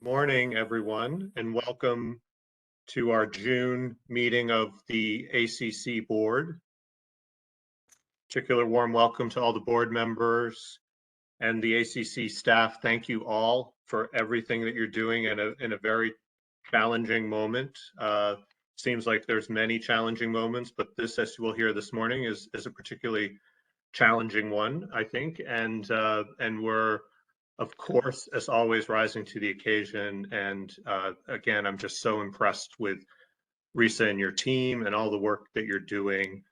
Morning, everyone, and welcome to our June meeting of the ACC board. Particular warm welcome to all the board members and the ACC staff. Thank you all for everything that you're doing in a very challenging moment. Seems like there's many challenging moments, but this, as you will hear this morning, is a particularly challenging one, I think, and we're, of course, as always, rising to the occasion. And again, I'm just so impressed with Risa and your team and all the work that you're doing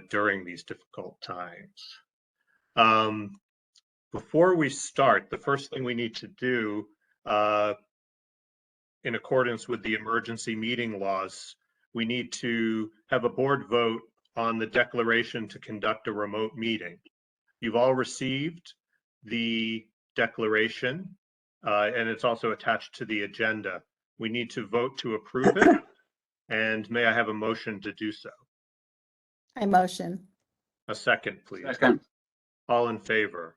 during these difficult times. Before we start, the first thing we need to do, in accordance with the emergency meeting laws, we need to have a board vote on the declaration to conduct a remote meeting. You've all received the declaration, and it's also attached to the agenda. We need to vote to approve it, and may I have a motion to do so? I motion. A second, please. Second. All in favor?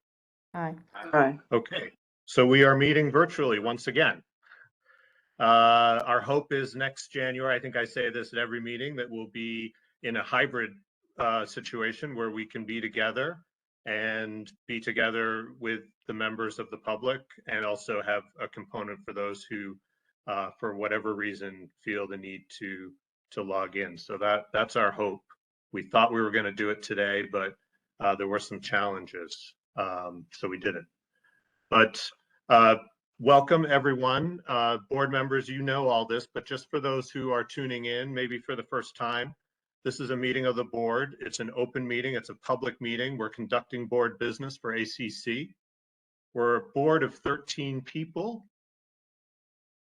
Aye. Aye. Okay, so we are meeting virtually once again. Our hope is next January, I think I say this at every meeting, that we'll be in a hybrid situation where we can be together and be together with the members of the public, and also have a component for those who, for whatever reason, feel the need to log in. So that's our hope. We thought we were going to do it today, but there were some challenges, so we didn't. But welcome, everyone. Board members, you know all this, but just for those who are tuning in, maybe for the first time, this is a meeting of the board. It's an open meeting. It's a public meeting. We're conducting board business for ACC. We're a board of 13 people.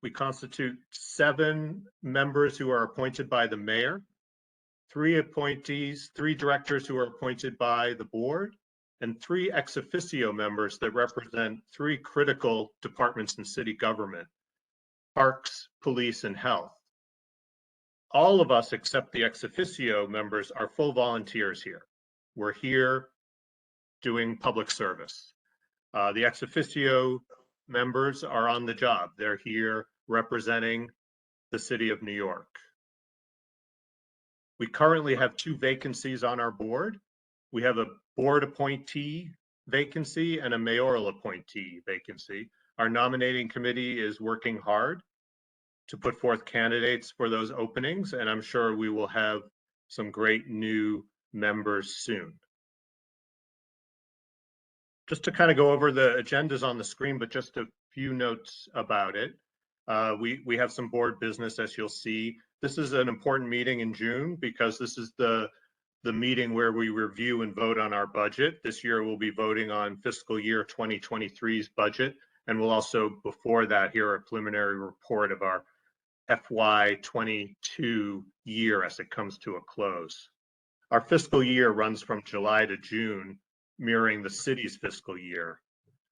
We constitute 7 members who are appointed by the mayor, 3 appointees, 3 directors who are appointed by the board, and 3 ex officio members that represent 3 critical departments in city government: parks, police, and health. All of us, except the ex officio members, are full volunteers here. We're here doing public service. The ex officio members are on the job. They're here representing the city of New York. We currently have 2 vacancies on our board. We have a board appointee vacancy and a mayoral appointee vacancy. Our nominating committee is working hard to put forth candidates for those openings, and I'm sure we will have some great new members soon. Just to kind of go over the agendas on the screen, but just a few notes about it. We have some board business, as you'll see. This is an important meeting in June because this is the meeting where we review and vote on our budget. This year we'll be voting on fiscal year 2023's budget, and we'll also, before that, hear a preliminary report of our FY22 year as it comes to a close. Our fiscal year runs from July to June, mirroring the city's fiscal year.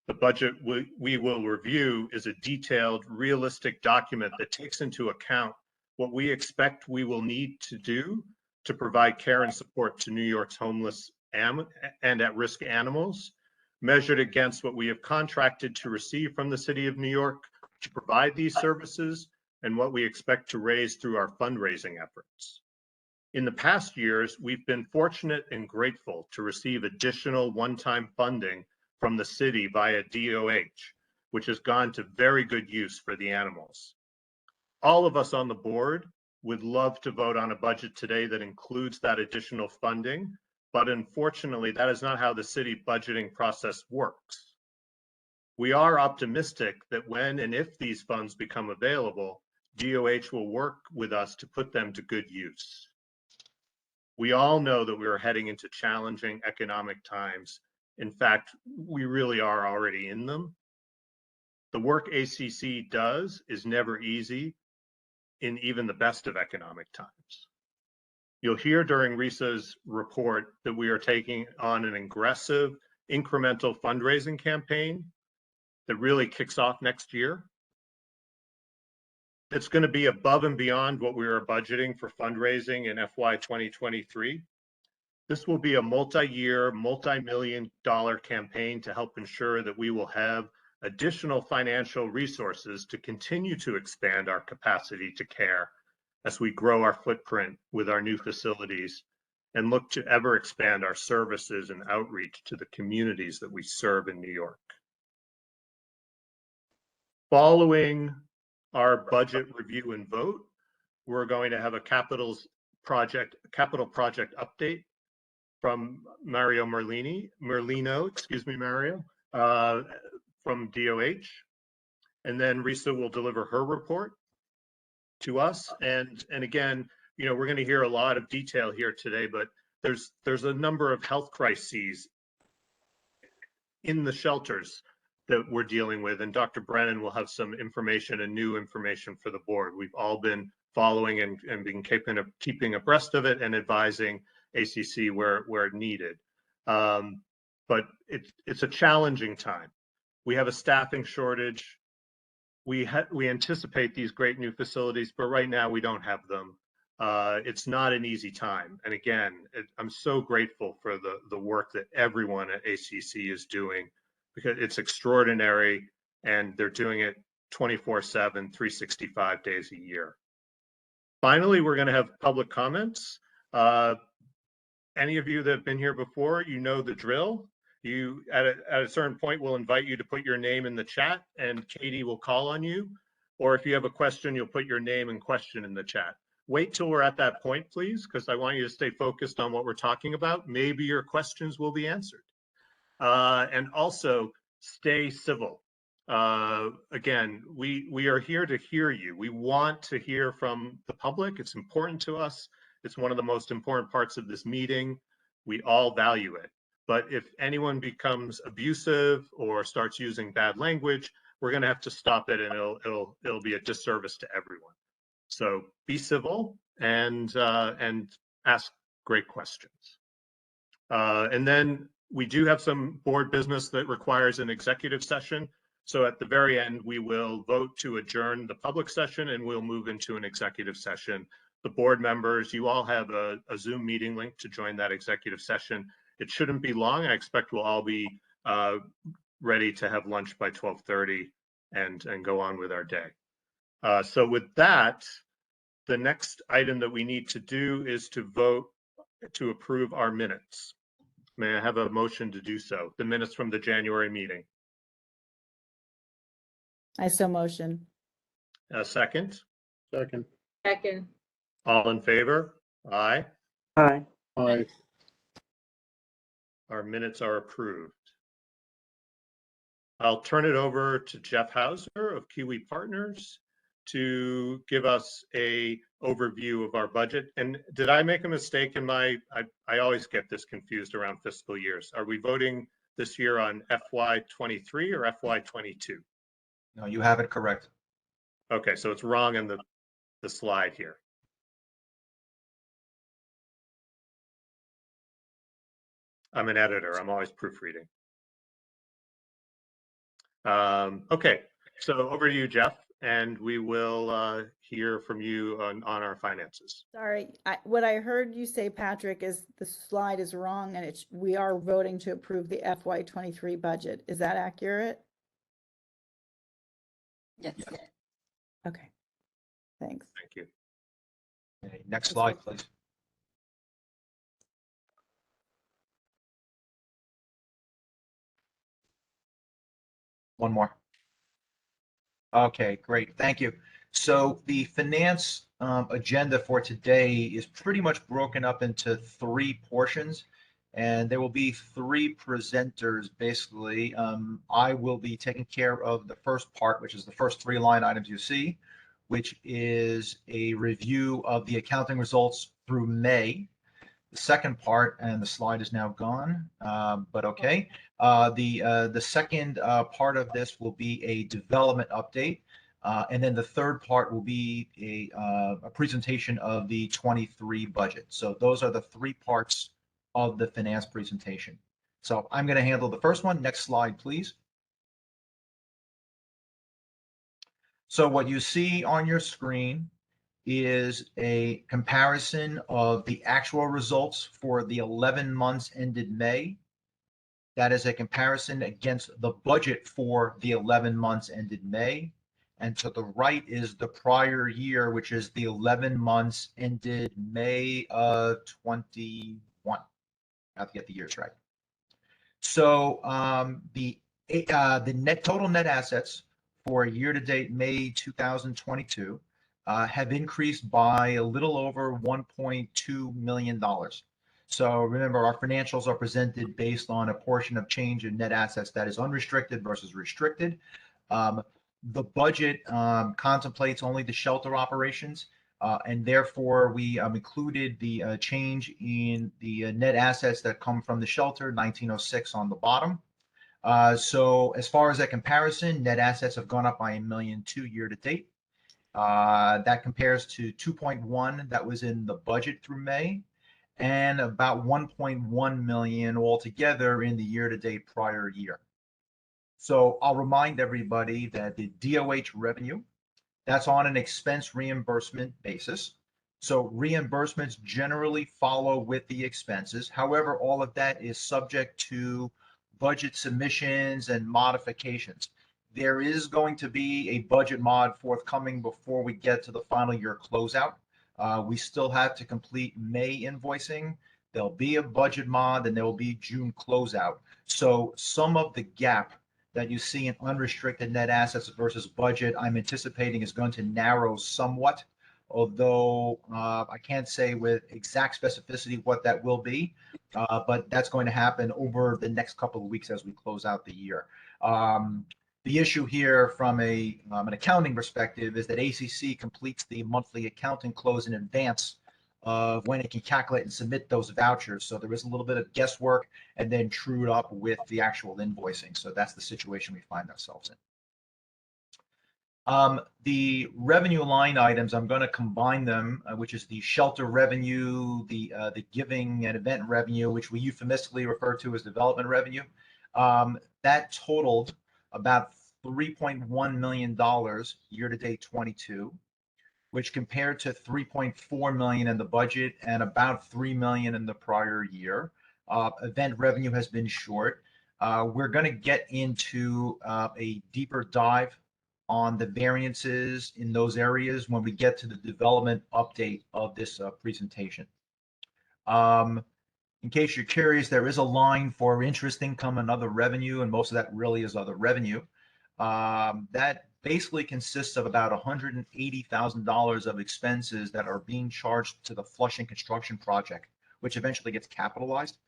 The budget we will review is a detailed, realistic document that takes into account what we expect we will need to do to provide care and support to New York's homeless and at-risk animals, measured against what we have contracted to receive from the City of New York to provide these services, and what we expect to raise through our fundraising efforts. In the past years, we've been fortunate and grateful to receive additional one-time funding from the city via DOH, which has gone to very good use for the animals. All of us on the board would love to vote on a budget today that includes that additional funding, but unfortunately, that is not how the city budgeting process works. We are optimistic that when and if these funds become available, DOH will work with us to put them to good use. We all know that we are heading into challenging economic times. In fact, we really are already in them. The work ACC does is never easy in even the best of economic times. You'll hear during Risa's report that we are taking on an aggressive, incremental fundraising campaign that really kicks off next year. It's going to be above and beyond what we are budgeting for fundraising in FY 2023. This will be a multi-year, multi-million-dollar campaign to help ensure that we will have additional financial resources to continue to expand our capacity to care as we grow our footprint with our new facilities and look to ever expand our services and outreach to the communities that we serve in New York. Following our budget review and vote, we're going to have a capital project update from Mario Merlino, excuse me, Mario, from DOH. And then Risa will deliver her report to us. And again, you know, we're going to hear a lot of detail here today, but there's a number of health crises in the shelters that we're dealing with. And Dr. Brennan will have some information and new information for the board. We've all been following and been keeping abreast of it and advising ACC where needed. But it's a challenging time. We have a staffing shortage. We anticipate these great new facilities, but right now we don't have them. It's not an easy time. And again, I'm so grateful for the work that everyone at ACC is doing, because it's extraordinary and they're doing it 24/7, 365 days a year. Finally, we're going to have public comments. Any of you that have been here before, you know the drill. You at a certain point, we'll invite you to put your name in the chat and Katie will call on you. Or if you have a question, you'll put your name and question in the chat. Wait till we're at that point, please, because I want you to stay focused on what we're talking about. Maybe your questions will be answered. And also stay civil. Again, we are here to hear you. We want to hear from the public. It's important to us. It's one of the most important parts of this meeting. We all value it. But if anyone becomes abusive or starts using bad language, we're going to have to stop it, and it'll be a disservice to everyone. So be civil and ask great questions. And then we do have some board business that requires an executive session. So at the very end, we will vote to adjourn the public session and we'll move into an executive session. The board members, you all have a Zoom meeting link to join that executive session. It shouldn't be long. I expect we'll all be ready to have lunch by 12:30 and go on with our day. So with that, the next item that we need to do is to vote to approve our minutes. May I have a motion to do so? The minutes from the January meeting. I so motion. A second? Second. Second. All in favor? Aye. Aye. Aye. Our minutes are approved. I'll turn it over to Jeff Hauser of Kiwi Partners to give us a overview of our budget. And did I make a mistake in I always get this confused around fiscal years. Are we voting this year on FY23 or FY22? No, you have it correct. Okay, so it's wrong in the slide here. I'm an editor. I'm always proofreading. Okay, so over to you, Jeff, and we will hear from you on our finances. Sorry, what I heard you say, Patrick, is the slide is wrong and we are voting to approve the FY23 budget. Is that accurate? Yes. Okay, thanks. Thank you. Okay, next slide, please. One more. Okay, great. Thank you. So the finance agenda for today is pretty much broken up into three portions, and there will be three presenters, basically. I will be taking care of the first part, which is the first three line items you see, which is a review of the accounting results through May. The second part, and the slide is now gone, but okay. The second part of this will be a development update. And then the third part will be a presentation of the 23 budget. So those are the three parts of the finance presentation. So I'm going to handle the first one. Next slide, please. So what you see on your screen is a comparison of the actual results for the 11 months ended May. That is a comparison against the budget for the 11 months ended May. And to the right is the prior year, which is the 11 months ended May of 21. I have to get the years right. So the total net assets for year-to-date May 2022 have increased by a little over $1.2 million. So remember, our financials are presented based on a portion of change in net assets that is unrestricted versus restricted. The budget contemplates only the shelter operations, and therefore we included the change in the net assets that come from the shelter, 1906 on the bottom. So as far as that comparison, net assets have gone up by $1.2 million year to date. That compares to 2.1 that was in the budget through May, and about 1.1 million altogether in the year-to-date prior year. So I'll remind everybody that the DOH revenue, that's on an expense reimbursement basis. So reimbursements generally follow with the expenses. However, all of that is subject to budget submissions and modifications. There is going to be a budget mod forthcoming before we get to the final year closeout. We still have to complete May invoicing. There'll be a budget mod and there will be June closeout. So some of the gap that you see in unrestricted net assets versus budget, I'm anticipating is going to narrow somewhat, although I can't say with exact specificity what that will be, but that's going to happen over the next couple of weeks as we close out the year. The issue here from an accounting perspective is that ACC completes the monthly accounting close in advance of when it can calculate and submit those vouchers. So there is a little bit of guesswork and then true it up with the actual invoicing. So that's the situation we find ourselves in. The revenue line items, I'm going to combine them, which is the shelter revenue, the giving and event revenue, which we euphemistically refer to as development revenue. That totaled about $3.1 million year-to-date 22, which compared to $3.4 million in the budget and about $3 million in the prior year. Event revenue has been short. We're going to get into a deeper dive on the variances in those areas when we get to the development update of this presentation. In case you're curious, there is a line for interest income and other revenue, and most of that really is other revenue. That basically consists of about $180,000 of expenses that are being charged to the Flushing construction project, which eventually gets capitalized.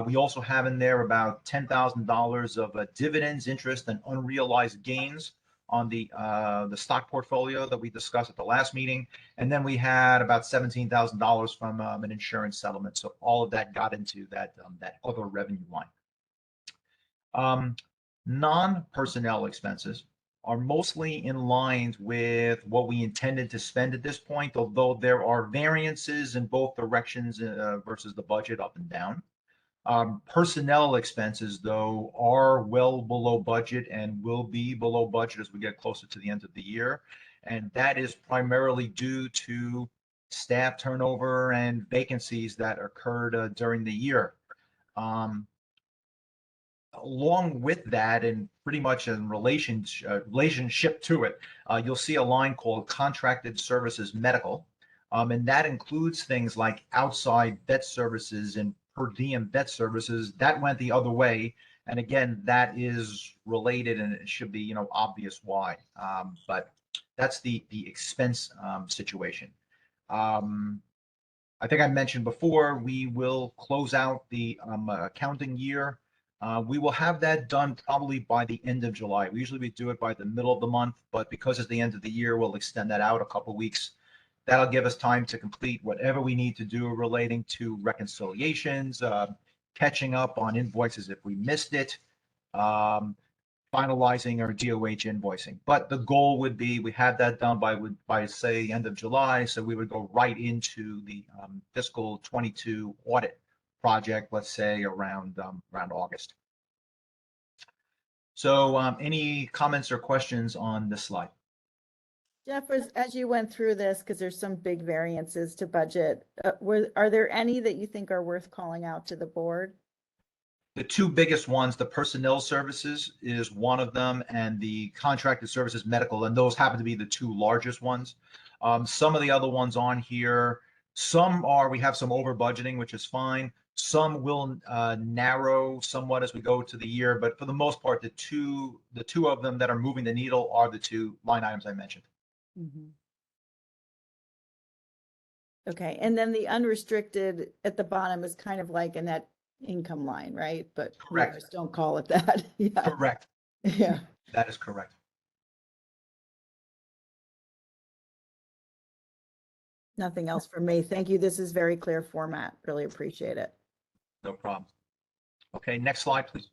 We also have in there about $10,000 of dividends, interest, and unrealized gains on the stock portfolio that we discussed at the last meeting. And then we had about $17,000 from an insurance settlement. So all of that got into that other revenue line. Non-personnel expenses are mostly in line with what we intended to spend at this point, although there are variances in both directions versus the budget up and down. Personnel expenses, though, are well below budget and will be below budget as we get closer to the end of the year. And that is primarily due to staff turnover and vacancies that occurred during the year. Along with that, and pretty much in relationship to it, you'll see a line called Contracted Services Medical. And that includes things like outside vet services and per diem vet services. That went the other way. And again, that is related and it should be, obvious why. But that's the expense situation. I think I mentioned before, we will close out the accounting year. We will have that done probably by the end of July. Usually we do it by the middle of the month, but because it's the end of the year, we'll extend that out a couple weeks. That'll give us time to complete whatever we need to do relating to reconciliations, catching up on invoices if we missed it, finalizing our DOH invoicing. But the goal would be we have that done by say end of July, so we would go right into the fiscal 22 audit project, let's say around August. So any comments or questions on this slide? Jeff, as you went through this, because there's some big variances to budget, are there any that you think are worth calling out to the board? The two biggest ones, the personnel services is one of them, and the contracted services medical, and those happen to be the two largest ones. Some of the other ones on here, we have some over budgeting, which is fine. Some will narrow somewhat as we go to the year, but for the most part, the two of them that are moving the needle are the two line items I mentioned. Okay, and then the unrestricted at the bottom is kind of like a net income line, right? But we Correct. just don't call it that. Yeah, Correct. yeah. That is correct. Nothing else for me. Thank you. This is very clear format. Really appreciate it. No problem. Okay, next slide, please.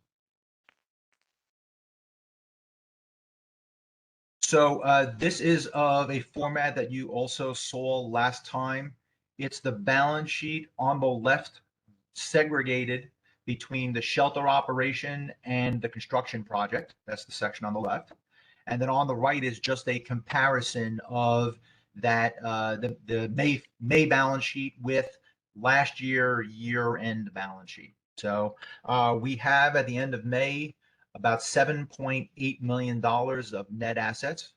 So this is of a format that you also saw last time. It's the balance sheet on the left, segregated between the shelter operation and the construction project. That's the section on the left. And then on the right is just a comparison of that the May balance sheet with last year-end balance sheet. So we have at the end of May about $7.8 million of net assets.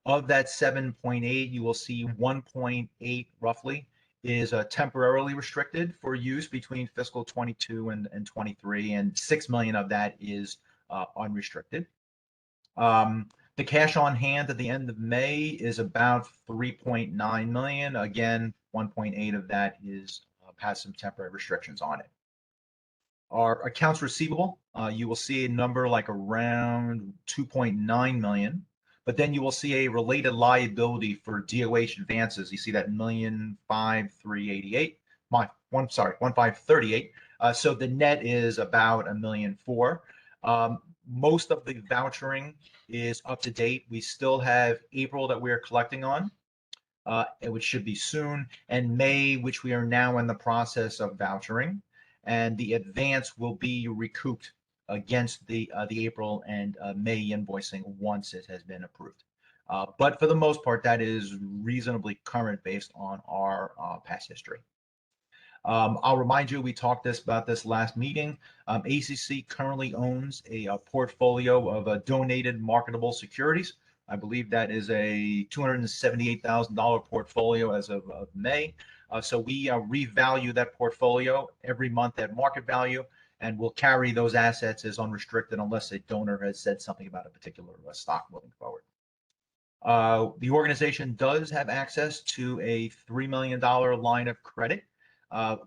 Of that 7.8, you will see 1.8 roughly is temporarily restricted for use between fiscal 22 and 23, and 6 million of that is unrestricted. The cash on hand at the end of May is about 3.9 million. Again, 1.8 of that is has some temporary restrictions on it. Our accounts receivable, you will see a number like around 2.9 million, but then you will see a related liability for DOH advances. You see that 1,538. 1,538. So the net is about $1,000,004. Most of the vouchering is up to date. We still have April that we're collecting on, which should be soon, and May, which we are now in the process of vouchering, and the advance will be recouped against the April and May invoicing once it has been approved. But for the most part, that is reasonably current based on our past history. I'll remind you, we talked about this last meeting. ACC currently owns a portfolio of donated marketable securities. I believe that is a $278,000 portfolio as of May. So we revalue that portfolio every month at market value, and we'll carry those assets as unrestricted unless a donor has said something about a particular stock moving forward. The organization does have access to a $3 million line of credit.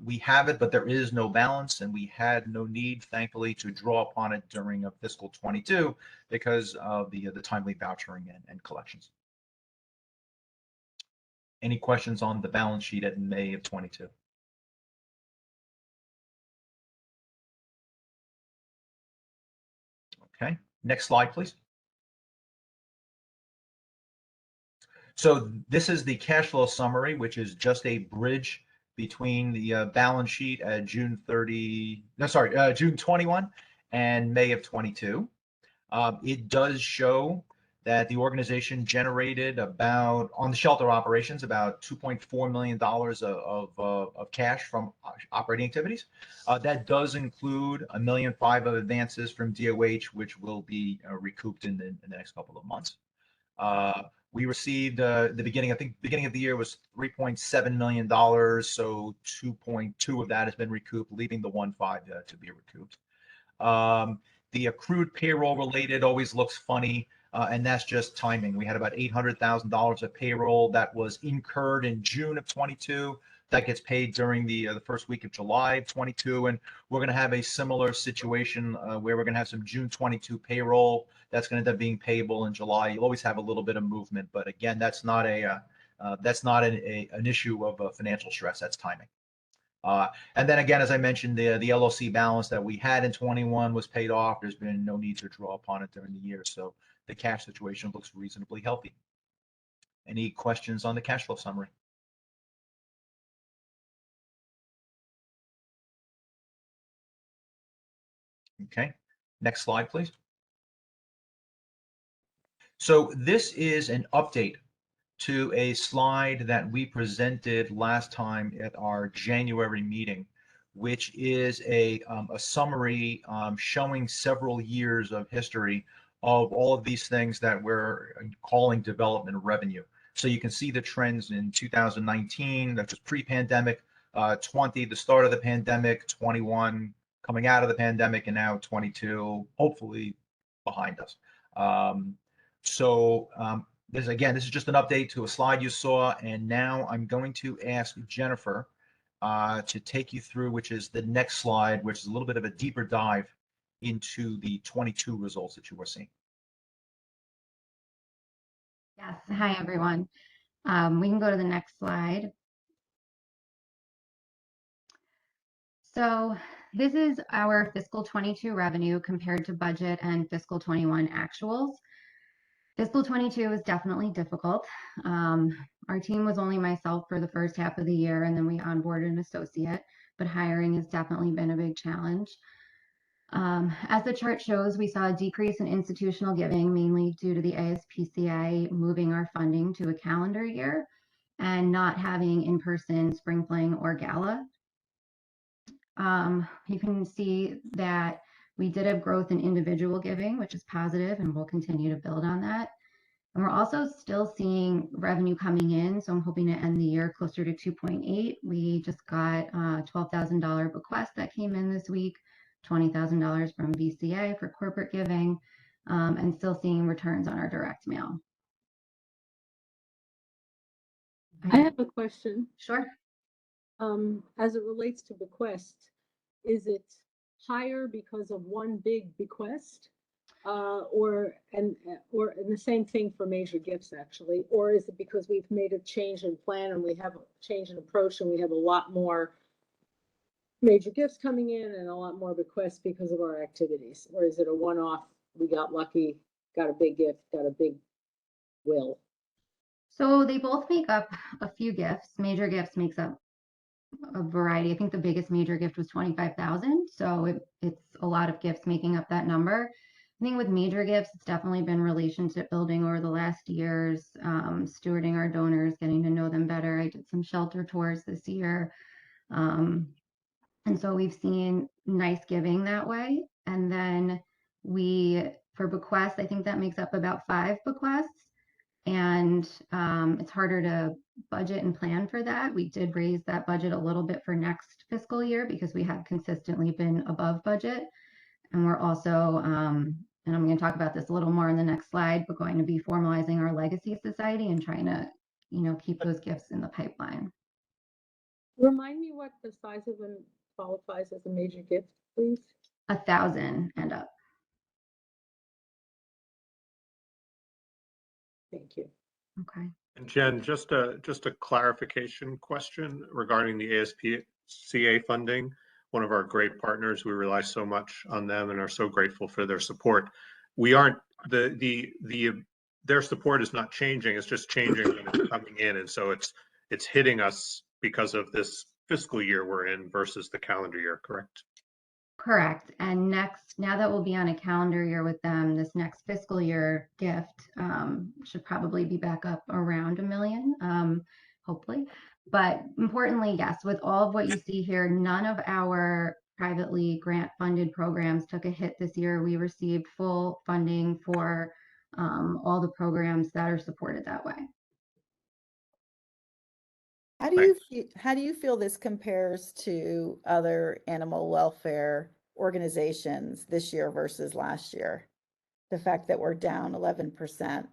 We have it, but there is no balance, and we had no need, thankfully, to draw upon it during fiscal 22 because of the timely vouchering and collections. Any questions on the balance sheet at May of 22? Okay, next slide, please. So this is the cash flow summary, which is just a bridge between the balance sheet at June 21 and May of 22. It does show that the organization generated about, on the shelter operations, about $2.4 million of cash from operating activities. That does include $1.5 million of advances from DOH, which will be recouped in the next couple of months. We received the beginning of the year was $3.7 million, so 2.2 of that has been recouped, leaving the 1.5 to be recouped. The accrued payroll related always looks funny, and that's just timing. We had about $800,000 of payroll that was incurred in June of 22. That gets paid during the first week of July of 22, and we're going to have a similar situation where we're going to have some June 22 payroll that's going to end up being payable in July. You'll always have a little bit of movement, but again, that's not an issue of financial stress. That's timing. And then again, as I mentioned, the LLC balance that we had in 21 was paid off. There's been no need to draw upon it during the year, so the cash situation looks reasonably healthy. Any questions on the cash flow summary? Okay, next slide, please. So this is an update to a slide that we presented last time at our January meeting, which is a summary showing several years of history of all of these things that we're calling development revenue. So you can see the trends in 2019, that's just pre-pandemic, 20, the start of the pandemic, 21, coming out of the pandemic, and now 22, hopefully behind us. This is just an update to a slide you saw, and now I'm going to ask Jennifer to take you through, which is the next slide, which is a little bit of a deeper dive into the 22 results that you were seeing. Yes. Hi, everyone. We can go to the next slide. So this is our fiscal 22 revenue compared to budget and fiscal 21 actuals. Fiscal 22 was definitely difficult. Our team was only myself for the first half of the year, and then we onboarded an associate, but hiring has definitely been a big challenge. As the chart shows, we saw a decrease in institutional giving, mainly due to the ASPCA moving our funding to a calendar year and not having in-person spring fling or gala. You can see that we did have growth in individual giving, which is positive, and we'll continue to build on that. And we're also still seeing revenue coming in, so I'm hoping to end the year closer to 2.8. We just got a $12,000 bequest that came in this week, $20,000 from VCA for corporate giving, and still seeing returns on our direct mail. I have a question. Sure. As it relates to bequest, is it higher because of one big bequest? Or the same thing for major gifts, actually, or is it because we've made a change in plan and we have a change in approach and we have a lot more major gifts coming in and a lot more bequests because of our activities? Or is it a one-off, we got lucky, got a big gift, got a big will? So they both make up a few gifts. Major gifts makes up a variety. I think the biggest major gift was 25,000. So it's a lot of gifts making up that number. I think with major gifts, it's definitely been relationship building over the last years, stewarding our donors, getting to know them better. I did some shelter tours this year. And so we've seen nice giving that way. And then for bequests, I think that makes up about 5 bequests. And it's harder to budget and plan for that. We did raise that budget a little bit for next fiscal year because we have consistently been above budget. And we're also, and I'm going to talk about this a little more in the next slide, we're going to be formalizing our legacy society and trying to, keep those gifts in the pipeline. Remind me what the size of them qualifies as a major gift, please. 1,000 and up. Thank you. Okay. And Jen, just a clarification question regarding the ASPCA funding. One of our great partners, we rely so much on them and are so grateful for their support. We aren't their support is not changing. It's just changing when it's coming in, and so it's hitting us because of this fiscal year we're in versus the calendar year. Correct? Correct. And now that we'll be on a calendar year with them, this next fiscal year gift should probably be back up around $1 million, hopefully. But importantly, yes, with all of what you see here, none of our privately grant funded programs took a hit this year. We received full funding for all the programs that are supported that way. How do you feel this compares to other animal welfare organizations this year versus last year? The fact that we're down 11%.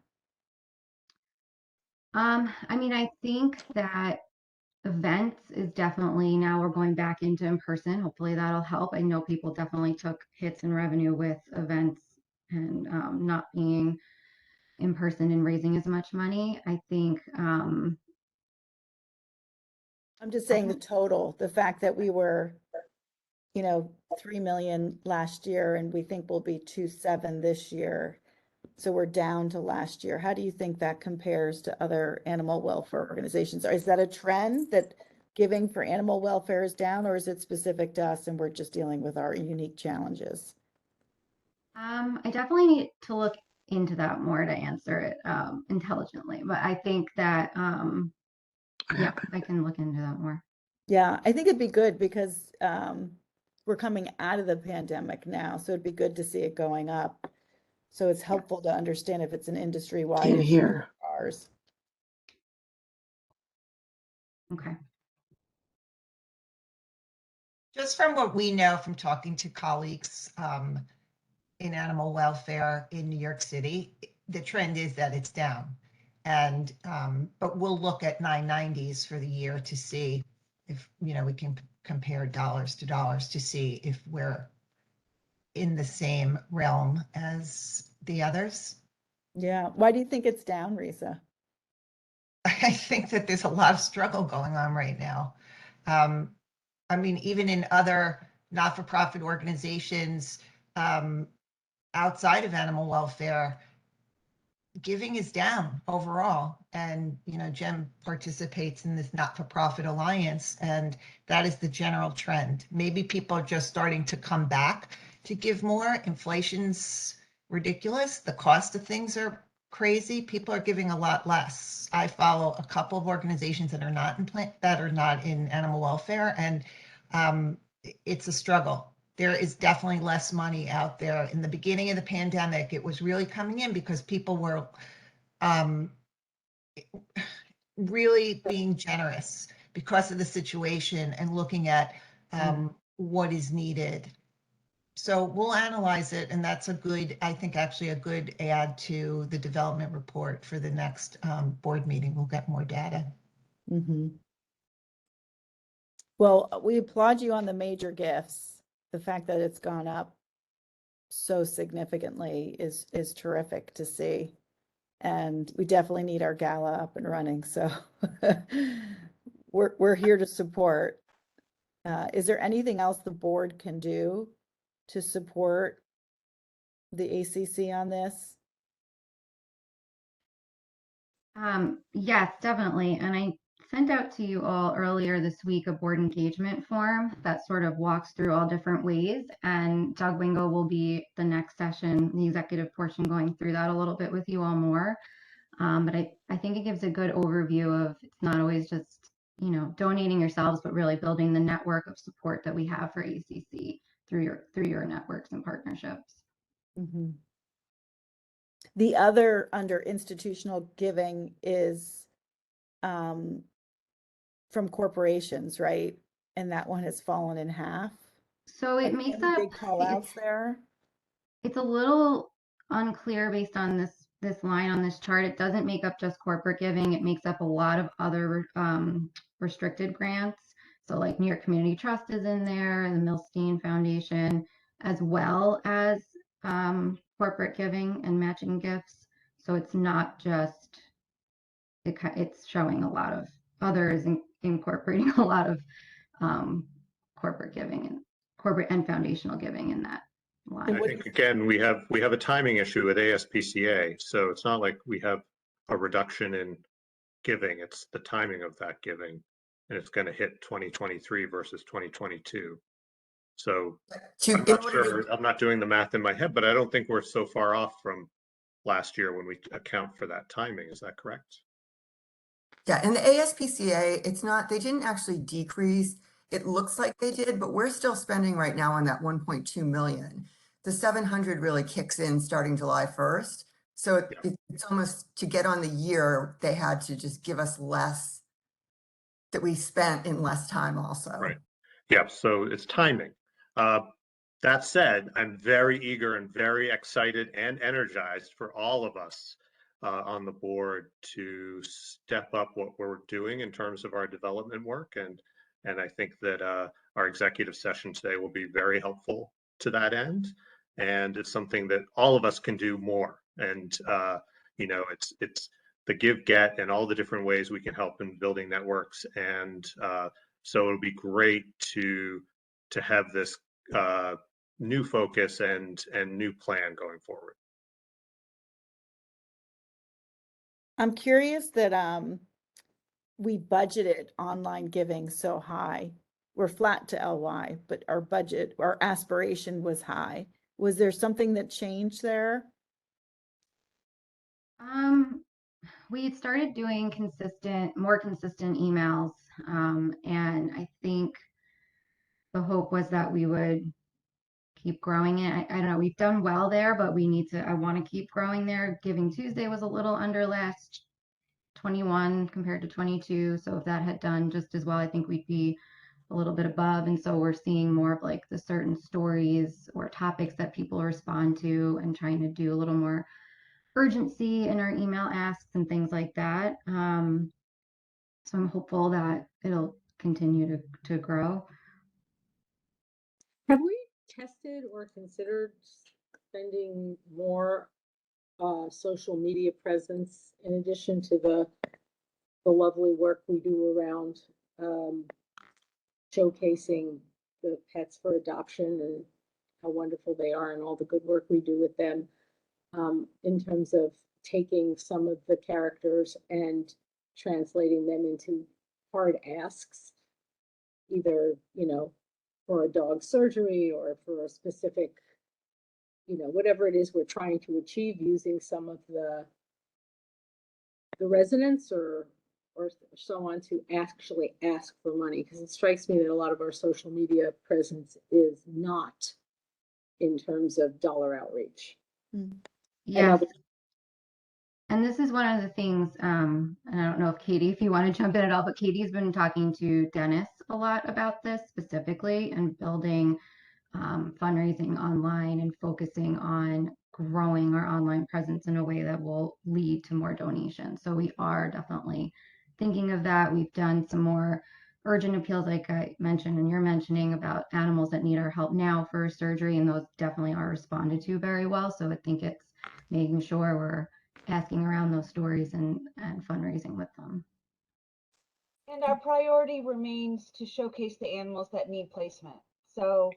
I think that events is definitely, now we're going back into in person. Hopefully that'll help. I know people definitely took hits in revenue with events and not being in person and raising as much money. I think I'm just saying the fact that we were, 3 million last year and we think we'll be 2.7 this year. So we're down to last year. How do you think that compares to other animal welfare organizations? Or is that a trend that giving for animal welfare is down, or is it specific to us and we're just dealing with our unique challenges? I definitely need to look into that more to answer it intelligently, but I think that, yeah, I can look into that more. Yeah, I think it'd be good because we're coming out of the pandemic now, so it'd be good to see it going up. So it's helpful to understand if it's an industry-wide Can't issue hear. or ours. Okay. Just from what we know from talking to colleagues in animal welfare in New York City, the trend is that it's down. And but we'll look at 990s for the year to see if, you know, we can compare dollars to dollars to see if we're in the same realm as the others. Yeah, why do you think it's down, Risa? I think that there's a lot of struggle going on right now. I mean, even in other not-for-profit organizations outside of animal welfare, giving is down overall. And, you know, Jem participates in this not-for-profit alliance, and that is the general trend. Maybe people are just starting to come back to give more. Inflation's ridiculous. The cost of things are crazy. People are giving a lot less. I follow a couple of organizations that are not in animal welfare, and it's a struggle. There is definitely less money out there. In the beginning of the pandemic, it was really coming in because people were really being generous because of the situation and looking at what is needed. So we'll analyze it, and that's a good, I think actually a good add to the development report for the next board meeting. We'll get more data. Mm-hmm. Well, we applaud you on the major gifts. The fact that it's gone up so significantly is terrific to see. And we definitely need our gala up and running. So we're here to support. Is there anything else the board can do to support the ACC on this? Yes, definitely. And I sent out to you all earlier this week a board engagement form that sort of walks through all different ways. And Doug Wingo will be the next session, the executive portion, going through that a little bit with you all more. But I think it gives a good overview of it's not always just, you know, donating yourselves, but really building the network of support that we have for ACC through your networks and partnerships. Mm-hmm. The other under institutional giving is from corporations, right? And that one has fallen in half. So it Any makes up, big call outs there? it's a little unclear based on this line on this chart. It doesn't make up just corporate giving. It makes up a lot of other restricted grants. So like New York Community Trust is in there, and the Milstein Foundation, as well as corporate giving and matching gifts. So it's not just, it's showing a lot of others incorporating a lot of corporate giving and corporate and foundational giving in that line. I think again, we have a timing issue with ASPCA. So it's not like we have a reduction in giving, it's the timing of that giving. And it's going to hit 2023 versus 2022. So I'm not sure, I'm not doing the math in my head, but I don't think we're so far off from last year when we account for that timing. Is that correct? Yeah, and the ASPCA, it's not, they didn't actually decrease. It looks like they did, but we're still spending right now on that 1.2 million. The 700 really kicks in starting July 1st. So it's almost, to get on the year, they had to just give us less that we spent in less time also. Right. Yeah, so it's timing. That said, I'm very eager and very excited and energized for all of us on the board to step up what we're doing in terms of our development work. And I think that our executive session today will be very helpful to that end. And it's something that all of us can do more. And, you know, it's the give, get, and all the different ways we can help in building networks. And so it'll be great to have this new focus and new plan going forward. I'm curious that we budgeted online giving so high. We're flat to LY, but our budget, our aspiration was high. Was there something that changed there? We had started doing more consistent emails And I think the hope was that we would keep growing it. I don't know, we've done well there, but I want to keep growing there. Giving Tuesday was a little under last 21 compared to 22. So if that had done just as well, I think we'd be a little bit above. And so we're seeing more of like the certain stories or topics that people respond to and trying to do a little more urgency in our email asks and things like that. So I'm hopeful that it'll continue to grow. Have we tested or considered spending more social media presence in addition to the lovely work we do around showcasing the pets for adoption and how wonderful they are and all the good work we do with them, in terms of taking some of the characters and translating them into hard asks, either, for a dog surgery or for a specific, whatever it is we're trying to achieve, using some of the residents or so on to actually ask for money, because it strikes me that a lot of our social media presence is not in terms of dollar outreach. Yes. And this is one of the things, and I don't know if Katie, if you want to jump in at all, but Katie's been talking to Dennis a lot about this specifically and building fundraising online and focusing on growing our online presence in a way that will lead to more donations. So we are definitely thinking of that. We've done some more urgent appeals, like I mentioned, and you're mentioning about animals that need our help now for surgery, and those definitely are responded to very well. So I think it's making sure we're asking around those stories and fundraising with them. And our priority remains to showcase the animals that need placement. So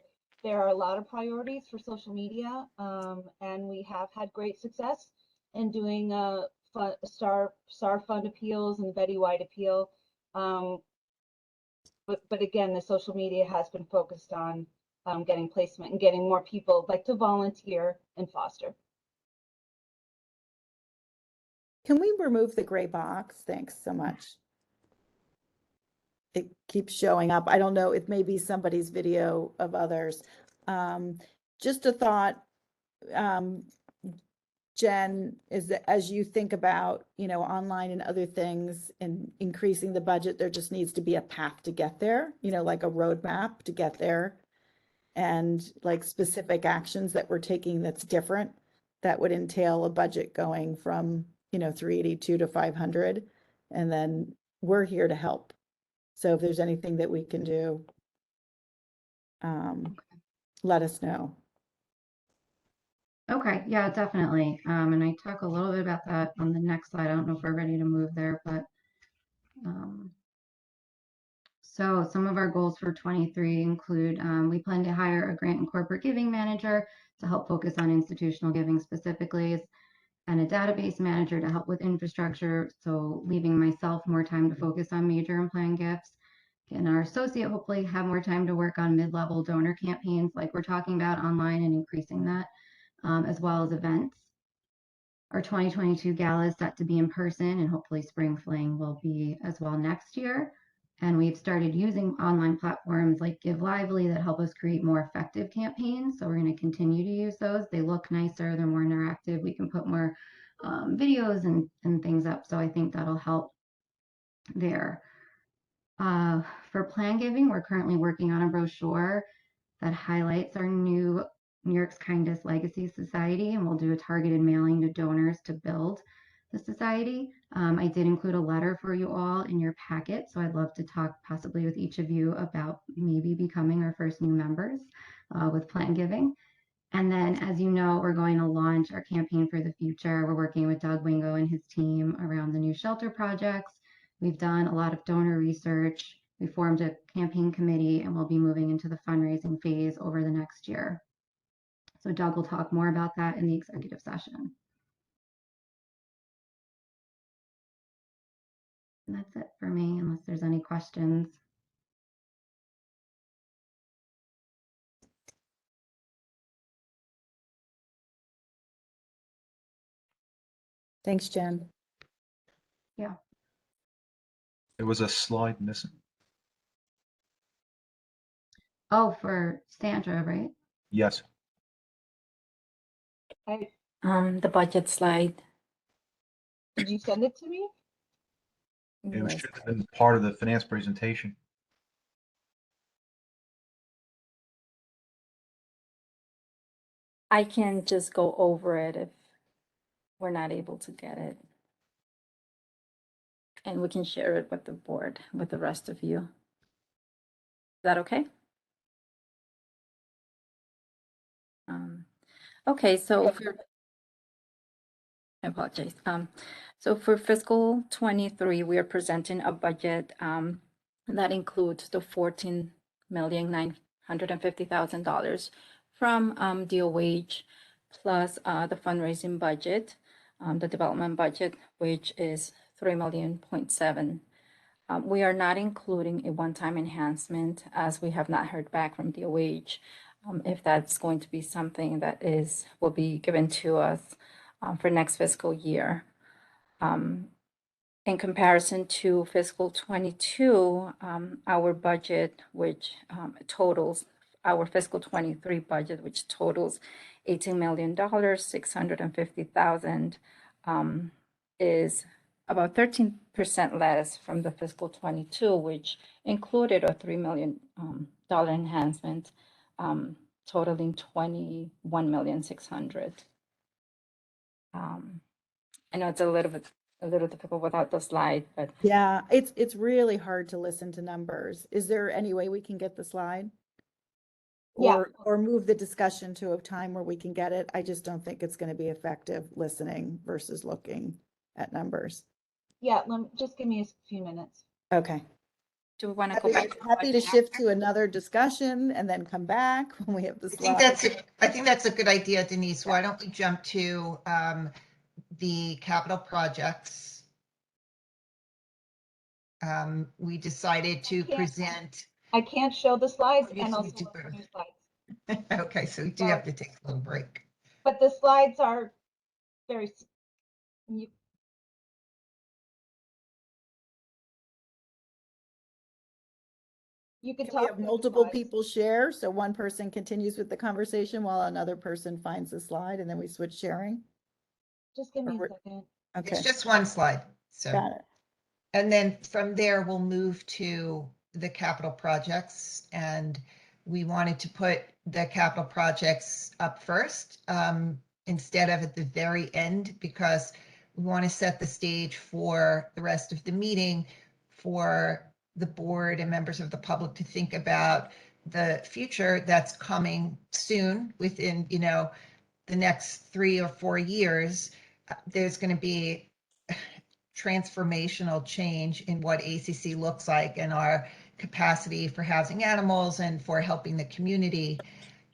there are a lot of priorities for social media, and we have had great success in doing Star Fund appeals and Betty White appeal. But again, the social media has been focused on getting placement and getting more people like to volunteer and foster. Can we remove the gray box? Thanks so much. It keeps showing up. I don't know, it may be somebody's video of others. Just a thought, Jen, is that as you think about, online and other things and increasing the budget, there just needs to be a path to get there, like a roadmap to get there. And like specific actions that we're taking that's different, that would entail a budget going from, 382 to 500. And then we're here to help. So if there's anything that we can do, let us know. Okay, yeah, definitely. And I talk a little bit about that on the next slide. I don't know if we're ready to move there, but so some of our goals for 23 include, we plan to hire a grant and corporate giving manager to help focus on institutional giving specifically, and a database manager to help with infrastructure. So leaving myself more time to focus on major and planned gifts. And our associate hopefully have more time to work on mid-level donor campaigns like we're talking about online and increasing that, as well as events. Our 2022 gala is set to be in person, and hopefully Spring Fling will be as well next year. And we've started using online platforms like Give Lively that help us create more effective campaigns. So we're going to continue to use those. They look nicer, they're more interactive. We can put more videos and things up. So I think that'll help there. For plan giving, we're currently working on a brochure that highlights our new New York's Kindest Legacy Society, and we'll do a targeted mailing to donors to build the society. I did include a letter for you all in your packet, so I'd love to talk possibly with each of you about maybe becoming our first new members with plan giving. And then, as you know, we're going to launch our campaign for the future. We're working with Doug Wingo and his team around the new shelter projects. We've done a lot of donor research. We formed a campaign committee, and we'll be moving into the fundraising phase over the next year. So Doug will talk more about that in the executive session. And that's it for me, unless there's any questions. Thanks, Jen. Yeah. There was a slide missing. Oh, for Sandra, right? Yes. The budget slide. Did you send it to me? It Yes. should have been part of the finance presentation. I can just go over it if we're not able to get it. And we can share it with the board, with the rest of you. Is that okay? Okay, so I apologize. So for fiscal 23, we are presenting a budget that includes the $14,950,000 from DOH plus the fundraising budget, the development budget, which is $3.7 million. We are not including a one-time enhancement as we have not heard back from DOH if that's going to be something that will be given to us for next fiscal year. In comparison to fiscal 22, our budget, which totals our fiscal 23 budget, which totals $18,650,000, is about 13% less from the fiscal 22, which included a $3 million enhancement, totaling $21,600,000. I know it's a little difficult without the slide, but Yeah, it's really hard to listen to numbers. Is there any way we can get the slide? Yeah. Or move the discussion to a time where we can get it? I just don't think it's going to be effective listening versus looking at numbers. Yeah, just give me a few minutes. Okay. do we want to go back? Happy to shift to another discussion and then come back when we have the slide. I think that's a good idea, Denise. Why don't we jump to the capital projects? We decided to present. I can't show the slides Yes, and you also do. look for new slides. Okay, so we do have to take a little break. But the slides are very, you can Can we talk have through the multiple slides. people share? So one person continues with the conversation while another person finds the slide and then we switch sharing? Just give me a Or- second. Okay, It's just one slide. So, got it. and then from there, we'll move to the capital projects. And we wanted to put the capital projects up first instead of at the very end, because we want to set the stage for the rest of the meeting for the board and members of the public to think about the future that's coming soon within, the next 3 or 4 years. There's going to be transformational change in what ACC looks like and our capacity for housing animals and for helping the community.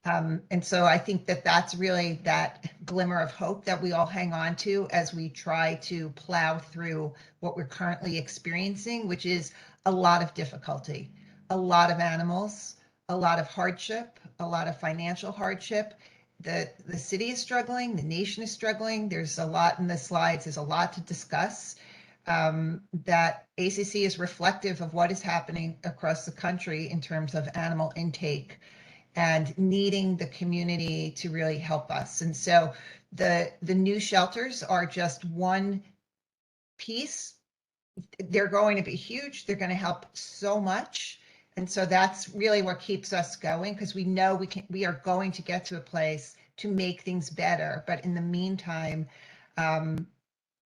And so I think that that's really that glimmer of hope that we all hang on to as we try to plow through what we're currently experiencing, which is a lot of difficulty, a lot of animals, a lot of hardship, a lot of financial hardship. The city is struggling, the nation is struggling. There's a lot in the slides, there's a lot to discuss. That ACC is reflective of what is happening across the country in terms of animal intake and needing the community to really help us. And so the new shelters are just one piece. They're going to be huge. They're going to help so much. And so that's really what keeps us going, because we know we are going to get to a place to make things better. But in the meantime,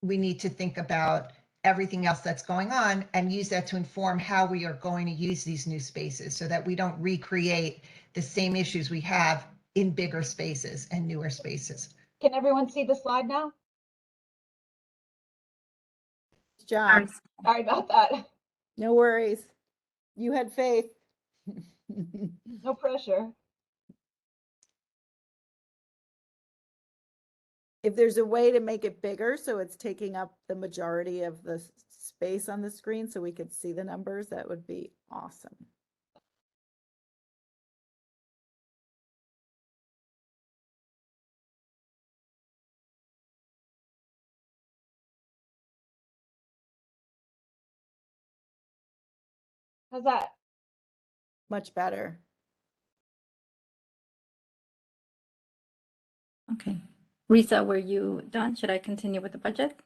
we need to think about everything else that's going on and use that to inform how we are going to use these new spaces so that we don't recreate the same issues we have in bigger spaces and newer spaces. Can everyone see the slide now? Good job. Sorry about that. No worries. You had faith. No pressure. If there's a way to make it bigger so it's taking up the majority of the space on the screen so we could see the numbers, that would be awesome. How's that? Much better. Okay. Risa, were you done? Should I continue with the budget?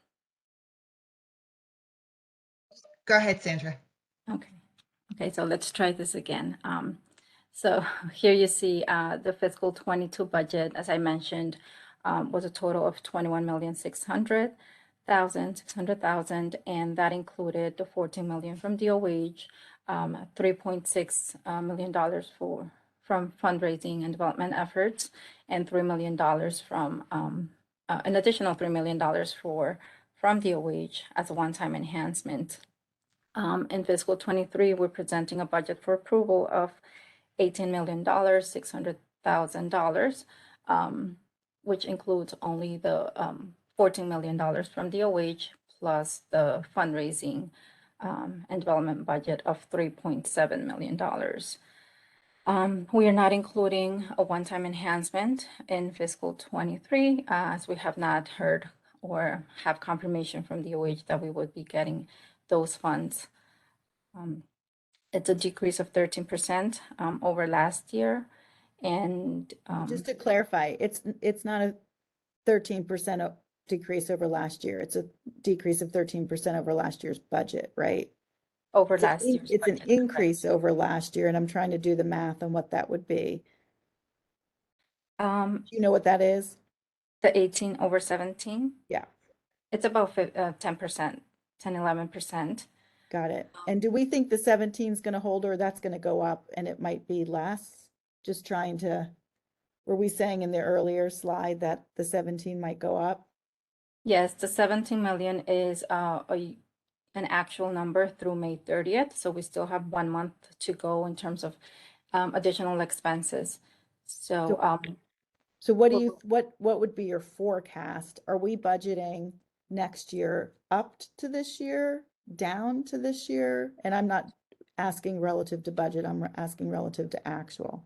Go ahead, Sandra. Okay. Okay, so let's try this again. So here you see the fiscal 22 budget, as I mentioned, was a total of 21,600,000, and that included the 14 million from DOH, $3.6 million from fundraising and development efforts, and $3 million from an additional $3 million from DOH as a one-time enhancement. In fiscal 23, we're presenting a budget for approval of $18,600,000, which includes only the $14 million from DOH plus the fundraising and development budget of $3.7 million. We are not including a one-time enhancement in fiscal 23, as we have not heard or have confirmation from DOH that we would be getting those funds. It's a decrease of 13% over last year. And Just to clarify, it's not a 13% decrease over last year. It's a decrease of 13% over last year's budget, right? over It's an last in- year's It's an budget, correct. increase over last year, and I'm trying to do the math on what that would be. Do you know what that is? The 18 over 17, Yeah, it's about 10%, 10, 11%. got it. And do we think the 17 is going to hold, or that's going to go up and it might be less? Just trying to, were we saying in the earlier slide that the 17 might go up? Yes, the 17 million is an actual number through May 30th. So we still have 1 month to go in terms of additional expenses. So So what do you, what would be your forecast? Are we budgeting next year up to this year, down to this year? And I'm not asking relative to budget, I'm asking relative to actual.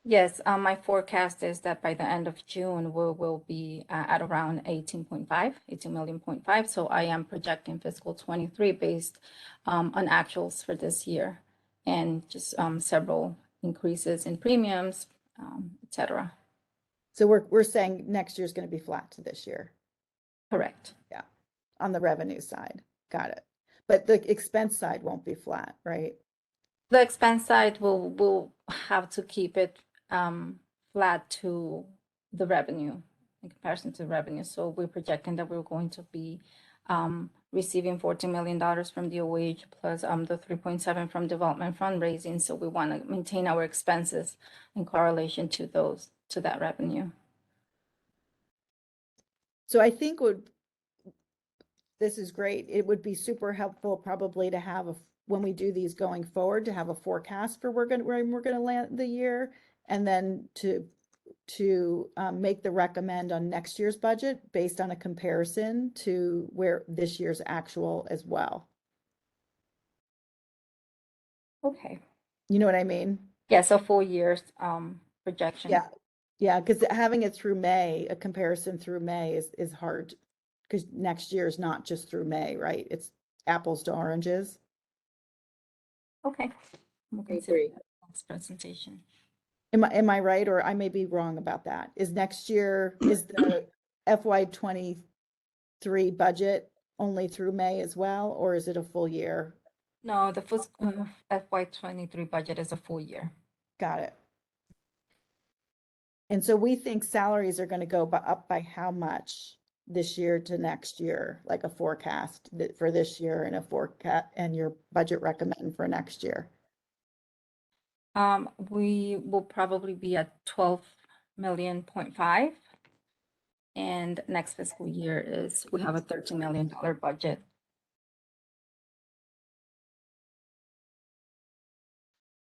yes, my forecast is that by the end of June, we will be at around 18 million. So I am projecting fiscal 23 based on actuals for this year and just several increases in premiums, et cetera. So we're saying next year's going to be flat to this year Correct. on the revenue side. Got it. But the expense side won't be flat, right? The expense side will have to keep it flat to the revenue in comparison to revenue. So we're projecting that we're going to be receiving $14 million from DOH plus the 3.7 from development fundraising. So we want to maintain our expenses in correlation to that revenue. So I think this is great. It would be super helpful probably to have when we do these going forward, to have a forecast for where we're gonna land the year, and then to make the recommend on next year's budget based on a comparison to where this year's actual as well. Okay. You know what I mean? Yeah, so full year's projection. Yeah. Yeah, because having it through May, a comparison through May is hard, because next year is not just through May, right? It's apples to oranges. Okay. We'll I consider agree. that next presentation. Am I right, or I may be wrong about that? Is the FY 23 budget only through May as well, or is it a full year? No, the fiscal FY 23 budget is a full year. Got it. And so we think salaries are going to go up by how much this year to next year, like a forecast for this year and a forecast and your budget recommend for next year? We will probably be at 12.5 million. And next fiscal year we have a $13 million budget.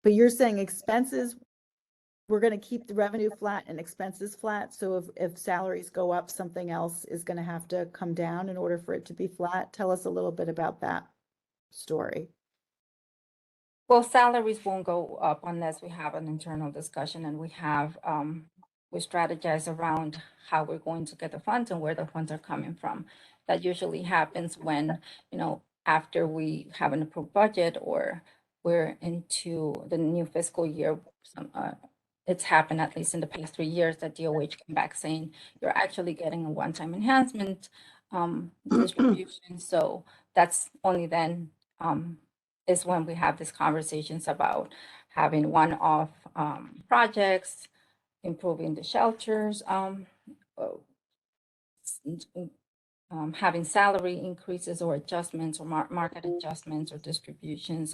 But you're saying expenses, we're going to keep the revenue flat and expenses flat. So if salaries go up, something else is going to have to come down in order for it to be flat. Tell us a little bit about that story. Well, salaries won't go up unless we have an internal discussion and we strategize around how we're going to get the funds and where the funds are coming from. That usually happens when, after we have an approved budget or we're into the new fiscal year, it's happened at least in the past 3 years that DOH came back saying you're actually getting a one-time enhancement distribution. So that's only then is when we have these conversations about having one-off projects, improving the shelters, having salary increases or adjustments or market adjustments or distributions.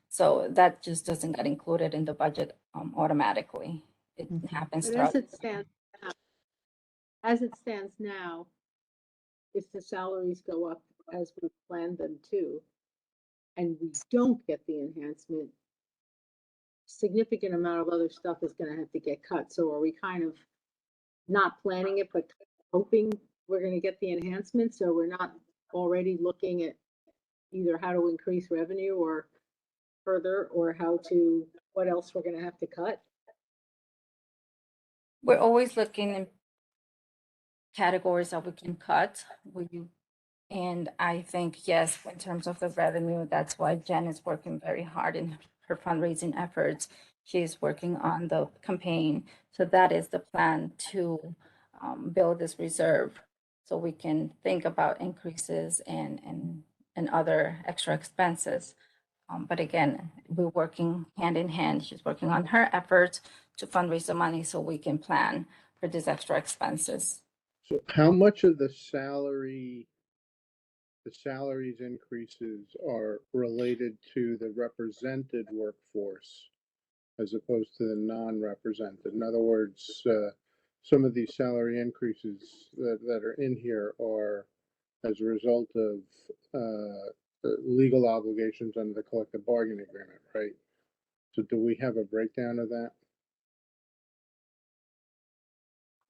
So that just doesn't get included in the budget automatically. It happens But throughout. as it stands now, if the salaries go up as we planned them to, and we don't get the enhancement, significant amount of other stuff is gonna have to get cut. So are we kind of not planning it, but hoping we're gonna get the enhancement, so we're not already looking at either how to increase revenue or further, or what else we're gonna have to cut? We're always looking in categories that we can cut. And I think, yes, in terms of the revenue, that's why Jen is working very hard in her fundraising efforts. She's working on the campaign. So that is the plan, to build this reserve so we can think about increases and other extra expenses. But again, we're working hand in hand. She's working on her efforts to fundraise the money so we can plan for these extra expenses. So how much of the salaries increases are related to the represented workforce as opposed to the non-represented? In other words, some of these salary increases that are in here are as a result of legal obligations under the collective bargaining agreement, right? So do we have a breakdown of that?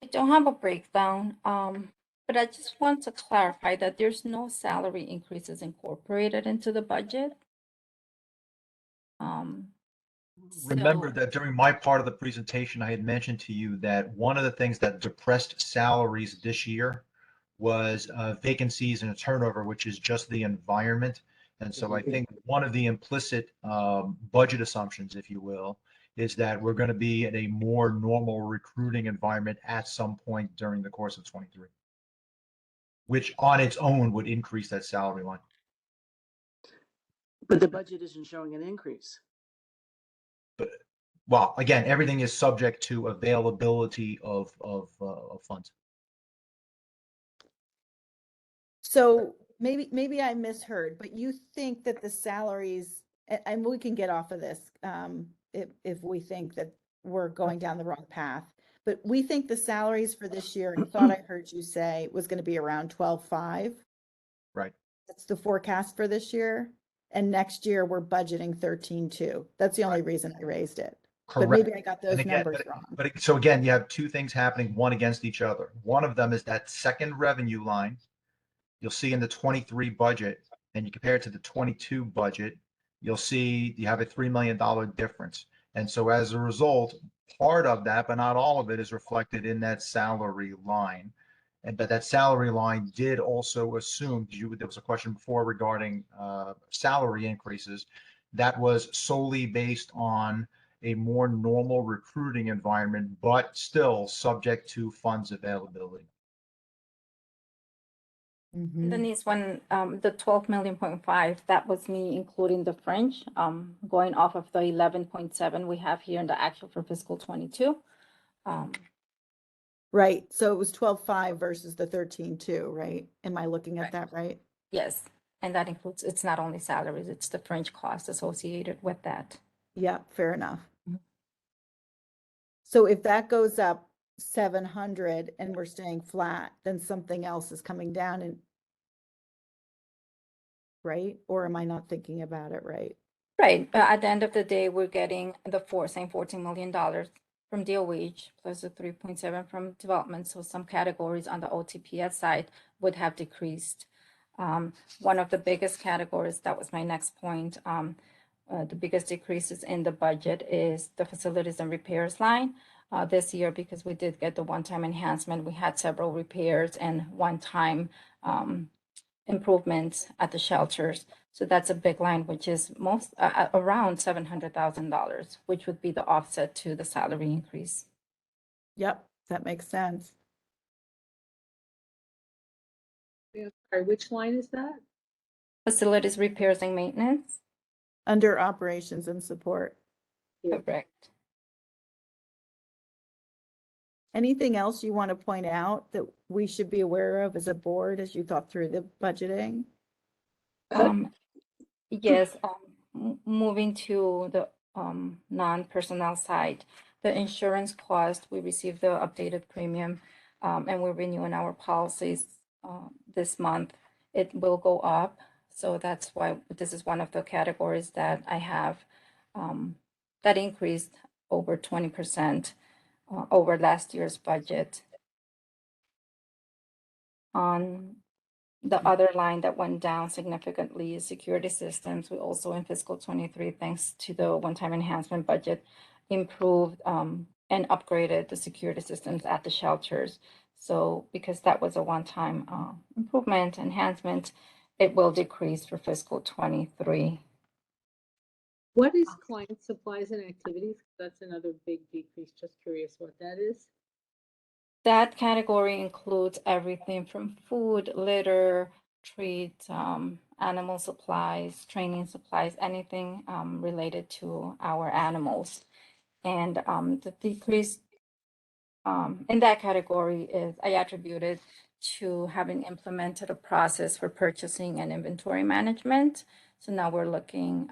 I don't have a breakdown, but I just want to clarify that there's no salary increases incorporated into the budget. Remember So- that during my part of the presentation, I had mentioned to you that one of the things that depressed salaries this year was vacancies and turnover, which is just the environment. And so I think one of the implicit budget assumptions, if you will, is that we're going to be in a more normal recruiting environment at some point during the course of 23, which on its own would increase that salary line. But the budget isn't showing an increase. Well, again, everything is subject to availability of funds. So maybe I misheard, but you think that the salaries, and we can get off of this if we think that we're going down the wrong path, but we think the salaries for this year, I thought I heard you say, was going to be around 12.5. Right. That's the forecast for this year. And next year we're budgeting 13.2. That's the only reason I raised it. Correct. But maybe I got And those again, numbers wrong. But so again, you have two things happening, one against each other. One of them is that second revenue line you'll see in the 23 budget, and you compare it to the 22 budget, you'll see you have a $3 million difference. And so as a result, part of that, but not all of it, is reflected in that salary line. But that salary line did also assume, there was a question before regarding salary increases, that was solely based on a more normal recruiting environment, but still subject to funds availability. Denise, when the 12.5 million, that was me including the fringe, going off of the 11.7 we have here in the actual for fiscal 22. Right. So it was 12.5 versus the 13.2, right? Am I looking at that right? Yes, and that includes, it's not only salaries, it's the fringe costs associated with that. Yeah, fair enough. Mhm. So if that goes up 700 and we're staying flat, then something else is coming down and right? Or am I not thinking about it right? Right, but at the end of the day, we're getting the same $14 million from DOH plus the 3.7 from development. So some categories on the OTPS side would have decreased. One of the biggest categories, that was my next point, the biggest decreases in the budget is the facilities and repairs line. This year, because we did get the one-time enhancement, we had several repairs and one-time improvements at the shelters. So that's a big line, which is most around $700,000, which would be the offset to the salary increase. Yep, that makes sense. Yeah, sorry, which line is that? Facilities repairs and maintenance, Under operations and support. Yeah. correct. Anything else you want to point out that we should be aware of as a board as you thought through the budgeting? Yes, moving to the non-personnel side, the insurance cost, we received the updated premium, and we're renewing our policies this month. It will go up, so that's why this is one of the categories that I have that increased over 20% over last year's budget. On the other line that went down significantly is security systems. We also in fiscal 23, thanks to the one-time enhancement budget, improved and upgraded the security systems at the shelters. So because that was a one-time improvement, enhancement, it will decrease for fiscal 23. What is client supplies and activities? That's another big decrease. Just curious what that is. That category includes everything from food, litter, treats, animal supplies, training supplies, anything related to our animals. And the decrease in that category is I attributed to having implemented a process for purchasing and inventory management. So now we're looking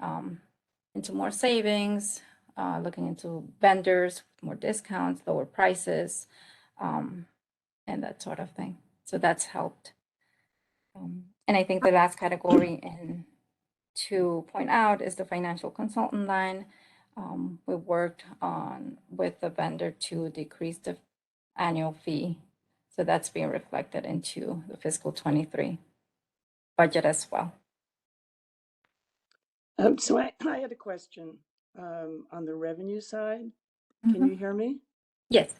into more savings, looking into vendors, more discounts, lower prices, and that sort of thing. So that's helped. And I think the last category to point out is the financial consultant line. We worked with the vendor to decrease the annual fee. So that's being reflected into the fiscal 23 budget as well. So I had a question on the revenue side. Can you hear me? Yes.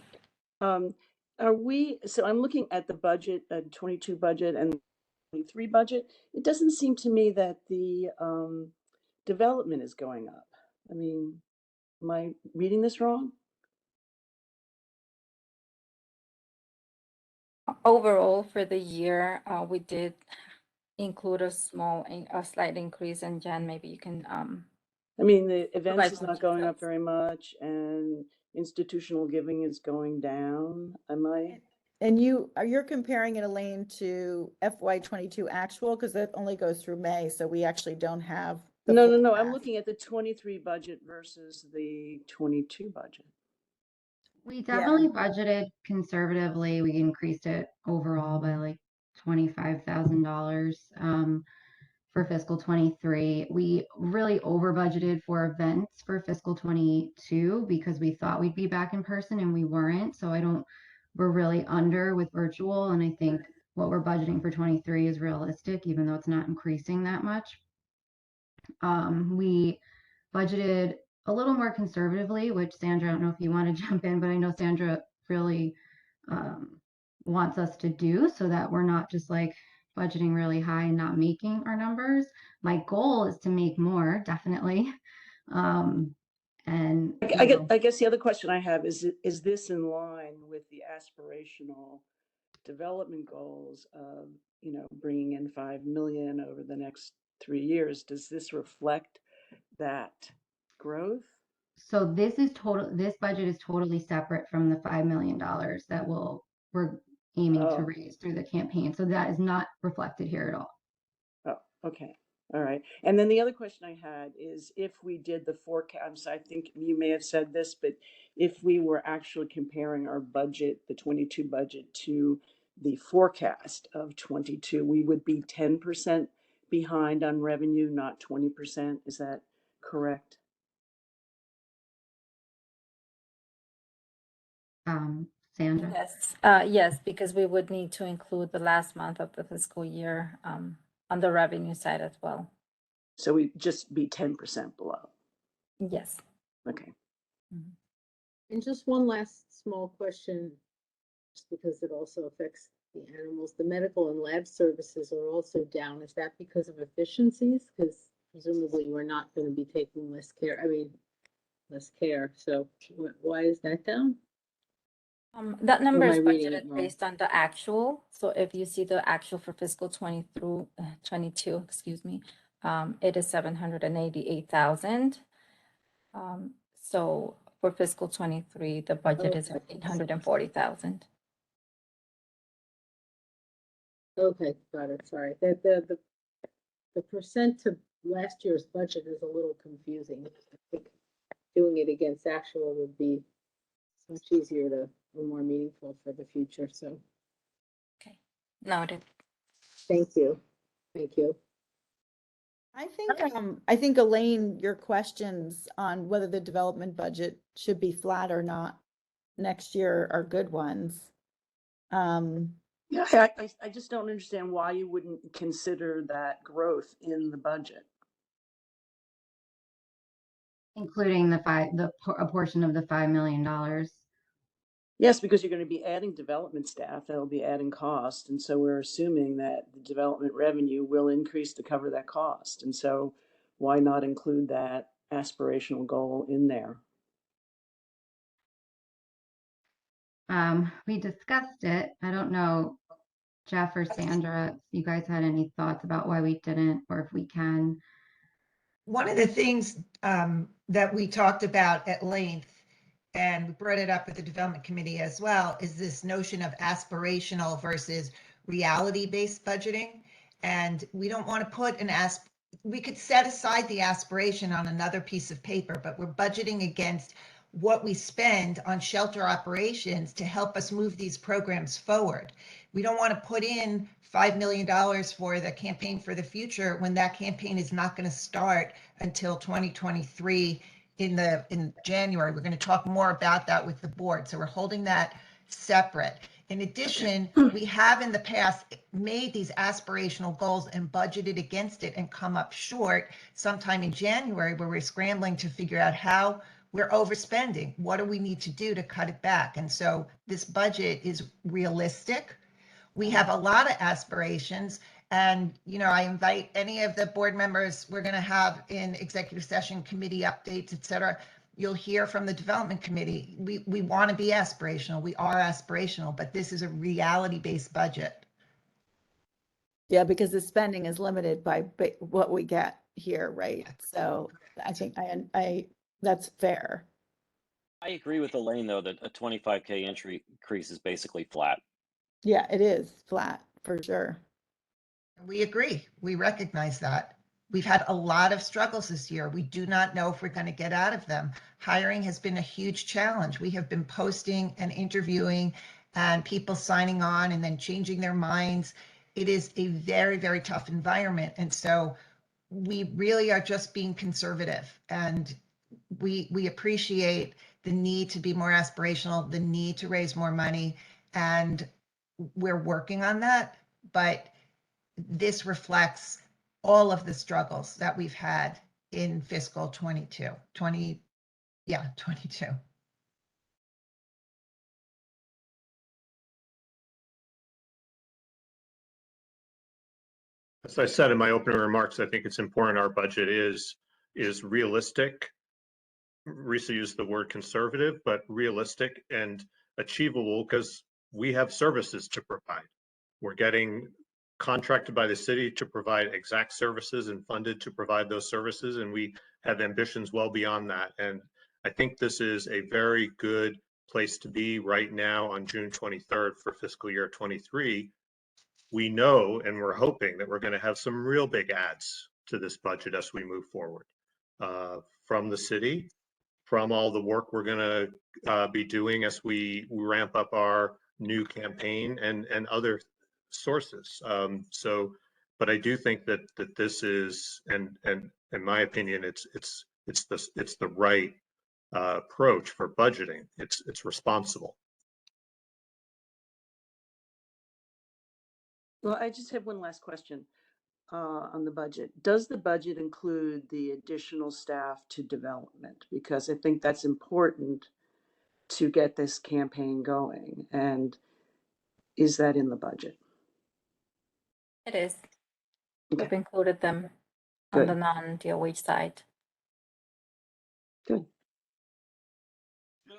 So I'm looking at the budget, 22 budget and 23 budget. It doesn't seem to me that the development is going up. I mean, am I reading this wrong? Overall, for the year, we did include a slight increase. And Jen, maybe you can. I mean, the events provide is more not going up details. very much, and institutional giving is going down. Am I? And you're comparing it, Elaine, to FY22 actual, because that only goes through May, so we actually don't have the No. I'm forecast. looking at the 23 budget versus the 22 budget. We definitely budgeted conservatively. We increased it overall by like $25,000 for fiscal 23. We really over budgeted for events for fiscal 22 because we thought we'd be back in person and we weren't. So we're really under with virtual. And I think what we're budgeting for 23 is realistic, even though it's not increasing that much. We budgeted a little more conservatively, which Sandra, I don't know if you want to jump in, but I know Sandra really wants us to do so that we're not just like budgeting really high and not making our numbers. My goal is to make more, definitely. And I guess the other question I have is this in line with the aspirational development goals of, bringing in 5 million over the next 3 years? Does this reflect that growth? So this budget is totally separate from the $5 million that we're aiming to raise through the campaign. So that is not reflected here at all. Oh, okay. All right. And then the other question I had is if we did the forecast, I think you may have said this, but if we were actually comparing our budget, the 22 budget, to the forecast of 22, we would be 10% behind on revenue, not 20%. Is that correct? Sandra? Yes. Yes, because we would need to include the last month of the fiscal year on the revenue side as well. So we'd just be 10% below. Yes. Okay. And just one last small question, just because it also affects the animals. The medical and lab services are also down. Is that because of efficiencies? Because presumably we're not going to be taking less care. I mean, less care. So why is that down? That number am is I reading it budgeted wrong? based on the actual. So if you see the actual for fiscal 20 through 22, excuse me, it is 788,000. So for fiscal 23, the budget is Okay. 840,000. Okay, got it. Sorry. The percent to last year's budget is a little confusing. I think doing it against actual would be much easier to, or more meaningful for the future. So Okay, noted. thank you. Thank you. I think Elaine, your questions on whether the development budget should be flat or not next year are good ones. Yeah, I just don't understand why you wouldn't consider that growth in the budget. Including a portion of the $5 million. Yes, because you're going to be adding development staff, that'll be adding cost. And so we're assuming that the development revenue will increase to cover that cost. And so why not include that aspirational goal in there? We discussed it. I don't know, Jeff or Sandra, if you guys had any thoughts about why we didn't, or if we can. One of the things that we talked about at length, and we brought it up with the development committee as well, is this notion of aspirational versus reality-based budgeting. And we don't want to put we could set aside the aspiration on another piece of paper, but we're budgeting against what we spend on shelter operations to help us move these programs forward. We don't want to put in $5 million for the campaign for the future when that campaign is not going to start until 2023 in January. We're going to talk more about that with the board. So we're holding that separate. In addition, we have in the past made these aspirational goals and budgeted against it and come up short sometime in January, where we're scrambling to figure out how we're overspending. What do we need to do to cut it back? And so this budget is realistic. We have a lot of aspirations. And, I invite any of the board members we're going to have in executive session, committee updates, et cetera. You'll hear from the development committee. We want to be aspirational. We are aspirational, but this is a reality-based budget. Yeah, because the spending is limited by what we get here, right? So I think that's fair. I agree with Elaine, though, that a 25K increase is basically flat. Yeah, it is flat for sure. We agree. We recognize that. We've had a lot of struggles this year. We do not know if we're going to get out of them. Hiring has been a huge challenge. We have been posting and interviewing and people signing on and then changing their minds. It is a very, very tough environment. And so we really are just being conservative, and we appreciate the need to be more aspirational, the need to raise more money, and we're working on that. But this reflects all of the struggles that we've had in fiscal 22. As I said in my opening remarks, I think it's important our budget is realistic. Risa used the word conservative, but realistic and achievable, because we have services to provide. We're getting contracted by the city to provide exact services and funded to provide those services, and we have ambitions well beyond that. And I think this is a very good place to be right now on June 23rd for fiscal year 23. We know and we're hoping that we're going to have some real big adds to this budget as we move forward, from the city, from all the work we're going to be doing as we ramp up our new campaign and other sources. But I do think that this is, and in my opinion, it's the right approach for budgeting. It's responsible. Well, I just have one last question on the budget. Does the budget include the additional staff to development? Because I think that's important to get this campaign going. And Is that in the budget? It is. Okay. We've included them on the Good. non-DOH side. Good.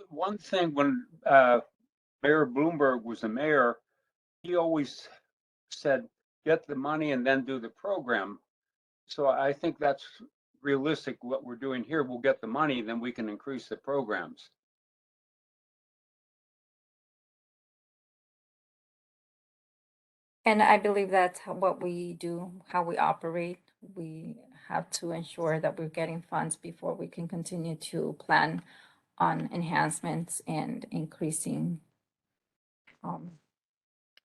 One thing, when Mayor Bloomberg was the mayor, he always said, get the money and then do the program. So I think that's realistic. What we're doing here, we'll get the money, then we can increase the programs. And I believe that's what we do, how we operate. We have to ensure that we're getting funds before we can continue to plan on enhancements and increasing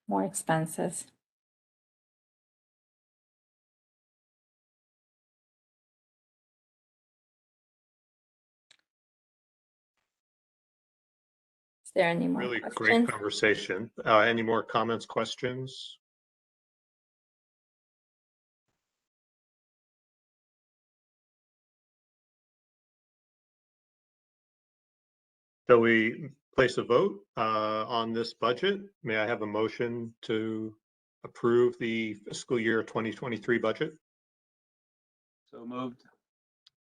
more expenses. Is there any more Really great questions? conversation. Any more comments, questions? Shall we place a vote on this budget? May I have a motion to approve the fiscal year 2023 budget? So moved.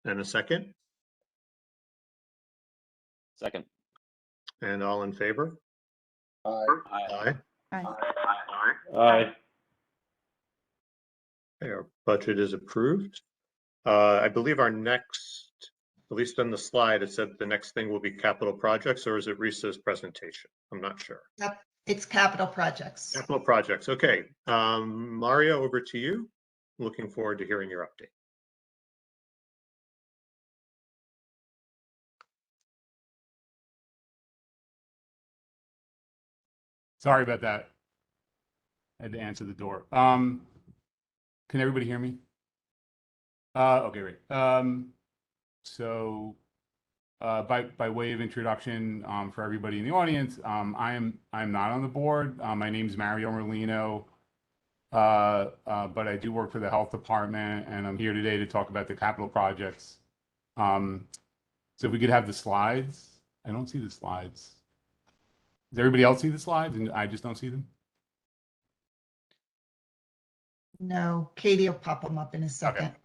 And a second? Second. And all in favor? Aye. Aye. Aye. Okay, our budget is approved. I believe our next, at least on the slide, it said the next thing will be capital projects, or is it Risa's presentation? I'm not sure. Yep, it's capital projects. Capital projects. Okay. Mario, over to you. Looking forward to hearing your update. Sorry about that. I had to answer the door. Can everybody hear me? Okay, great. So by way of introduction, for everybody in the audience, I'm not on the board. My name is Mario Merlino, but I do work for the health department, and I'm here today to talk about the capital projects. So if we could have the slides. I don't see the slides. Does everybody else see the slides and I just don't see them? No, Katie will pop them up in a second. Okay.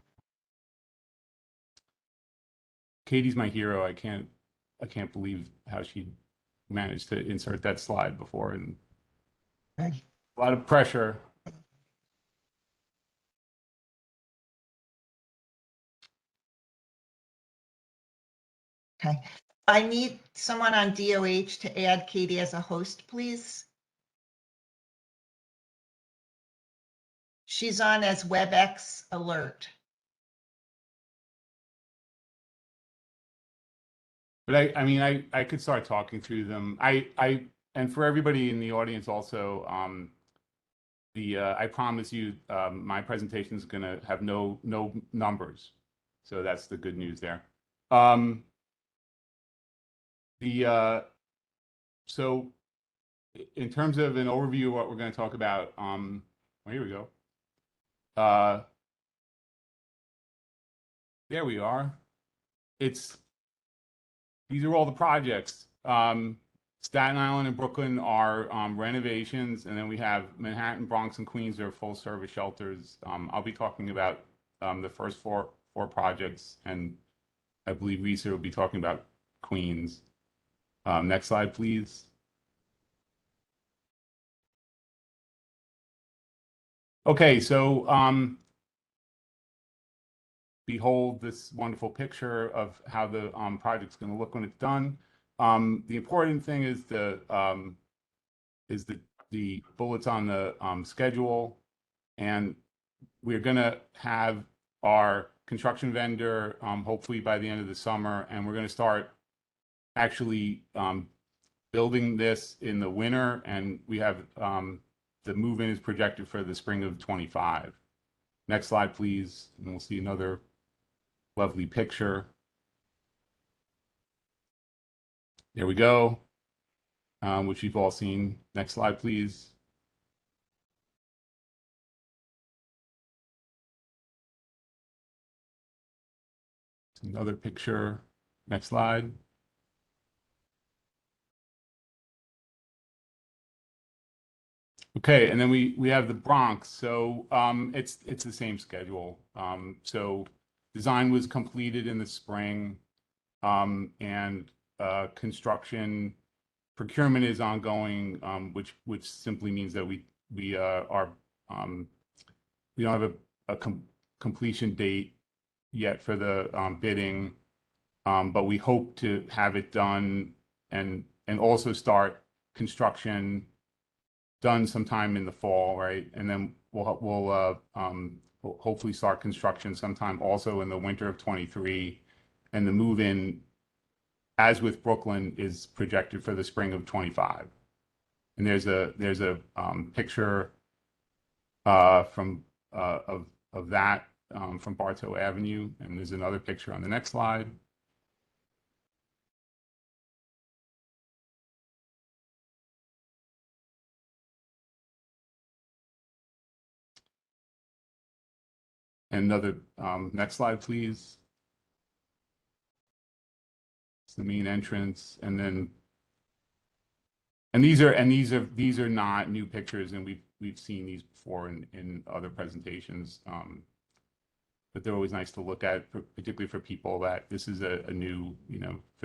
Katie's my hero. I can't believe how she managed to insert that slide before, and Okay. a lot of pressure. Okay. I need someone on DOH to add Katie as a host, please. She's on as WebEx alert. But I could start talking through them. And for everybody in the audience also, I promise you, my presentation is going to have no numbers, so that's the good news there. So in terms of an overview of what we're going to talk about, well, here we go. There we are. These are all the projects. Staten Island and Brooklyn are renovations, and then we have Manhattan, Bronx, and Queens are full service shelters. I'll be talking about the first four projects, and I believe Risa will be talking about Queens. Next slide, please. Okay, so behold this wonderful picture of how the project's going to look when it's done. The important thing is the bullets on the schedule, and we're going to have our construction vendor hopefully by the end of the summer, and we're going to start actually building this in the winter, and we have the move-in is projected for the spring of 25. Next slide, please, and we'll see another lovely picture. There we go, which you've all seen. Next slide, please. Another picture. Next slide. Okay, and then we have the Bronx. So it's the same schedule. So design was completed in the spring, and construction procurement is ongoing, which simply means that we don't have a completion date yet for the bidding, but we hope to have it done and also start construction done sometime in the fall, right? And then we'll hopefully start construction sometime also in the winter of 23, and the move-in, as with Brooklyn, is projected for the spring of 25. And there's a picture from of that from Bartow Avenue, and there's another picture on the next slide. And another next slide, please. It's the main entrance, and then these are not new pictures, and we've seen these before in other presentations, but they're always nice to look at, particularly for people that this is a new,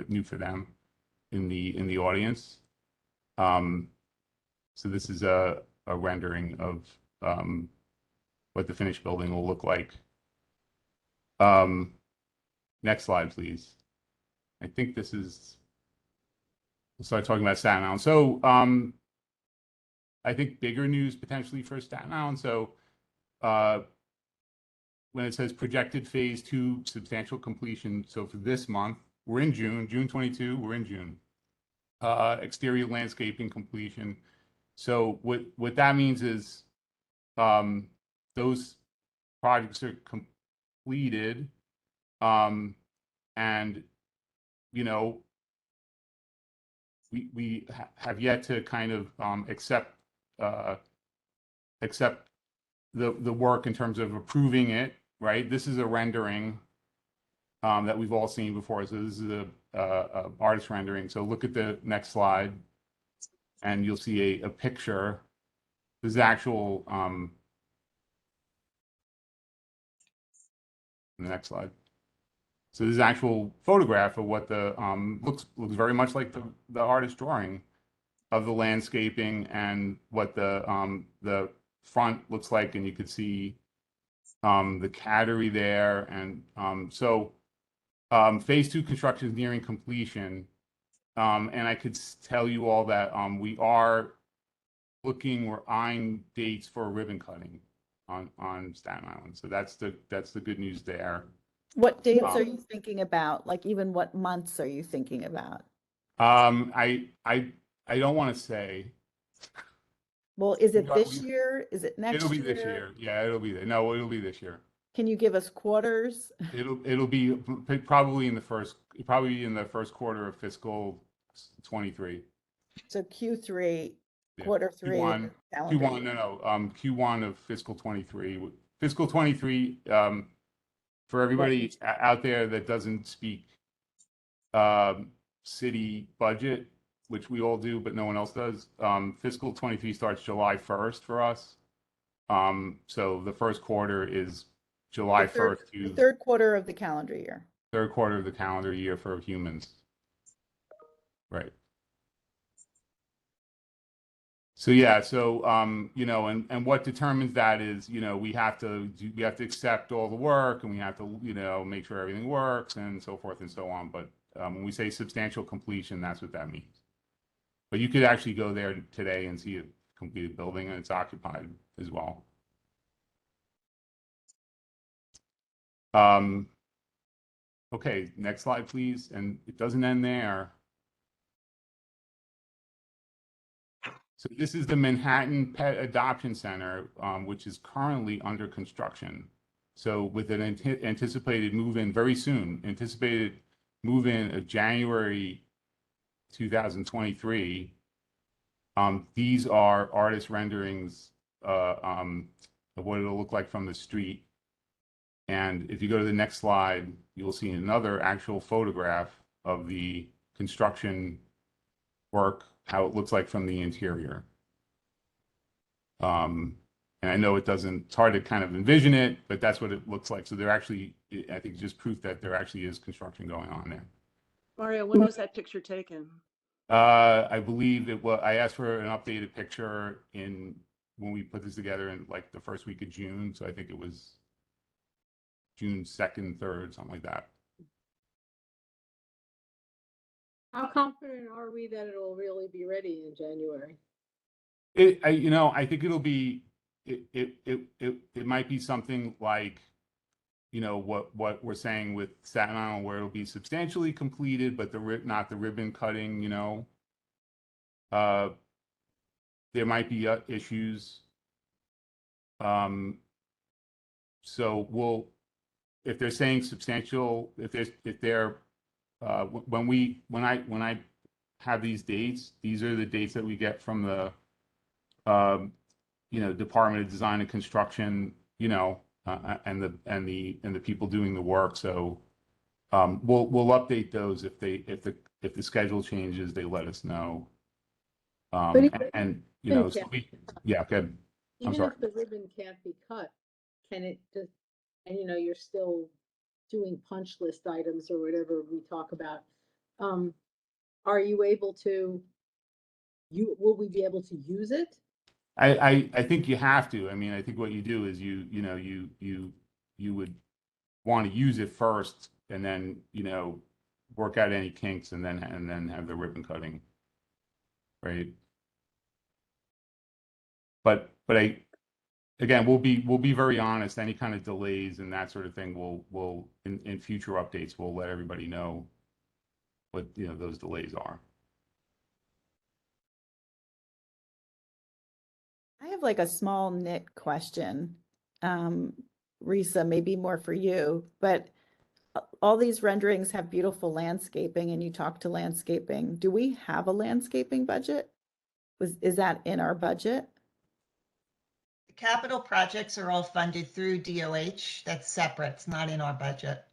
new for them in the audience. So this is a rendering of what the finished building will look like. Next slide, please. I think this is, we'll start talking about Staten Island. So I think bigger news potentially for Staten Island. So when it says projected phase 2 substantial completion, so for this month, we're in June 22, we're in June. Exterior landscaping completion. So what that means is those projects are completed, and we have yet to kind of accept the work in terms of approving it, right? This is a rendering that we've all seen before. So this is a artist rendering. So look at the next slide, and you'll see a picture. This is actual. The next slide. So this is actual photograph of what the looks very much like the artist drawing of the landscaping and what the front looks like, and you could see the cattery there, and so phase 2 construction is nearing completion, and I could tell you all that we're eyeing dates for ribbon cutting on Staten Island. So that's the good news there. What dates are you thinking about? Like, even what months are you thinking about? I don't want to say. Well, is it this year? Is it next year? It'll be this year. Yeah, it'll be there. No, it'll be this year. Can you give us quarters? It'll be probably in the first quarter of fiscal 23. So Q3, Yeah. quarter 3. Q1, Q1 of fiscal 23. Fiscal 23, for everybody out there that doesn't speak city budget, which we all do, but no one else does, fiscal 23 starts July 1st for us. So the first quarter is July 1st to the third quarter of the calendar year. Third quarter of the calendar year for humans. Right. So yeah, so and what determines that is, we have to accept all the work, and we have to make sure everything works, and so forth and so on. But when we say substantial completion, that's what that means. But you could actually go there today and see a completed building, and it's occupied as well. Okay, next slide, please. And it doesn't end there. So this is the Manhattan Pet Adoption Center, which is currently under construction. So with an anticipated move-in very soon, anticipated move-in of January 2023. These are artist renderings of what it'll look like from the street. And if you go to the next slide, you'll see another actual photograph of the construction work, how it looks like from the interior. And I know it's hard to kind of envision it, but that's what it looks like. So there actually, I think, just proof that there actually is construction going on there. Mario, when was that picture taken? I believe I asked for an updated picture when we put this together in like the first week of June. So I think it was June 2nd, 3rd, something like that. How confident are we that it'll really be ready in January? I think it'll be, it might be something like, what we're saying with Staten Island, where it'll be substantially completed, but not the ribbon cutting, there might be issues. So if they're saying substantial, when I have these dates, these are the dates that we get from the, Department of Design and Construction, and the people doing the work. So we'll update those if the schedule changes, they let us know. Yeah, good. I'm Even sorry. if the ribbon can't be cut, can it just, and you're still doing punch list items or whatever we talk about, are you able to, will we be able to use it? I think you have to. I mean, I think what you do is you would want to use it first, and then work out any kinks, and then have the ribbon cutting, right? But again, we'll be very honest. Any kind of delays and that sort of thing, we'll in future updates, we'll let everybody know what those delays are. I have like a small nit question. Risa, maybe more for you, but all these renderings have beautiful landscaping and you talk to landscaping. Do we have a landscaping budget? Is that in our budget? Capital projects are all funded through DOH. That's separate. It's not in our budget.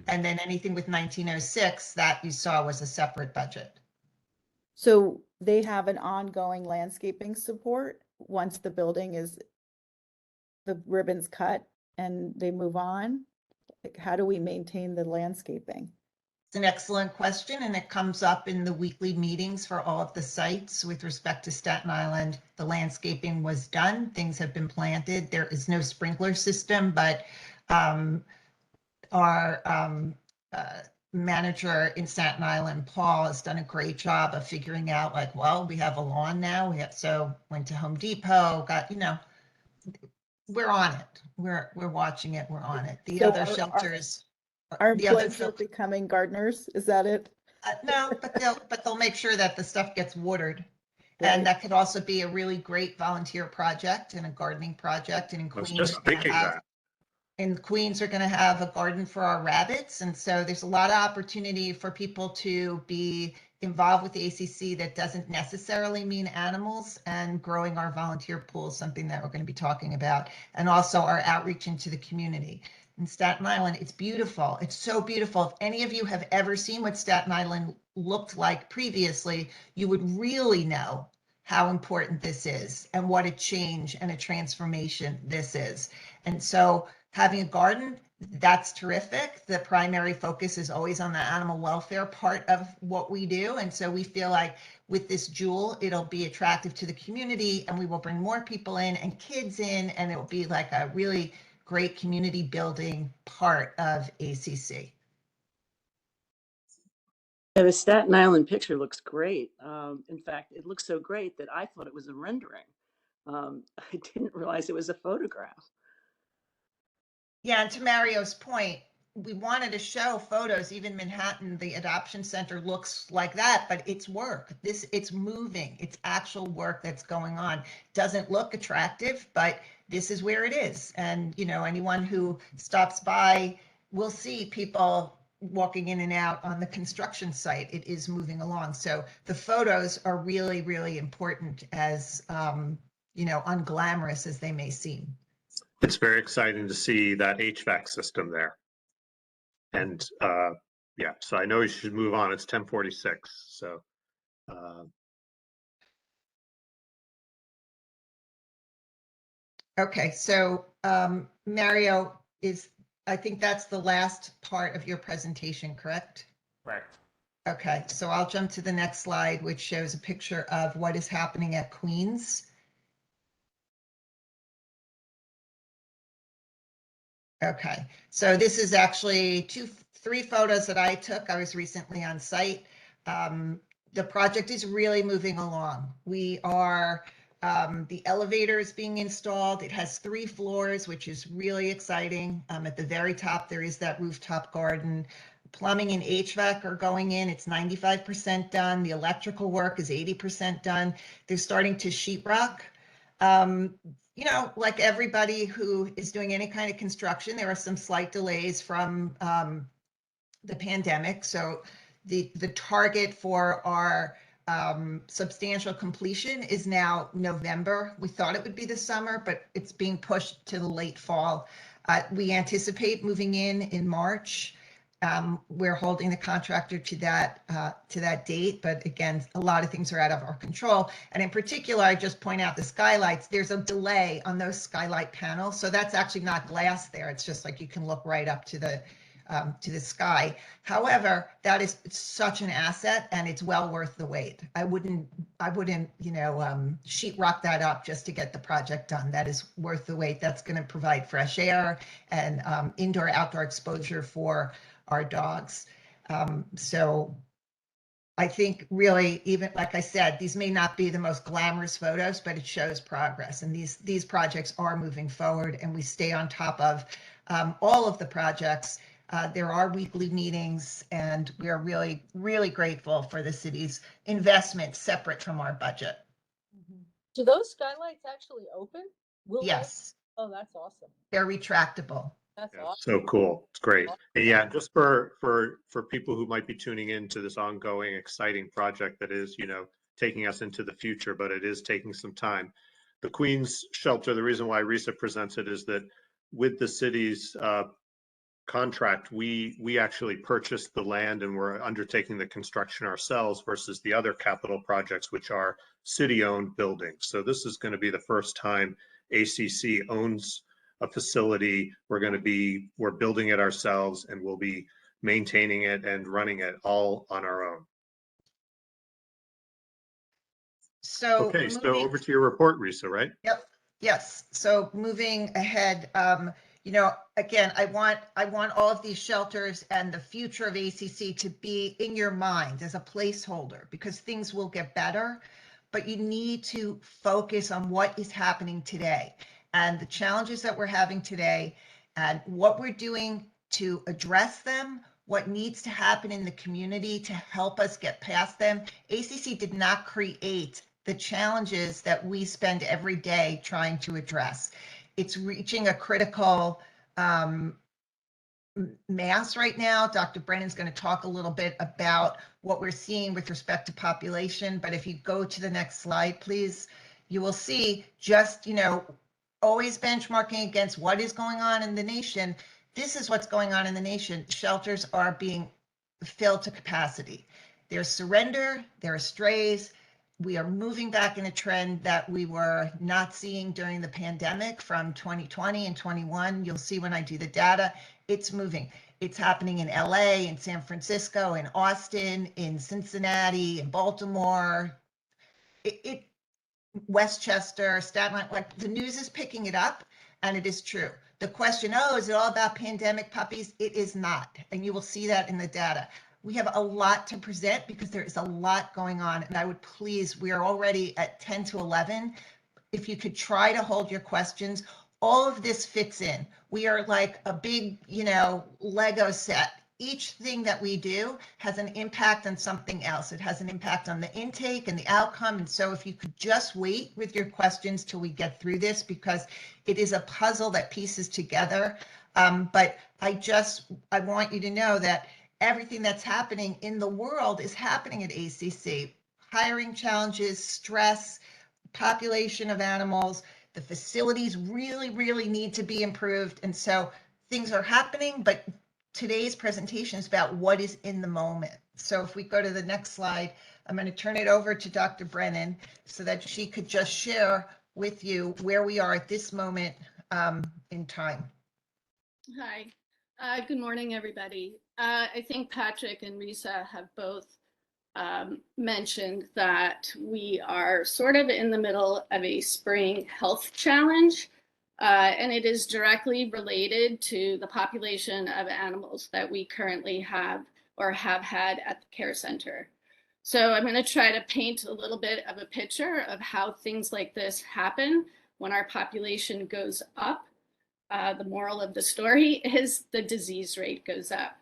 And then anything with 1906 that you saw was a separate budget. So they have an ongoing landscaping support once the ribbon's cut and they move on? Like, how do we maintain the landscaping? It's an excellent question, and it comes up in the weekly meetings for all of the sites with respect to Staten Island. The landscaping was done. Things have been planted. There is no sprinkler system, but our manager in Staten Island, Paul, has done a great job of figuring out, like, well, we have a lawn now. Went to Home Depot, we're on it. We're watching it. We're on it. The other shelters. Our employees are becoming gardeners. Is that it? No, but they'll make sure that the stuff gets watered. Right. And that could also be a really great volunteer project and a gardening project. And in Queens, are going to have a garden for our rabbits. And so there's a lot of opportunity for people to be involved with the ACC that doesn't necessarily mean animals, and growing our volunteer pool is something that we're going to be talking about, and also our outreach into the community. In Staten Island, it's beautiful. It's so beautiful. If any of you have ever seen what Staten Island looked like previously, you would really know how important this is and what a change and a transformation this is. And so having a garden, that's terrific. The primary focus is always on the animal welfare part of what we do. And so we feel like with this jewel, it'll be attractive to the community, and we will bring more people in and kids in, and it will be like a really great community building part of ACC. Yeah, the Staten Island picture looks great. In fact, it looks so great that I thought it was a rendering. I didn't realize it was a photograph. Yeah, and to Mario's point, we wanted to show photos. Even Manhattan, the adoption center looks like that, but it's work. It's moving. It's actual work that's going on. Doesn't look attractive, but this is where it is. And anyone who stops by will see people walking in and out on the construction site. It is moving along. So the photos are really, really important, as unglamorous as they may seem. It's very exciting to see that HVAC system there. And yeah, so I know you should move on. It's 10:46. So Okay, so Mario I think that's the last part of your presentation, correct? Correct. Okay, so I'll jump to the next slide, which shows a picture of what is happening at Queens. Okay, so this is actually three photos that I took. I was recently on site. The project is really moving along. We are, the elevator is being installed. It has 3 floors, which is really exciting. At the very top, there is that rooftop garden. Plumbing and HVAC are going in. It's 95% done. The electrical work is 80% done. They're starting to sheetrock. You know, like everybody who is doing any kind of construction, there are some slight delays from the pandemic. So the target for our substantial completion is now November. We thought it would be the summer, but it's being pushed to the late fall. We anticipate moving in March. We're holding the contractor to that date, but again, a lot of things are out of our control. And in particular, I just point out the skylights. There's a delay on those skylight panels, so that's actually not glass there. It's just like you can look right up to the sky. However, that is such an asset, and it's well worth the wait. I wouldn't, you know, sheetrock that up just to get the project done. That is worth the wait. That's going to provide fresh air and indoor-outdoor exposure for our dogs. So I think really, even like I said, these may not be the most glamorous photos, but it shows progress. And these projects are moving forward, and we stay on top of all of the projects. There are weekly meetings, and we are really, really grateful for the city's investment separate from our budget. Do those skylights actually open? Yes. Oh, that's awesome. They're retractable. That's Yeah, awesome. so cool. It's great. And yeah, just for people who might be tuning into this ongoing exciting project that is, you know, taking us into the future, but it is taking some time. The Queens shelter, the reason why Risa presents it is that with the city's contract, we actually purchased the land and we're undertaking the construction ourselves versus the other capital projects, which are city-owned buildings. So this is going to be the first time ACC owns a facility. We're building it ourselves, and we'll be maintaining it and running it all on our own. So okay, so over to your report, Risa, right? Yep. Yes. So moving ahead, you know, again, I want all of these shelters and the future of ACC to be in your mind as a placeholder, because things will get better, but you need to focus on what is happening today and the challenges that we're having today and what we're doing to address them, what needs to happen in the community to help us get past them. ACC did not create the challenges that we spend every day trying to address. It's reaching a critical mass right now. Dr. Brennan's going to talk a little bit about what we're seeing with respect to population, but if you go to the next slide, please, you will see just, you know, always benchmarking against what is going on in the nation. This is what's going on in the nation. Shelters are being filled to capacity. There's surrender, there are strays. We are moving back in a trend that we were not seeing during the pandemic from 2020 and 21. You'll see when I do the data, it's moving. It's happening in LA, in San Francisco, in Austin, in Cincinnati, in Baltimore, Westchester, Staten Island. Like, the news is picking it up, and it is true. The question, oh, is it all about pandemic puppies? It is not, and you will see that in the data. We have a lot to present because there is a lot going on, and I would please, we are already at 10 to 11. If you could try to hold your questions, all of this fits in. We are like a big, you know, Lego set. Each thing that we do has an impact on something else. It has an impact on the intake and the outcome. And so if you could just wait with your questions till we get through this, because it is a puzzle that pieces together. But I want you to know that everything that's happening in the world is happening at ACC. Hiring challenges, stress, population of animals, the facilities really, really need to be improved. And so things are happening, but today's presentation is about what is in the moment. So if we go to the next slide, I'm going to turn it over to Dr. Brennan so that she could just share with you where we are at this moment in time. Hi, good morning, everybody. I think Patrick and Risa have both mentioned that we are sort of in the middle of a spring health challenge, and it is directly related to the population of animals that we currently have or have had at the care center. So I'm going to try to paint a little bit of a picture of how things like this happen when our population goes up. The moral of the story is the disease rate goes up.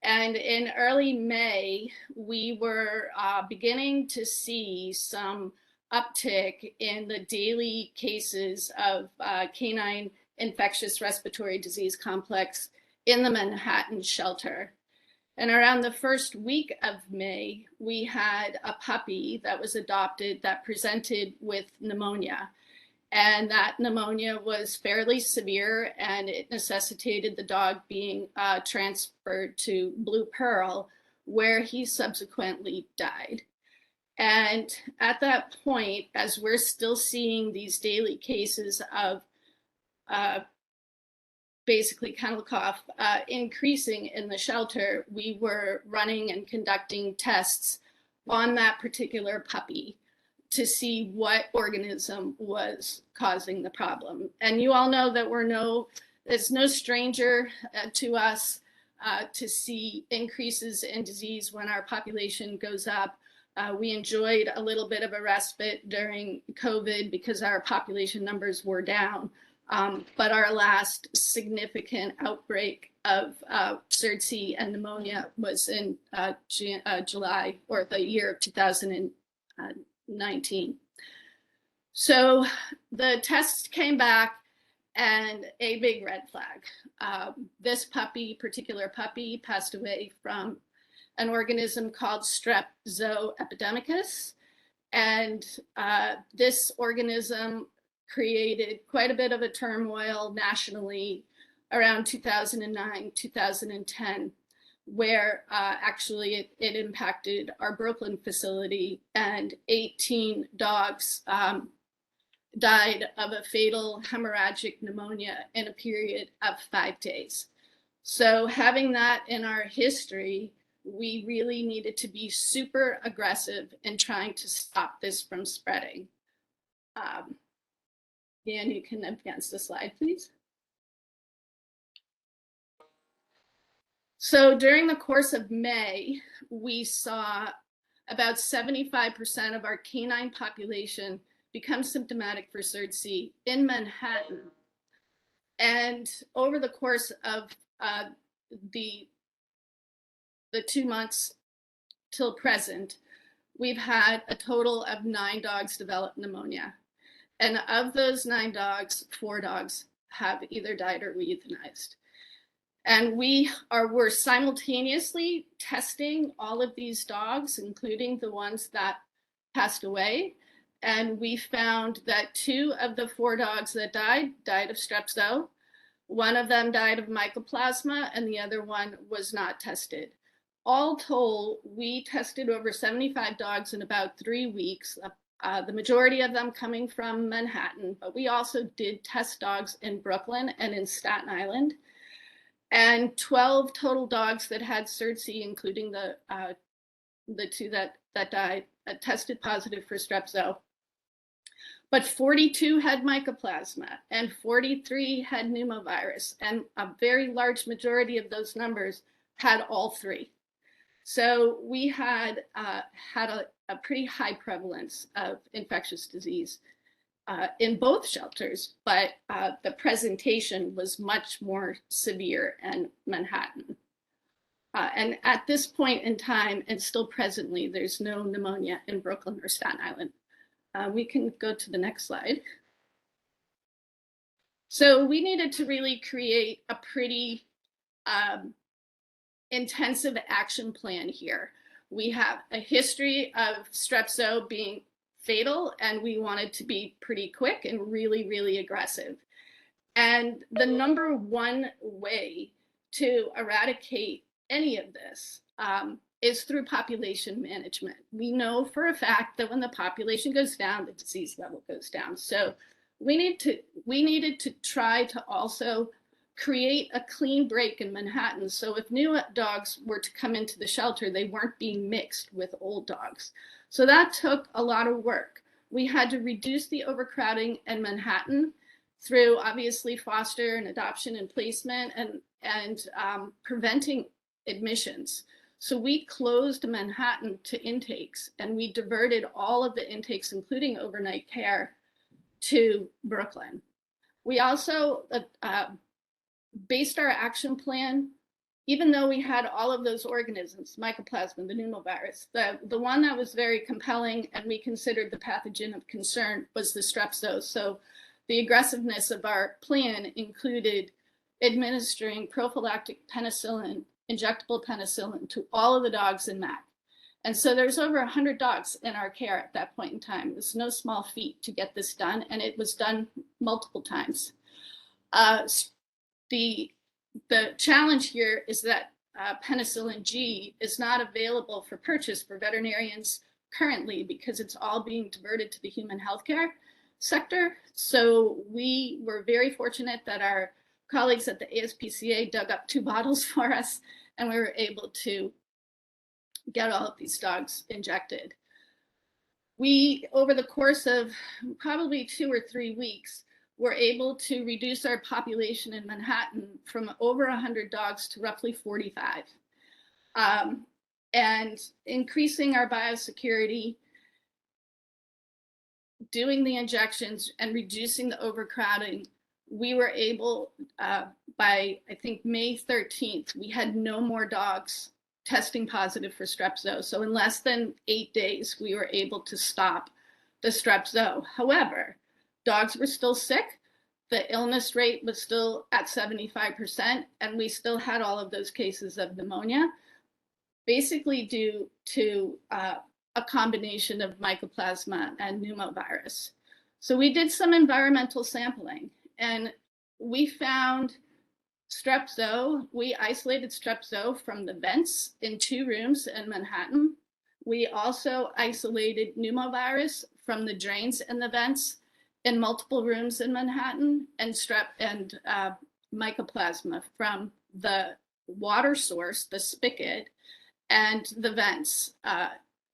And in early May, we were beginning to see some uptick in the daily cases of canine infectious respiratory disease complex in the Manhattan shelter. And around the first week of May, we had a puppy that was adopted that presented with pneumonia. And that pneumonia was fairly severe, and it necessitated the dog being transferred to Blue Pearl, where he subsequently died. And at that point, as we're still seeing these daily cases of basically kennel cough increasing in the shelter, we were running and conducting tests on that particular puppy to see what organism was causing the problem. And you all know that it's no stranger to us to see increases in disease when our population goes up. We enjoyed a little bit of a respite during COVID because our population numbers were down. But our last significant outbreak of CERD-C and pneumonia was in July, or the year of 2019. So the tests came back and a big red flag. This particular puppy passed away from an organism called Strep zooepidemicus. And this organism created quite a bit of a turmoil nationally around 2009, 2010, where actually it impacted our Brooklyn facility, and 18 dogs died of a fatal hemorrhagic pneumonia in a period of 5 days. So having that in our history, we really needed to be super aggressive in trying to stop this from spreading. Dan, you can advance the slide, please. So during the course of May, we saw about 75% of our canine population become symptomatic for CERD-C in Manhattan. And over the course of the 2 months till present, we've had a total of 9 dogs develop pneumonia. And of those 9 dogs, 4 dogs have either died or euthanized. And we're simultaneously testing all of these dogs, including the ones that passed away. And we found that 2 of the 4 dogs that died of strep zoo. One of them died of mycoplasma, and the other one was not tested. All told, we tested over 75 dogs in about 3 weeks, the majority of them coming from Manhattan, but we also did test dogs in Brooklyn and in Staten Island. And 12 total dogs that had CERD-C, including the 2 that died, tested positive for strep zoo. But 42 had mycoplasma and 43 had pneumovirus, and a very large majority of those numbers had all 3. So we had a pretty high prevalence of infectious disease in both shelters, but the presentation was much more severe in Manhattan. And at this point in time, and still presently, there's no pneumonia in Brooklyn or Staten Island. We can go to the next slide. So we needed to really create a pretty intensive action plan here. We have a history of strep zoo being fatal, and we wanted to be pretty quick and really, really aggressive. And the number one way to eradicate any of this is through population management. We know for a fact that when the population goes down, the disease level goes down. So we needed to try to also create a clean break in Manhattan. So if new dogs were to come into the shelter, they weren't being mixed with old dogs. So that took a lot of work. We had to reduce the overcrowding in Manhattan through obviously foster and adoption and placement and preventing admissions. So we closed Manhattan to intakes, and we diverted all of the intakes, including overnight care, to Brooklyn. We also based our action plan, even though we had all of those organisms, mycoplasma, the pneumovirus, the one that was very compelling and we considered the pathogen of concern was the strep zoos. So the aggressiveness of our plan included administering prophylactic penicillin, injectable penicillin, to all of the dogs in MAC. And so there's over 100 dogs in our care at that point in time. It was no small feat to get this done, and it was done multiple times. The challenge here is that penicillin G is not available for purchase for veterinarians currently because it's all being diverted to the human healthcare sector. So we were very fortunate that our colleagues at the ASPCA dug up 2 bottles for us, and we were able to get all of these dogs injected. We, over the course of probably 2 or 3 weeks, were able to reduce our population in Manhattan from over 100 dogs to roughly 45. And increasing our biosecurity, doing the injections, and reducing the overcrowding, we were able, by I think May 13th, we had no more dogs testing positive for strep zoo. So in less than 8 days, we were able to stop the strep zoo. However, dogs were still sick. The illness rate was still at 75%, and we still had all of those cases of pneumonia, basically due to a combination of mycoplasma and pneumovirus. So we did some environmental sampling, and we found strep zoo. We isolated strep zoo from the vents in 2 rooms in Manhattan. We also isolated pneumovirus from the drains and the vents in multiple rooms in Manhattan, and strep and mycoplasma from the water source, the spigot, and the vents,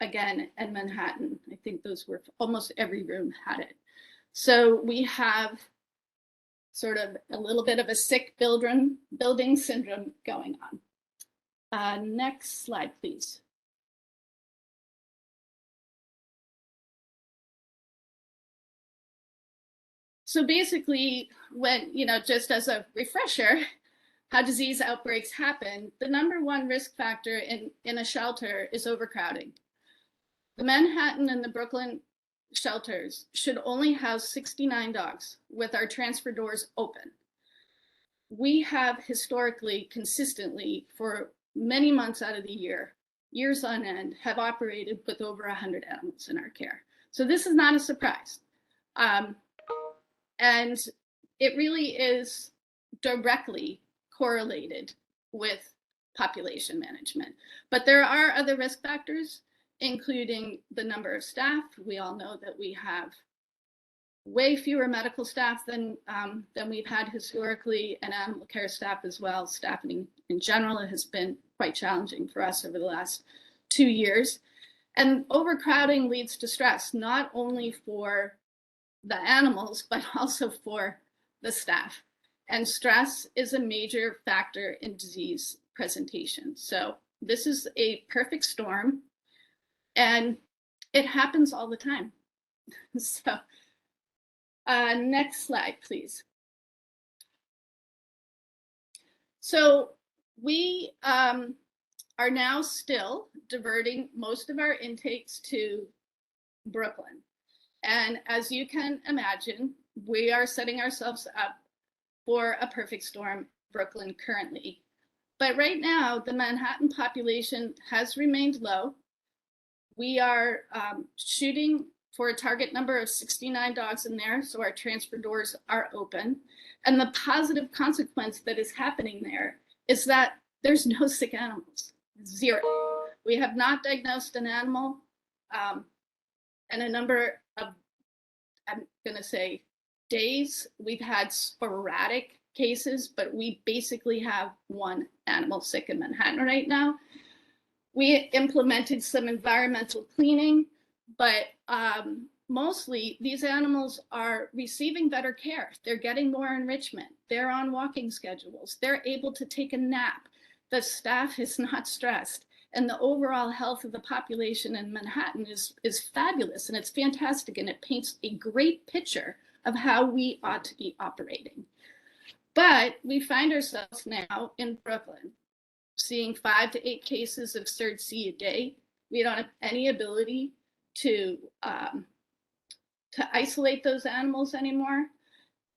again, in Manhattan. I think those were, almost every room had it. So we have sort of a little bit of a sick building syndrome going on. Next slide, please. So basically, when, just as a refresher, how disease outbreaks happen, the #1 risk factor in a shelter is overcrowding. The Manhattan and the Brooklyn shelters should only house 69 dogs with our transfer doors open. We have historically, consistently, for many months out of the year, years on end, have operated with over 100 animals in our care. So this is not a surprise. And it really is directly correlated with population management. But there are other risk factors, including the number of staff. We all know that we have way fewer medical staff than we've had historically, and animal care staff as well. Staffing in general has been quite challenging for us over the last 2 years. And overcrowding leads to stress, not only for the animals, but also for the staff. And stress is a major factor in disease presentation. So this is a perfect storm, and it happens all the time. So next slide, please. So we are now still diverting most of our intakes to Brooklyn. And as you can imagine, we are setting ourselves up for a perfect storm, Brooklyn currently. But right now, the Manhattan population has remained low. We are shooting for a target number of 69 dogs in there, so our transfer doors are open. And the positive consequence that is happening there is that there's no sick animals, 0. We have not diagnosed an animal, and a number of, I'm gonna say, days, we've had sporadic cases, but we basically have one animal sick in Manhattan right now. We implemented some environmental cleaning, but mostly these animals are receiving better care. They're getting more enrichment. They're on walking schedules. They're able to take a nap. The staff is not stressed. And the overall health of the population in Manhattan is fabulous, and it's fantastic, and it paints a great picture of how we ought to be operating. But we find ourselves now in Brooklyn seeing 5 to 8 cases of CERD-C a day. We don't have any ability to isolate those animals anymore.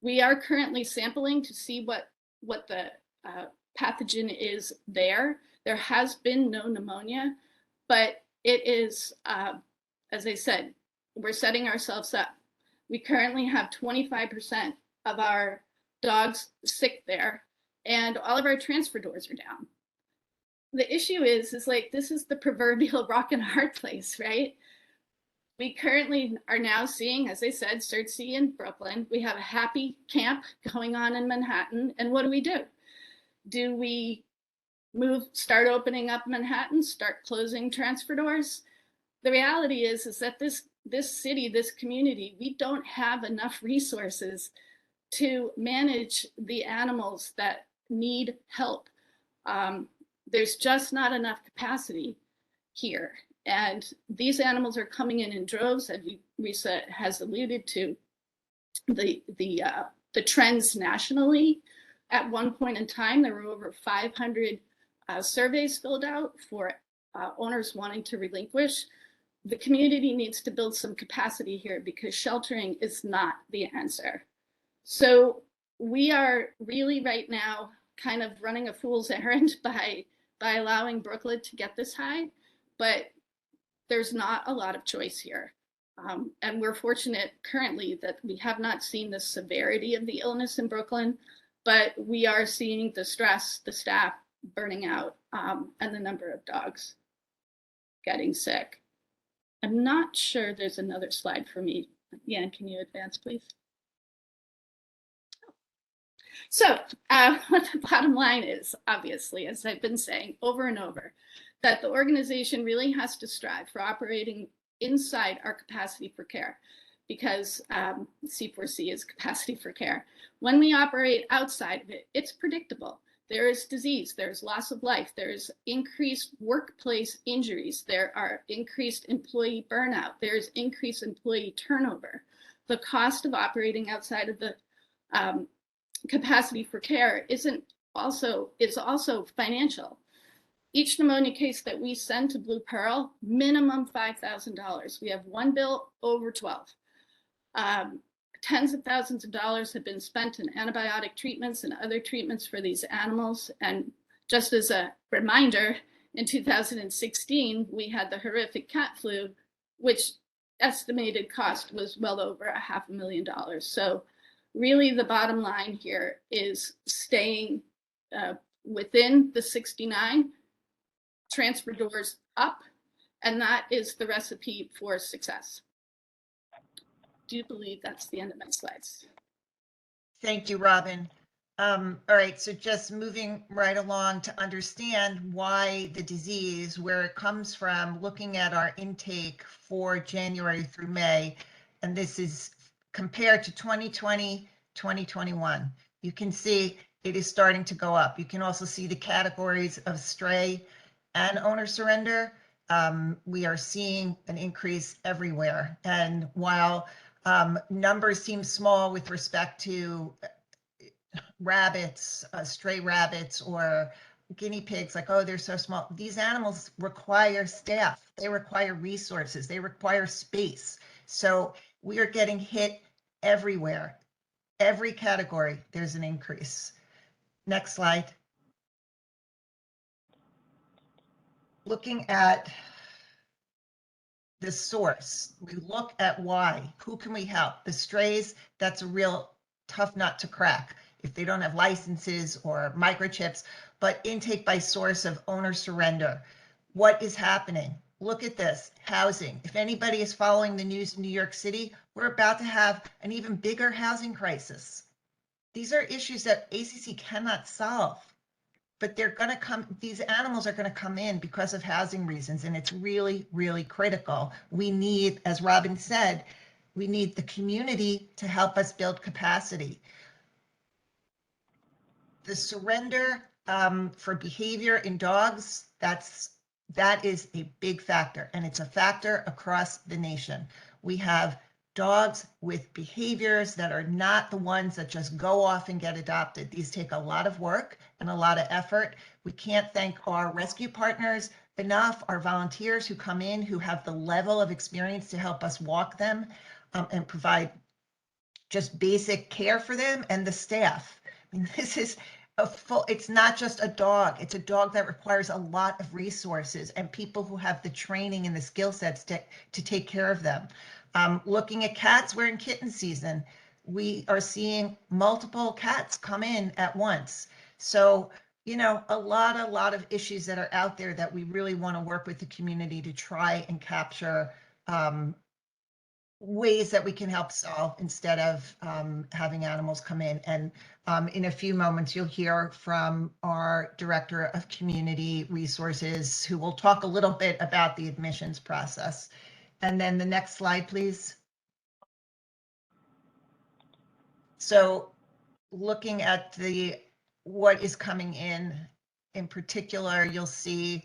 We are currently sampling to see what the pathogen is there. There has been no pneumonia, but it is, as I said, we're setting ourselves up. We currently have 25% of our dogs sick there, and all of our transfer doors are down. The issue is like, this is the proverbial rock and hard place, right? We currently are now seeing, as I said, CERD-C in Brooklyn. We have a happy camp going on in Manhattan. And what do? Do we start opening up Manhattan, start closing transfer doors? The reality is that this city, this community, we don't have enough resources to manage the animals that need help. There's just not enough capacity here. And these animals are coming in droves, as Risa has alluded to, the trends nationally. At one point in time, there were over 500 surveys filled out for owners wanting to relinquish. The community needs to build some capacity here because sheltering is not the answer. So we are really right now kind of running a fool's errand by allowing Brooklyn to get this high, but there's not a lot of choice here. And we're fortunate currently that we have not seen the severity of the illness in Brooklyn, but we are seeing the stress, the staff burning out, and the number of dogs getting sick. I'm not sure there's another slide for me. Yan, can you advance, please? So what the bottom line is, obviously, as I've been saying over and over, that the organization really has to strive for operating inside our capacity for care, because C4C is capacity for care. When we operate outside of it, it's predictable. There is disease, there's loss of life, there's increased workplace injuries, there are increased employee burnout, there's increased employee turnover. The cost of operating outside of the capacity for care is also financial. Each pneumonia case that we send to Blue Pearl, minimum $5,000. We have one bill over 12. Tens of thousands of dollars have been spent in antibiotic treatments and other treatments for these animals. And just as a reminder, in 2016, we had the horrific cat flu, which estimated cost was well over $500,000. So really the bottom line here is staying within the 69, transfer doors up, and that is the recipe for success. Do you believe that's the end of my slides? Thank you, Robin. All right, so just moving right along to understand why the disease, where it comes from, looking at our intake for January through May, and this is compared to 2020, 2021. You can see it is starting to go up. You can also see the categories of stray and owner surrender. We are seeing an increase everywhere. And while numbers seem small with respect to rabbits, stray rabbits or guinea pigs, like, oh, they're so small. These animals require staff. They require resources. They require space. So we are getting hit everywhere. Every category, there's an increase. Next slide. Looking at the source, we look at why. Who can we help? The strays, that's a real tough nut to crack if they don't have licenses or microchips, but intake by source of owner surrender. What is happening? Look at this, housing. If anybody is following the news in New York City, we're about to have an even bigger housing crisis. These are issues that ACC cannot solve, but they're going to come, these animals are going to come in because of housing reasons, and it's really, really critical. We need, as Robin said, we need the community to help us build capacity. The surrender for behavior in dogs, that is a big factor, and it's a factor across the nation. We have dogs with behaviors that are not the ones that just go off and get adopted. These take a lot of work and a lot of effort. We can't thank our rescue partners enough, our volunteers who come in, who have the level of experience to help us walk them and provide just basic care for them, and the staff. I mean, this is it's not just a dog. It's a dog that requires a lot of resources and people who have the training and the skill sets to take care of them. Looking at cats, we're in kitten season. We are seeing multiple cats come in at once. So, you know, a lot of issues that are out there that we really want to work with the community to try and capture ways that we can help solve instead of having animals come in. And in a few moments, you'll hear from our Director of Community Resources, who will talk a little bit about the admissions process. And then the next slide, please. So looking at what is coming in particular, you'll see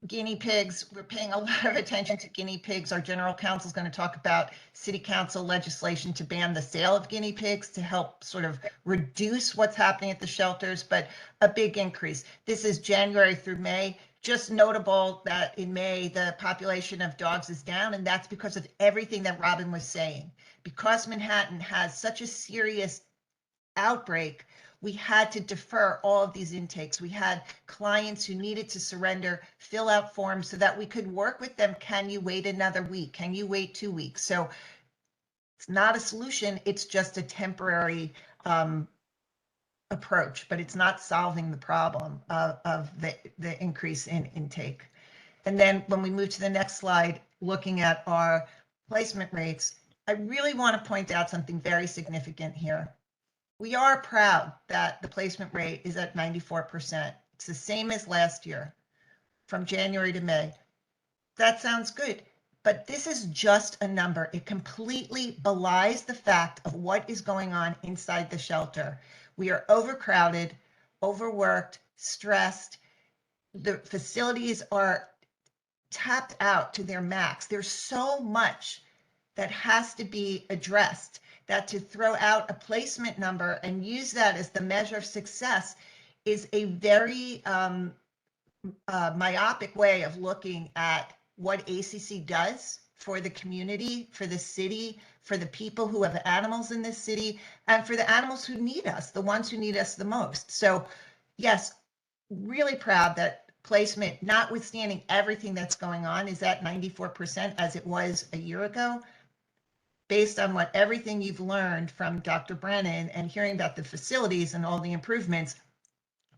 guinea pigs. We're paying a lot of attention to guinea pigs. Our general counsel is going to talk about city council legislation to ban the sale of guinea pigs to help sort of reduce what's happening at the shelters, but a big increase. This is January through May. Just notable that in May, the population of dogs is down, and that's because of everything that Robin was saying. Because Manhattan has such a serious outbreak, we had to defer all of these intakes. We had clients who needed to surrender, fill out forms so that we could work with them. Can you wait another week? Can you wait 2 weeks? So it's not a solution. It's just a temporary approach, but it's not solving the problem of the increase in intake. And then when we move to the next slide, looking at our placement rates, I really want to point out something very significant here. We are proud that the placement rate is at 94%. It's the same as last year from January to May. That sounds good, but this is just a number. It completely belies the fact of what is going on inside the shelter. We are overcrowded, overworked, stressed. The facilities are tapped out to their max. There's so much that has to be addressed that to throw out a placement number and use that as the measure of success is a very myopic way of looking at what ACC does for the community, for the city, for the people who have animals in this city, and for the animals who need us, the ones who need us the most. So yes, really proud that placement, notwithstanding everything that's going on, is at 94% as it was a year ago. Based on everything you've learned from Dr. Brennan and hearing about the facilities and all the improvements,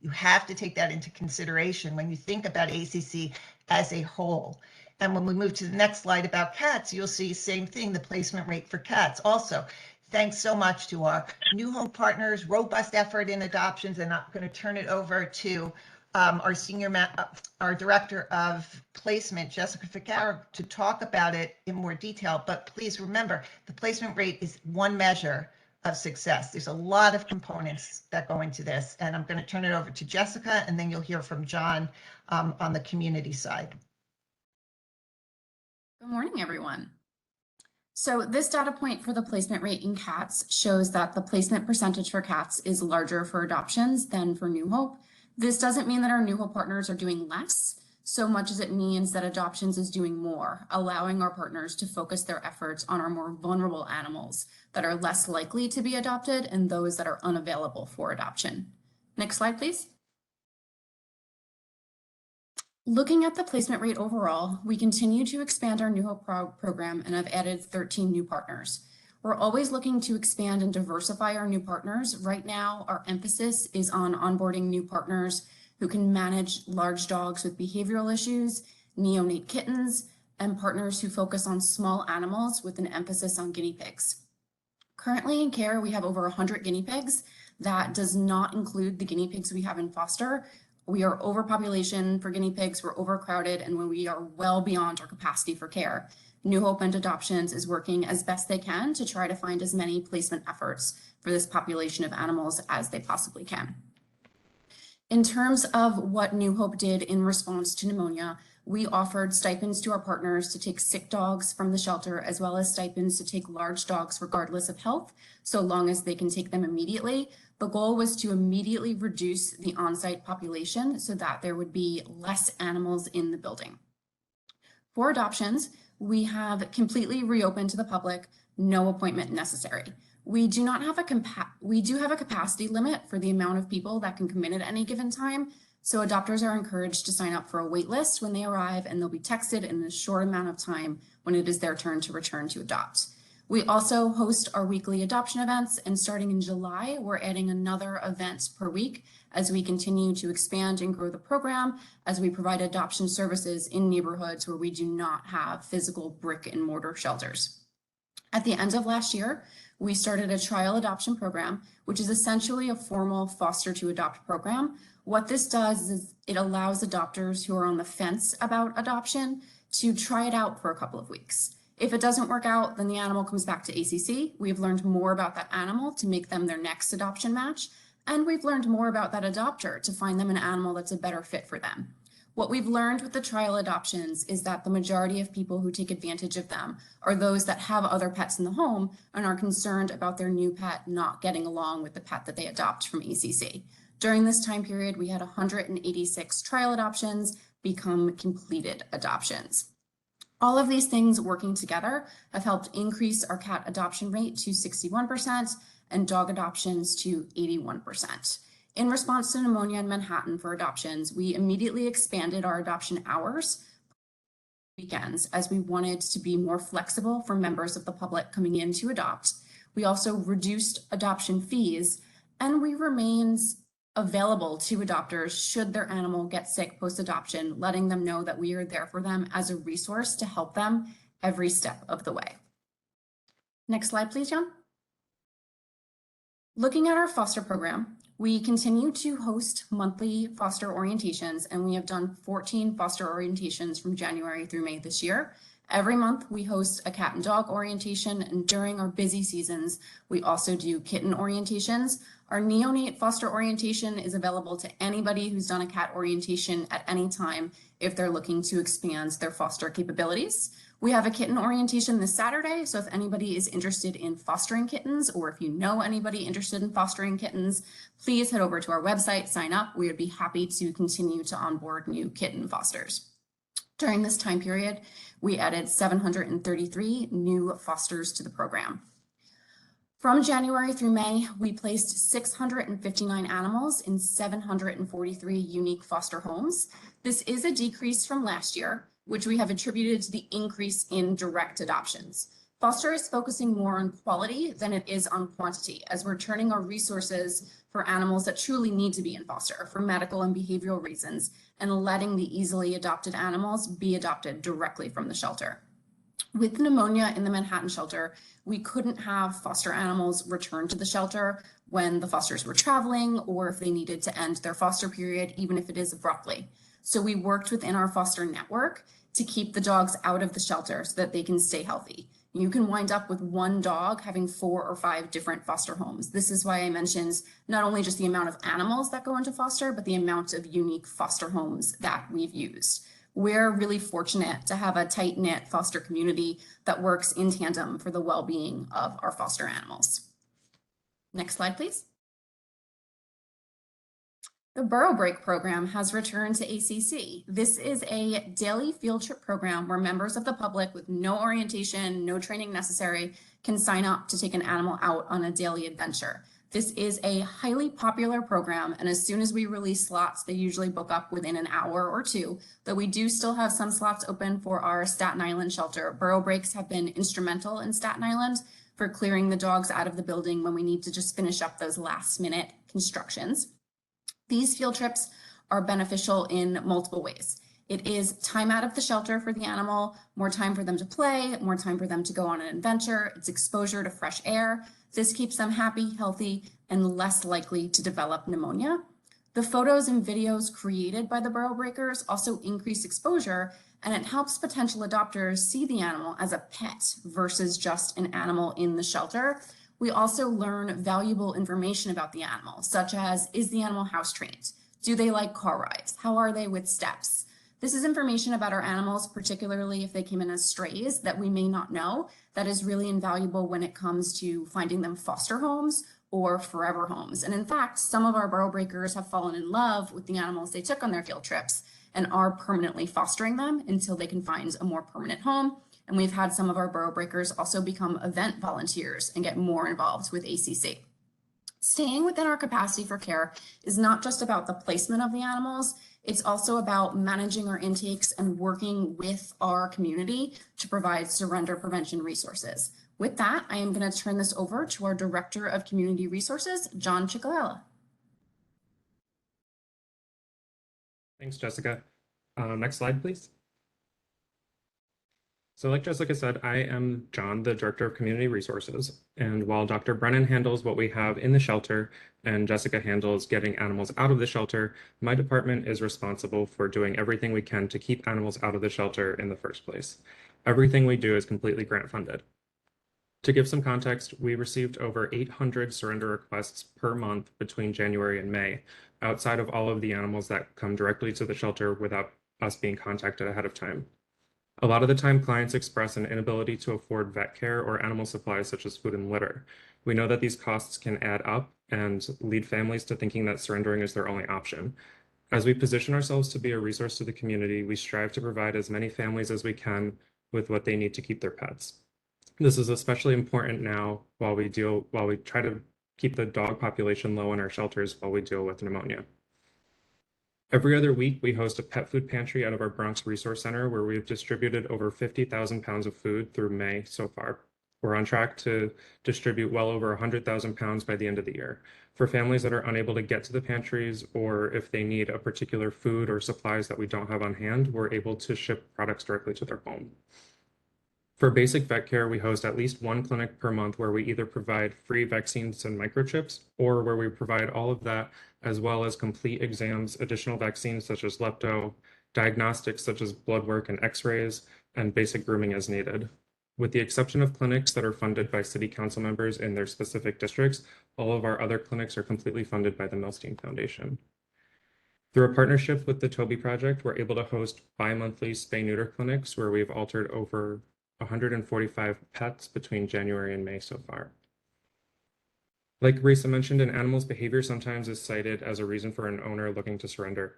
you have to take that into consideration when you think about ACC as a whole. And when we move to the next slide about cats, you'll see same thing, the placement rate for cats. Also, thanks so much to our new home partners, robust effort in adoptions, and I'm going to turn it over to our Director of Placement, Jessica Ficaro, to talk about it in more detail. But please remember, the placement rate is one measure of success. There's a lot of components that go into this, and I'm going to turn it over to Jessica, and then you'll hear from John on the community side. Good morning, everyone. So this data point for the placement rate in cats shows that the placement percentage for cats is larger for adoptions than for New Hope. This doesn't mean that our New Hope partners are doing less, so much as it means that adoptions is doing more, allowing our partners to focus their efforts on our more vulnerable animals that are less likely to be adopted and those that are unavailable for adoption. Next slide, please. Looking at the placement rate overall, we continue to expand our New Hope program and have added 13 new partners. We're always looking to expand and diversify our new partners. Right now, our emphasis is on onboarding new partners who can manage large dogs with behavioral issues, neonate kittens, and partners who focus on small animals with an emphasis on guinea pigs. Currently in care, we have over 100 guinea pigs. That does not include the guinea pigs we have in foster. We are overpopulation for guinea pigs, we're overcrowded, and when we are well beyond our capacity for care. New Hope and Adoptions is working as best they can to try to find as many placement efforts for this population of animals as they possibly can. In terms of what New Hope did in response to pneumonia, we offered stipends to our partners to take sick dogs from the shelter, as well as stipends to take large dogs regardless of health, so long as they can take them immediately. The goal was to immediately reduce the on-site population so that there would be less animals in the building. For adoptions, we have completely reopened to the public, no appointment necessary. We do not have we do have a capacity limit for the amount of people that can come in at any given time. So adopters are encouraged to sign up for a wait list when they arrive, and they'll be texted in a short amount of time when it is their turn to return to adopt. We also host our weekly adoption events, and starting in July, we're adding another event per week as we continue to expand and grow the program, as we provide adoption services in neighborhoods where we do not have physical brick and mortar shelters. At the end of last year, we started a trial adoption program, which is essentially a formal foster to adopt program. What this does is it allows adopters who are on the fence about adoption to try it out for a couple of weeks. If it doesn't work out, then the animal comes back to ACC. We've learned more about that animal to make them their next adoption match, and we've learned more about that adopter to find them an animal that's a better fit for them. What we've learned with the trial adoptions is that the majority of people who take advantage of them are those that have other pets in the home and are concerned about their new pet not getting along with the pet that they adopt from ACC. During this time period, we had 186 trial adoptions become completed adoptions. All of these things working together have helped increase our cat adoption rate to 61% and dog adoptions to 81%. In response to pneumonia in Manhattan for adoptions, we immediately expanded our adoption hours weekends as we wanted to be more flexible for members of the public coming in to adopt. We also reduced adoption fees, and we remained available to adopters should their animal get sick post-adoption, letting them know that we are there for them as a resource to help them every step of the way. Next slide, please, John. Looking at our foster program, we continue to host monthly foster orientations, and we have done 14 foster orientations from January through May this year. Every month we host a cat and dog orientation, and during our busy seasons, we also do kitten orientations. Our neonate foster orientation is available to anybody who's done a cat orientation at any time if they're looking to expand their foster capabilities. We have a kitten orientation this Saturday, so if anybody is interested in fostering kittens, or if you know anybody interested in fostering kittens, please head over to our website, sign up. We would be happy to continue to onboard new kitten fosters. During this time period, we added 733 new fosters to the program. From January through May, we placed 659 animals in 743 unique foster homes. This is a decrease from last year, which we have attributed to the increase in direct adoptions. Foster is focusing more on quality than it is on quantity, as we're turning our resources for animals that truly need to be in foster for medical and behavioral reasons, and letting the easily adopted animals be adopted directly from the shelter. With pneumonia in the Manhattan shelter, we couldn't have foster animals return to the shelter when the fosters were traveling, or if they needed to end their foster period, even if it is abruptly. So we worked within our foster network to keep the dogs out of the shelter so that they can stay healthy. You can wind up with one dog having 4 or 5 different foster homes. This is why I mentioned not only just the amount of animals that go into foster, but the amount of unique foster homes that we've used. We're really fortunate to have a tight-knit foster community that works in tandem for the well-being of our foster animals. Next slide, please. The Borough Break program has returned to ACC. This is a daily field trip program where members of the public with no orientation, no training necessary, can sign up to take an animal out on a daily adventure. This is a highly popular program, and as soon as we release slots, they usually book up within an hour or two, though we do still have some slots open for our Staten Island shelter. Borough Breaks have been instrumental in Staten Island for clearing the dogs out of the building when we need to just finish up those last-minute constructions. These field trips are beneficial in multiple ways. It is time out of the shelter for the animal, more time for them to play, more time for them to go on an adventure. It's exposure to fresh air. This keeps them happy, healthy, and less likely to develop pneumonia. The photos and videos created by the Borough Breakers also increase exposure, and it helps potential adopters see the animal as a pet versus just an animal in the shelter. We also learn valuable information about the animal, such as, is the animal house trained? Do they like car rides? How are they with steps? This is information about our animals, particularly if they came in as strays, that we may not know. That is really invaluable when it comes to finding them foster homes or forever homes. And in fact, some of our Borough Breakers have fallen in love with the animals they took on their field trips and are permanently fostering them until they can find a more permanent home. And we've had some of our Borough Breakers also become event volunteers and get more involved with ACC. Staying within our capacity for care is not just about the placement of the animals, it's also about managing our intakes and working with our community to provide surrender prevention resources. With that, I am going to turn this over to our Director of Community Resources, John Cicolella. Thanks, Jessica. Next slide, please. So like Jessica said, I am John, the Director of Community Resources. And while Dr. Brennan handles what we have in the shelter and Jessica handles getting animals out of the shelter, my department is responsible for doing everything we can to keep animals out of the shelter in the first place. Everything we do is completely grant funded. To give some context, we received over 800 surrender requests per month between January and May, outside of all of the animals that come directly to the shelter without us being contacted ahead of time. A lot of the time, clients express an inability to afford vet care or animal supplies such as food and litter. We know that these costs can add up and lead families to thinking that surrendering is their only option. As we position ourselves to be a resource to the community, we strive to provide as many families as we can with what they need to keep their pets. This is especially important now while we try to keep the dog population low in our shelters while we deal with pneumonia. Every other week, we host a pet food pantry out of our Bronx Resource Center where we've distributed over 50,000 pounds of food through May so far. We're on track to distribute well over 100,000 pounds by the end of the year. For families that are unable to get to the pantries or if they need a particular food or supplies that we don't have on hand, we're able to ship products directly to their home. For basic vet care, we host at least one clinic per month where we either provide free vaccines and microchips or where we provide all of that as well as complete exams, additional vaccines such as lepto, diagnostics such as blood work and x-rays, and basic grooming as needed. With the exception of clinics that are funded by city council members in their specific districts, all of our other clinics are completely funded by the Milstein Foundation. Through a partnership with the Toby Project, we're able to host bi-monthly spay-neuter clinics where we've altered over 145 pets between January and May so far. Like Risa mentioned, an animal's behavior sometimes is cited as a reason for an owner looking to surrender.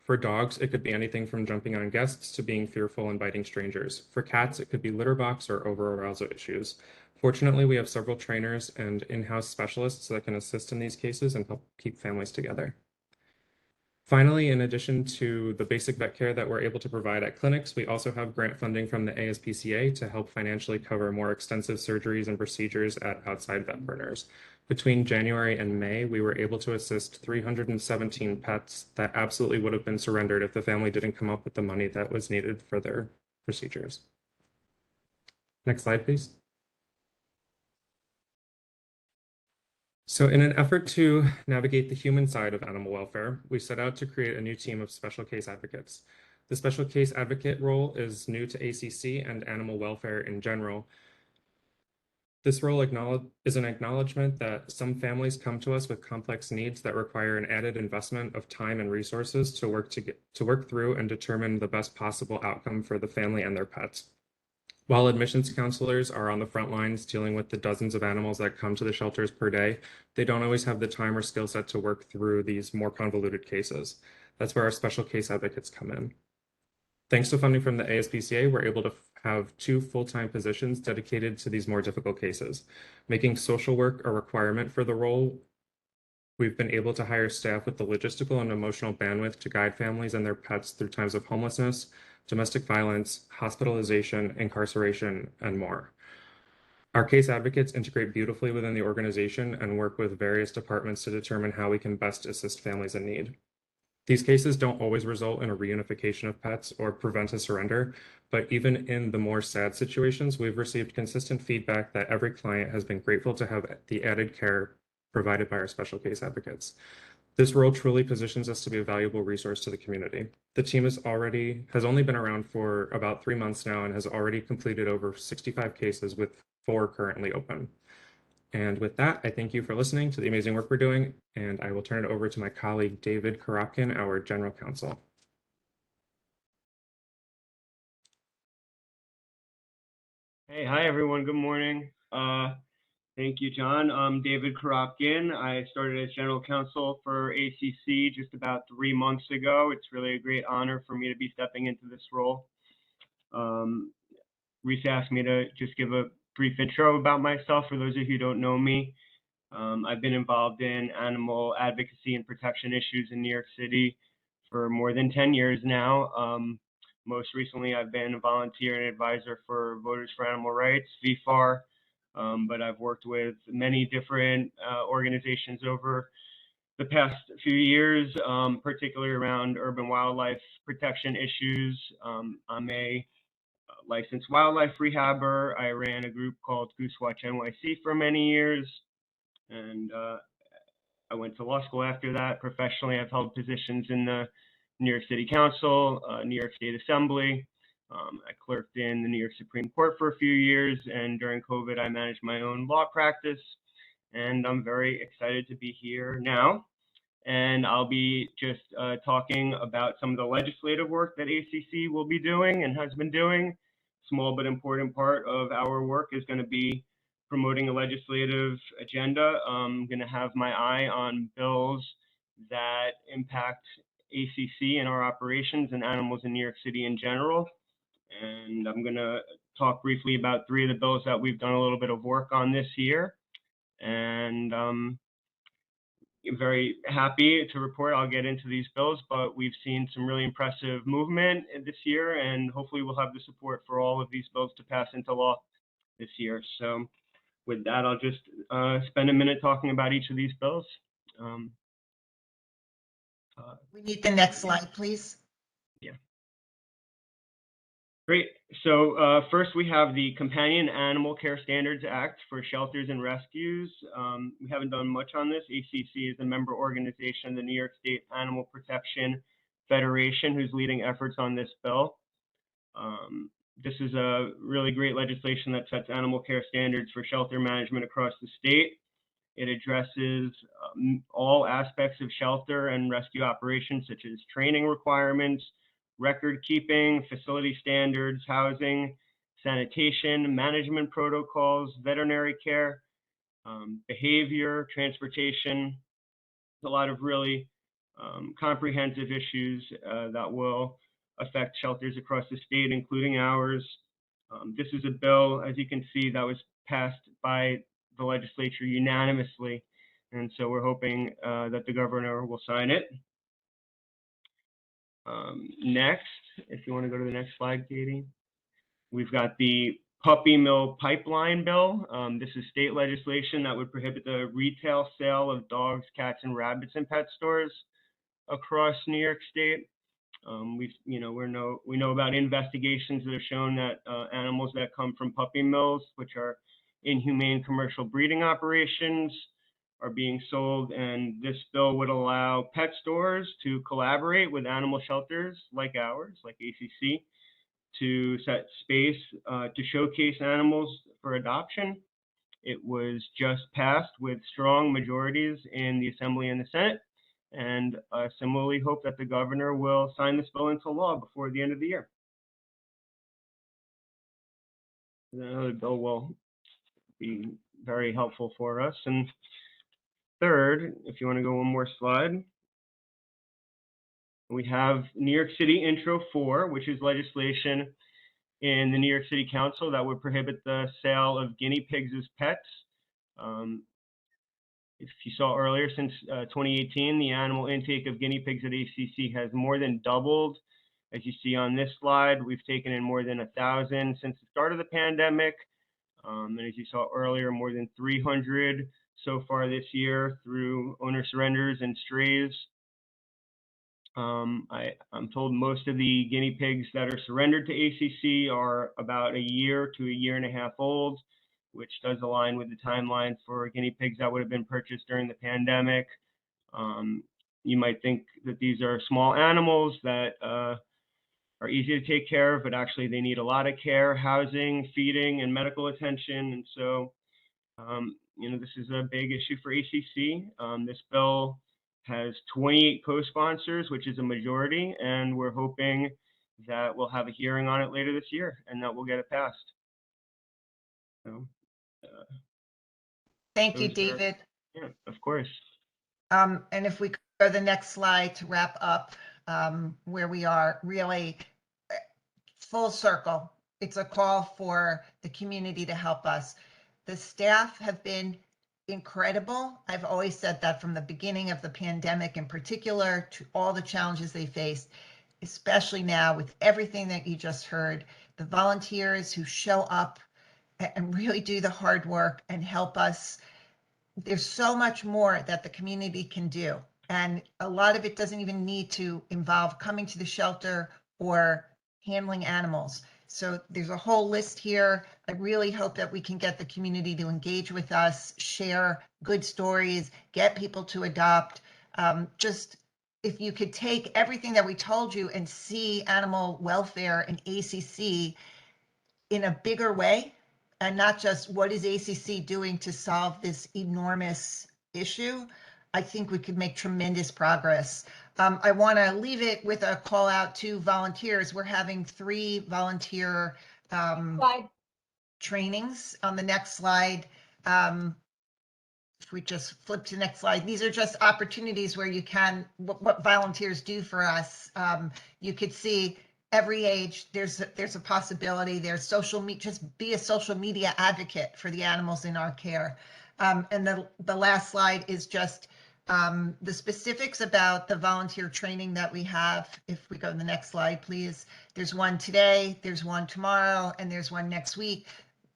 For dogs, it could be anything from jumping on guests to being fearful and biting strangers. For cats, it could be litter box or over-arousal issues. Fortunately, we have several trainers and in-house specialists that can assist in these cases and help keep families together. Finally, in addition to the basic vet care that we're able to provide at clinics, we also have grant funding from the ASPCA to help financially cover more extensive surgeries and procedures at outside vet partners. Between January and May, we were able to assist 317 pets that absolutely would have been surrendered if the family didn't come up with the money that was needed for their procedures. Next slide, please. So in an effort to navigate the human side of animal welfare, we set out to create a new team of special case advocates. The special case advocate role is new to ACC and animal welfare in general. This role is an acknowledgement that some families come to us with complex needs that require an added investment of time and resources to work through and determine the best possible outcome for the family and their pets. While admissions counselors are on the front lines dealing with the dozens of animals that come to the shelters per day, they don't always have the time or skill set to work through these more convoluted cases. That's where our special case advocates come in. Thanks to funding from the ASPCA, we're able to have 2 full-time positions dedicated to these more difficult cases. Making social work a requirement for the role, we've been able to hire staff with the logistical and emotional bandwidth to guide families and their pets through times of homelessness, domestic violence, hospitalization, incarceration, and more. Our case advocates integrate beautifully within the organization and work with various departments to determine how we can best assist families in need. These cases don't always result in a reunification of pets or prevent a surrender, but even in the more sad situations, we've received consistent feedback that every client has been grateful to have the added care provided by our special case advocates. This role truly positions us to be a valuable resource to the community. The team has only been around for about 3 months now and has already completed over 65 cases with 4 currently open. And with that, I thank you for listening to the amazing work we're doing, and I will turn it over to my colleague, David Koropkin, our General Counsel. Hey, hi everyone, good morning. Thank you, John. I'm David Koropkin. I started as General Counsel for ACC just about 3 months ago. It's really a great honor for me to be stepping into this role. Reese asked me to just give a brief intro about myself for those of you who don't know me. I've been involved in animal advocacy and protection issues in New York City for more than 10 years now. Most recently, I've been a volunteer and advisor for Voters for Animal Rights, VFAR, but I've worked with many different organizations over the past few years, particularly around urban wildlife protection issues. I'm a licensed wildlife rehabber. I ran a group called Goose Watch NYC for many years, and I went to law school after that. Professionally, I've held positions in the New York City Council, New York State Assembly. I clerked in the New York Supreme Court for a few years, and during COVID, I managed my own law practice. And I'm very excited to be here now. And I'll be just talking about some of the legislative work that ACC will be doing and has been doing. Small but important part of our work is going to be promoting a legislative agenda. I'm going to have my eye on bills that impact ACC and our operations and animals in New York City in general. And I'm going to talk briefly about 3 of the bills that we've done a little bit of work on this year. And I'm very happy to report I'll get into these bills, but we've seen some really impressive movement this year, and hopefully we'll have the support for all of these bills to pass into law this year. So with that, I'll just spend a minute talking about each of these bills. We need the next slide, please. Yeah. Great. So first we have the Companion Animal Care Standards Act for shelters and rescues. We haven't done much on this. ACC is a member organization of the New York State Animal Protection Federation, who's leading efforts on this bill. This is a really great legislation that sets animal care standards for shelter management across the state. It addresses all aspects of shelter and rescue operations, such as training requirements, record keeping, facility standards, housing, sanitation, management protocols, veterinary care, behavior, transportation. A lot of really comprehensive issues that will affect shelters across the state, including ours. This is a bill, as you can see, that was passed by the legislature unanimously. And so we're hoping that the governor will sign it. Next, if you want to go to the next slide, Katie, we've got the Puppy Mill Pipeline Bill. This is state legislation that would prohibit the retail sale of dogs, cats, and rabbits in pet stores across New York State. We know about investigations that have shown that animals that come from puppy mills, which are inhumane commercial breeding operations, are being sold, and this bill would allow pet stores to collaborate with animal shelters like ours, like ACC, to set space to showcase animals for adoption. It was just passed with strong majorities in the Assembly and the Senate, and similarly hope that the governor will sign this bill into law before the end of the year. Another bill will be very helpful for us. And third, if you want to go one more slide, we have New York City Intro 4, which is legislation in the New York City Council that would prohibit the sale of guinea pigs as pets. If you saw earlier, since 2018, the animal intake of guinea pigs at ACC has more than doubled. As you see on this slide, we've taken in more than 1,000 since the start of the pandemic. And as you saw earlier, more than 300 so far this year through owner surrenders and strays. I'm told most of the guinea pigs that are surrendered to ACC are about a year to a year and a half old, which does align with the timeline for guinea pigs that would have been purchased during the pandemic. You might think that these are small animals that are easy to take care of, but actually they need a lot of care, housing, feeding, and medical attention. And so, this is a big issue for ACC. This bill has 28 co-sponsors, which is a majority, and we're hoping that we'll have a hearing on it later this year and that we'll get it passed. So, Thank you, David. Yeah, of course. And if we go to the next slide to wrap up, where we are really full circle. It's a call for the community to help us. The staff have been incredible. I've always said that from the beginning of the pandemic, in particular, to all the challenges they faced, especially now with everything that you just heard, the volunteers who show up and really do the hard work and help us. There's so much more that the community can do. And a lot of it doesn't even need to involve coming to the shelter or handling animals. So there's a whole list here. I really hope that we can get the community to engage with us, share good stories, get people to adopt. Just if you could take everything that we told you and see animal welfare and ACC in a bigger way, and not just what is ACC doing to solve this enormous issue, I think we could make tremendous progress. I want to leave it with a call out to volunteers. We're having 3 volunteer trainings on the next slide. If we just flip to the next slide, these are just opportunities where you can, what volunteers do for us. You could see every age, there's a possibility. There's social media, just be a social media advocate for the animals in our care. And the last slide is just the specifics about the volunteer training that we have. If we go to the next slide, please. There's one today, there's one tomorrow, and there's one next week,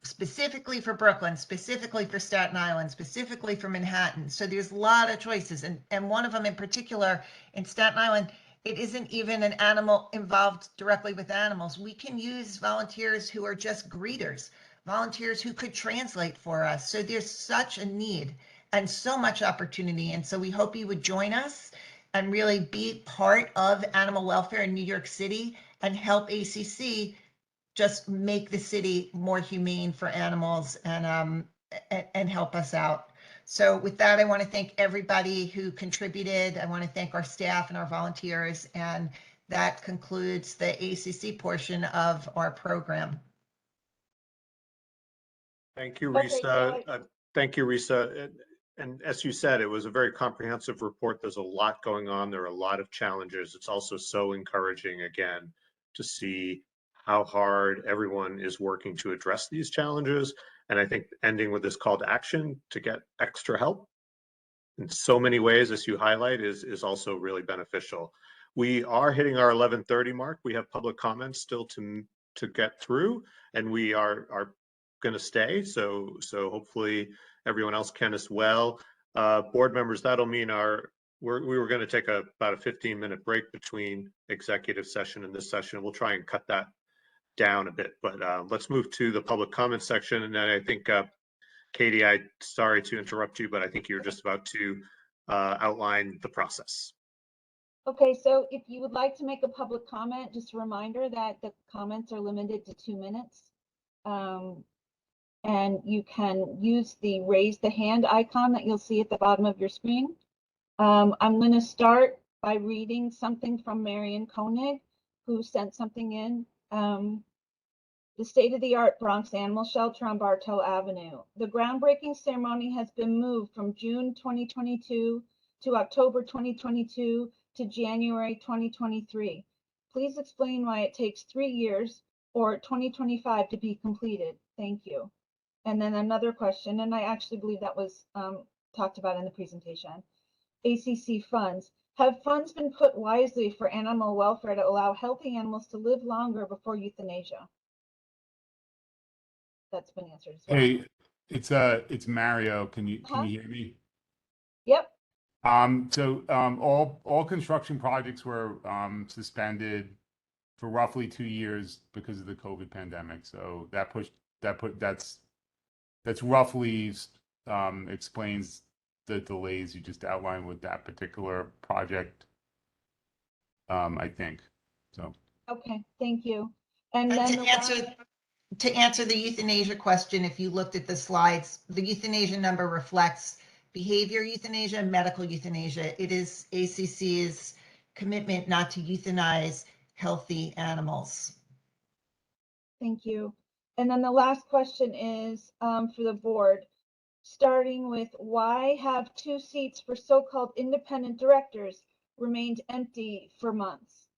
specifically for Brooklyn, specifically for Staten Island, specifically for Manhattan. So there's a lot of choices. And one of them in particular, in Staten Island, it isn't even an animal involved directly with animals. We can use volunteers who are just greeters, volunteers who could translate for us. So there's such a need and so much opportunity. And so we hope you would join us and really be part of animal welfare in New York City and help ACC just make the city more humane for animals and help us out. So with that, I want to thank everybody who contributed. I want to thank our staff and our volunteers. And that concludes the ACC portion of our program. Thank you, Risa. Thank you, Risa. And as you said, it was a very comprehensive report. There's a lot going on. There are a lot of challenges. It's also so encouraging, again, to see how hard everyone is working to address these challenges. And I think ending with this call to action to get extra help in so many ways, as you highlight, is also really beneficial. We are hitting our 11:30 mark. We have public comments still to get through, and we are going to stay. So hopefully everyone else can as well. Board members, that'll mean we were going to take about a 15-minute break between executive session and this session. We'll try and cut that down a bit, but let's move to the public comment section. And then I think, Katie, sorry to interrupt you, but I think you're just about to outline the process. Okay, so if you would like to make a public comment, just a reminder that the comments are limited to 2 minutes. And you can use the raise the hand icon that you'll see at the bottom of your screen. I'm going to start by reading something from Marion Koenig, who sent something in. The state-of-the-art Bronx Animal Shelter on Bartow Avenue. The groundbreaking ceremony has been moved from June 2022 to October 2022 to January 2023. Please explain why it takes 3 years or 2025 to be completed. Thank you. And then another question, and I actually believe that was talked about in the presentation. ACC funds. Have funds been put wisely for animal welfare to allow healthy animals to live longer before euthanasia? That's been answered as well. Hey, it's Mario. Can you hear me? Yep. All construction projects were suspended for roughly 2 years because of the COVID pandemic. So that's roughly explains the delays you just outlined with that particular project. I think so. Okay, thank you. And And then to answer the euthanasia question, if you looked at the slides, the euthanasia number reflects behavior euthanasia, medical euthanasia. It is ACC's commitment not to euthanize healthy animals. thank you. And then the last question is for the board, starting with why have 2 seats for so-called independent directors remained empty for months?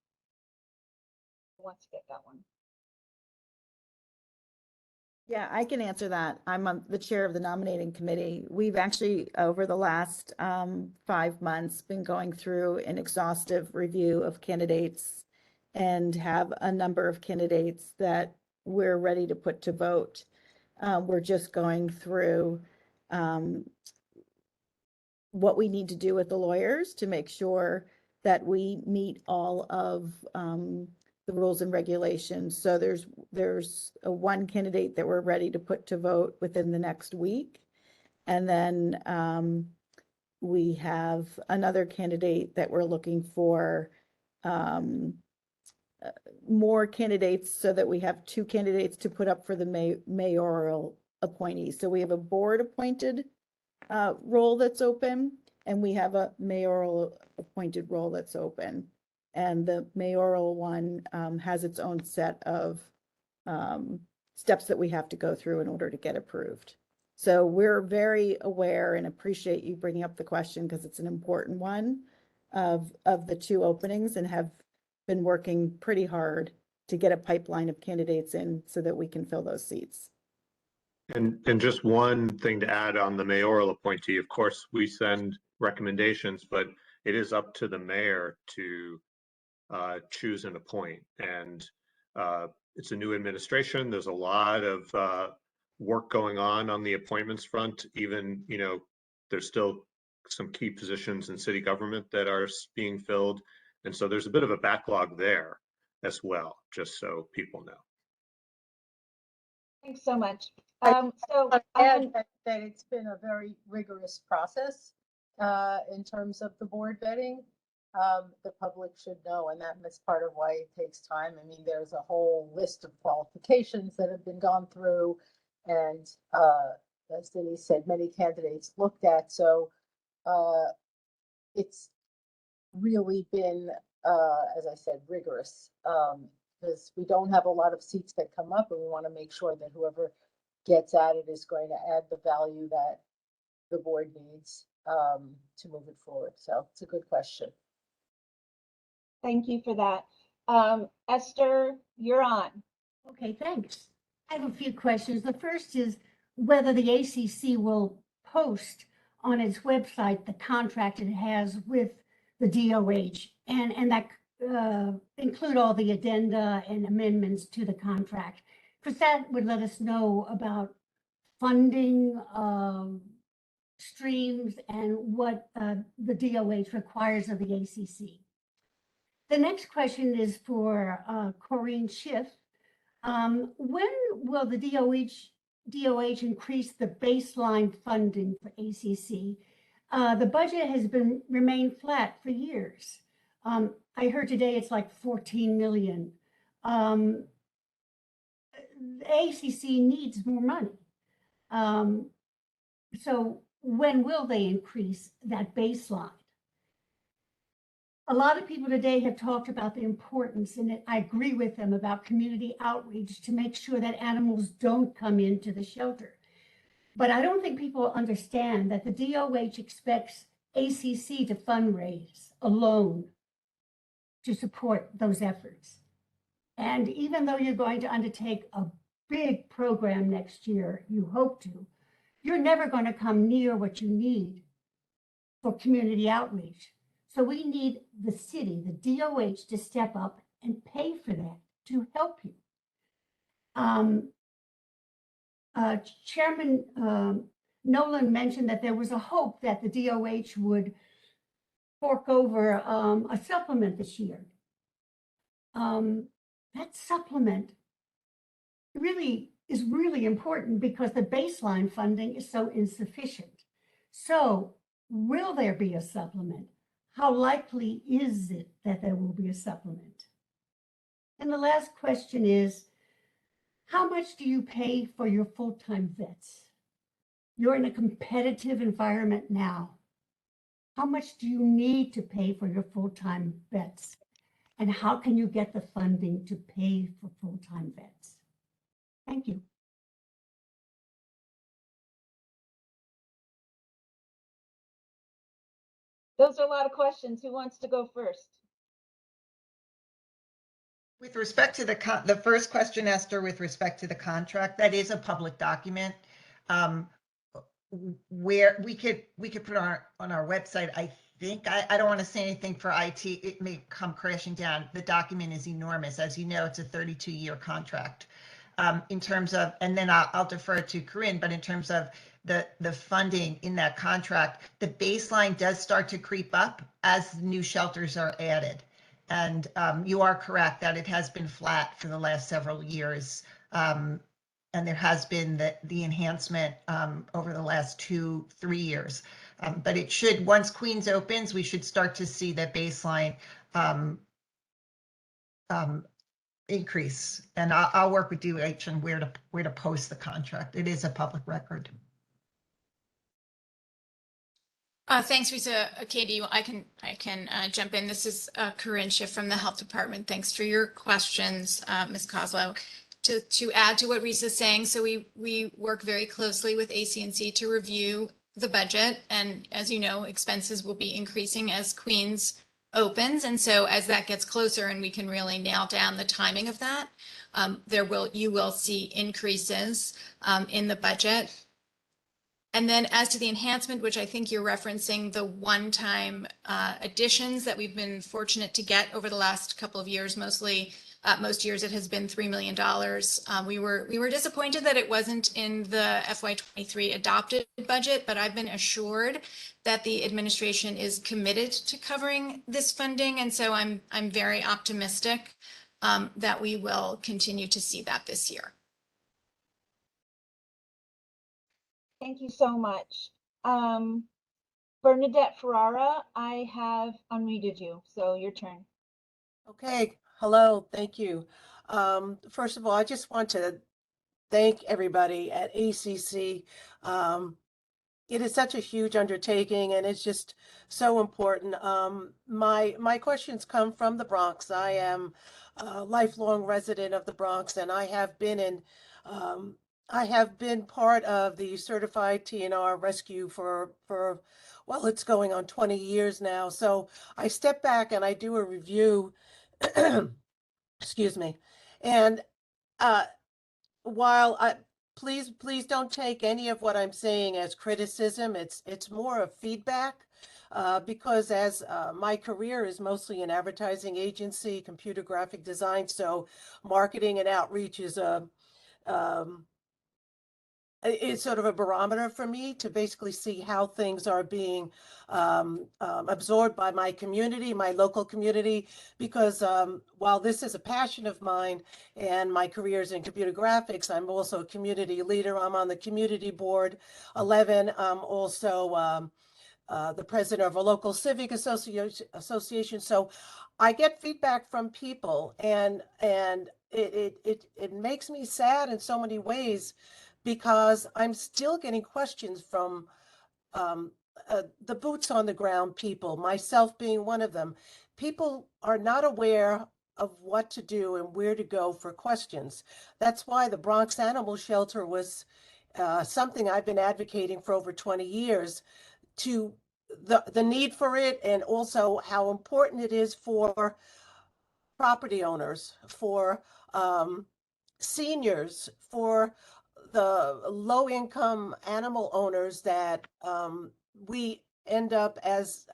Who wants to get that one? Yeah, I can answer that. I'm the chair of the nominating committee. We've actually, over the last 5 months, been going through an exhaustive review of candidates and have a number of candidates that we're ready to put to vote. We're just going through what we need to do with the lawyers to make sure that we meet all of the rules and regulations. So there's one candidate that we're ready to put to vote within the next week. And then we have another candidate that we're looking for more candidates so that we have 2 candidates to put up for the mayoral appointee. So we have a board appointed role that's open, and we have a mayoral appointed role that's open. And the mayoral one has its own set of steps that we have to go through in order to get approved. So we're very aware and appreciate you bringing up the question because it's an important one of the 2 openings, and have been working pretty hard to get a pipeline of candidates in so that we can fill those seats. And just one thing to add on the mayoral appointee, of course, we send recommendations, but it is up to the mayor to choose and appoint. And it's a new administration. There's a lot of work going on the appointments front. Even, there's still some key positions in city government that are being filled. And so there's a bit of a backlog there as well, just so people know. Thanks so much. I'd add that it's been a very rigorous process in terms of the board vetting. The public should know, and that's part of why it takes time. I mean, there's a whole list of qualifications that have been gone through, and as Denise said, many candidates looked at. So it's really been, as I said, rigorous, because we don't have a lot of seats that come up, and we want to make sure that whoever gets at it is going to add the value that the board needs to move it forward. So it's a good question. Thank you for that. Esther, you're on. Okay, thanks. I have a few questions. The first is whether the ACC will post on its website the contract it has with the DOH and that include all the addenda and amendments to the contract, because that would let us know about funding streams and what the DOH requires of the ACC. The next question is for Corinne Schiff. When will the DOH increase the baseline funding for ACC? The budget has remained flat for years. I heard today it's like 14 million. The ACC needs more money. So when will they increase that baseline? A lot of people today have talked about the importance, and I agree with them, about community outreach to make sure that animals don't come into the shelter. But I don't think people understand that the DOH expects ACC to fundraise alone to support those efforts. And even though you're going to undertake a big program next year, you hope to, you're never going to come near what you need for community outreach. So we need the city, the DOH, to step up and pay for that to help you. Chairman Nolan mentioned that there was a hope that the DOH would fork over a supplement this year. That supplement really is really important because the baseline funding is so insufficient. So will there be a supplement? How likely is it that there will be a supplement? And the last question is, how much do you pay for your full-time vets? You're in a competitive environment now. How much do you need to pay for your full-time vets? And how can you get the funding to pay for full-time vets? Thank you. Those are a lot of questions. Who wants to go first? With respect to the first question, Esther, with respect to the contract, that is a public document. Where we could put on our website, I think, I don't want to say anything for IT, it may come crashing down. The document is enormous. As you know, it's a 32-year contract. In terms of, and then I'll defer to Corinne, but in terms of the funding in that contract, the baseline does start to creep up as new shelters are added. And you are correct that it has been flat for the last several years. And there has been the enhancement over the last 2-3 years. But it should, once Queens opens, we should start to see that baseline increase. And I'll work with DOH on where to post the contract. It is a public record. Thanks, Rita. Katie, I can jump in. This is Corinne Schiff from the Health Department. Thanks for your questions, Ms. Kozlow. To add to what Risa's saying, so we work very closely with ACC to review the budget, and as you know, expenses will be increasing as Queens opens, and so as that gets closer and we can really nail down the timing of that, you will see increases in the budget. And then as to the enhancement, which I think you're referencing, the one-time additions that we've been fortunate to get over the last couple of years, mostly. Most years it has been $3 million. We were disappointed that it wasn't in the FY23 adopted budget, but I've been assured that the administration is committed to covering this funding, and so I'm very optimistic that we will continue to see that this year. Thank you so much. Bernadette Ferrara, I have unmuted you, so your turn. Okay, hello, thank you. First of all, I just want to thank everybody at ACC. It is such a huge undertaking and it's just so important. My questions come from the Bronx. I am a lifelong resident of the Bronx, and I have been part of the certified TNR rescue for well, it's going on 20 years now. So I step back and I do a review, excuse me. And while please don't take any of what I'm saying as criticism. It's more of feedback, because as my career is mostly in advertising agency, computer graphic design, so marketing and outreach is it's sort of a barometer for me to basically see how things are being absorbed by my community, my local community, because while this is a passion of mine and my career is in computer graphics, I'm also a community leader. I'm on the community board 11. I'm also the president of a local civic association. So I get feedback from people, and it makes me sad in so many ways, because I'm still getting questions from the boots on the ground people, myself being one of them. People are not aware of what to do and where to go for questions. That's why the Bronx Animal Shelter was something I've been advocating for over 20 years, to the need for it, and also how important it is for property owners, for seniors, for the low-income animal owners that we end up as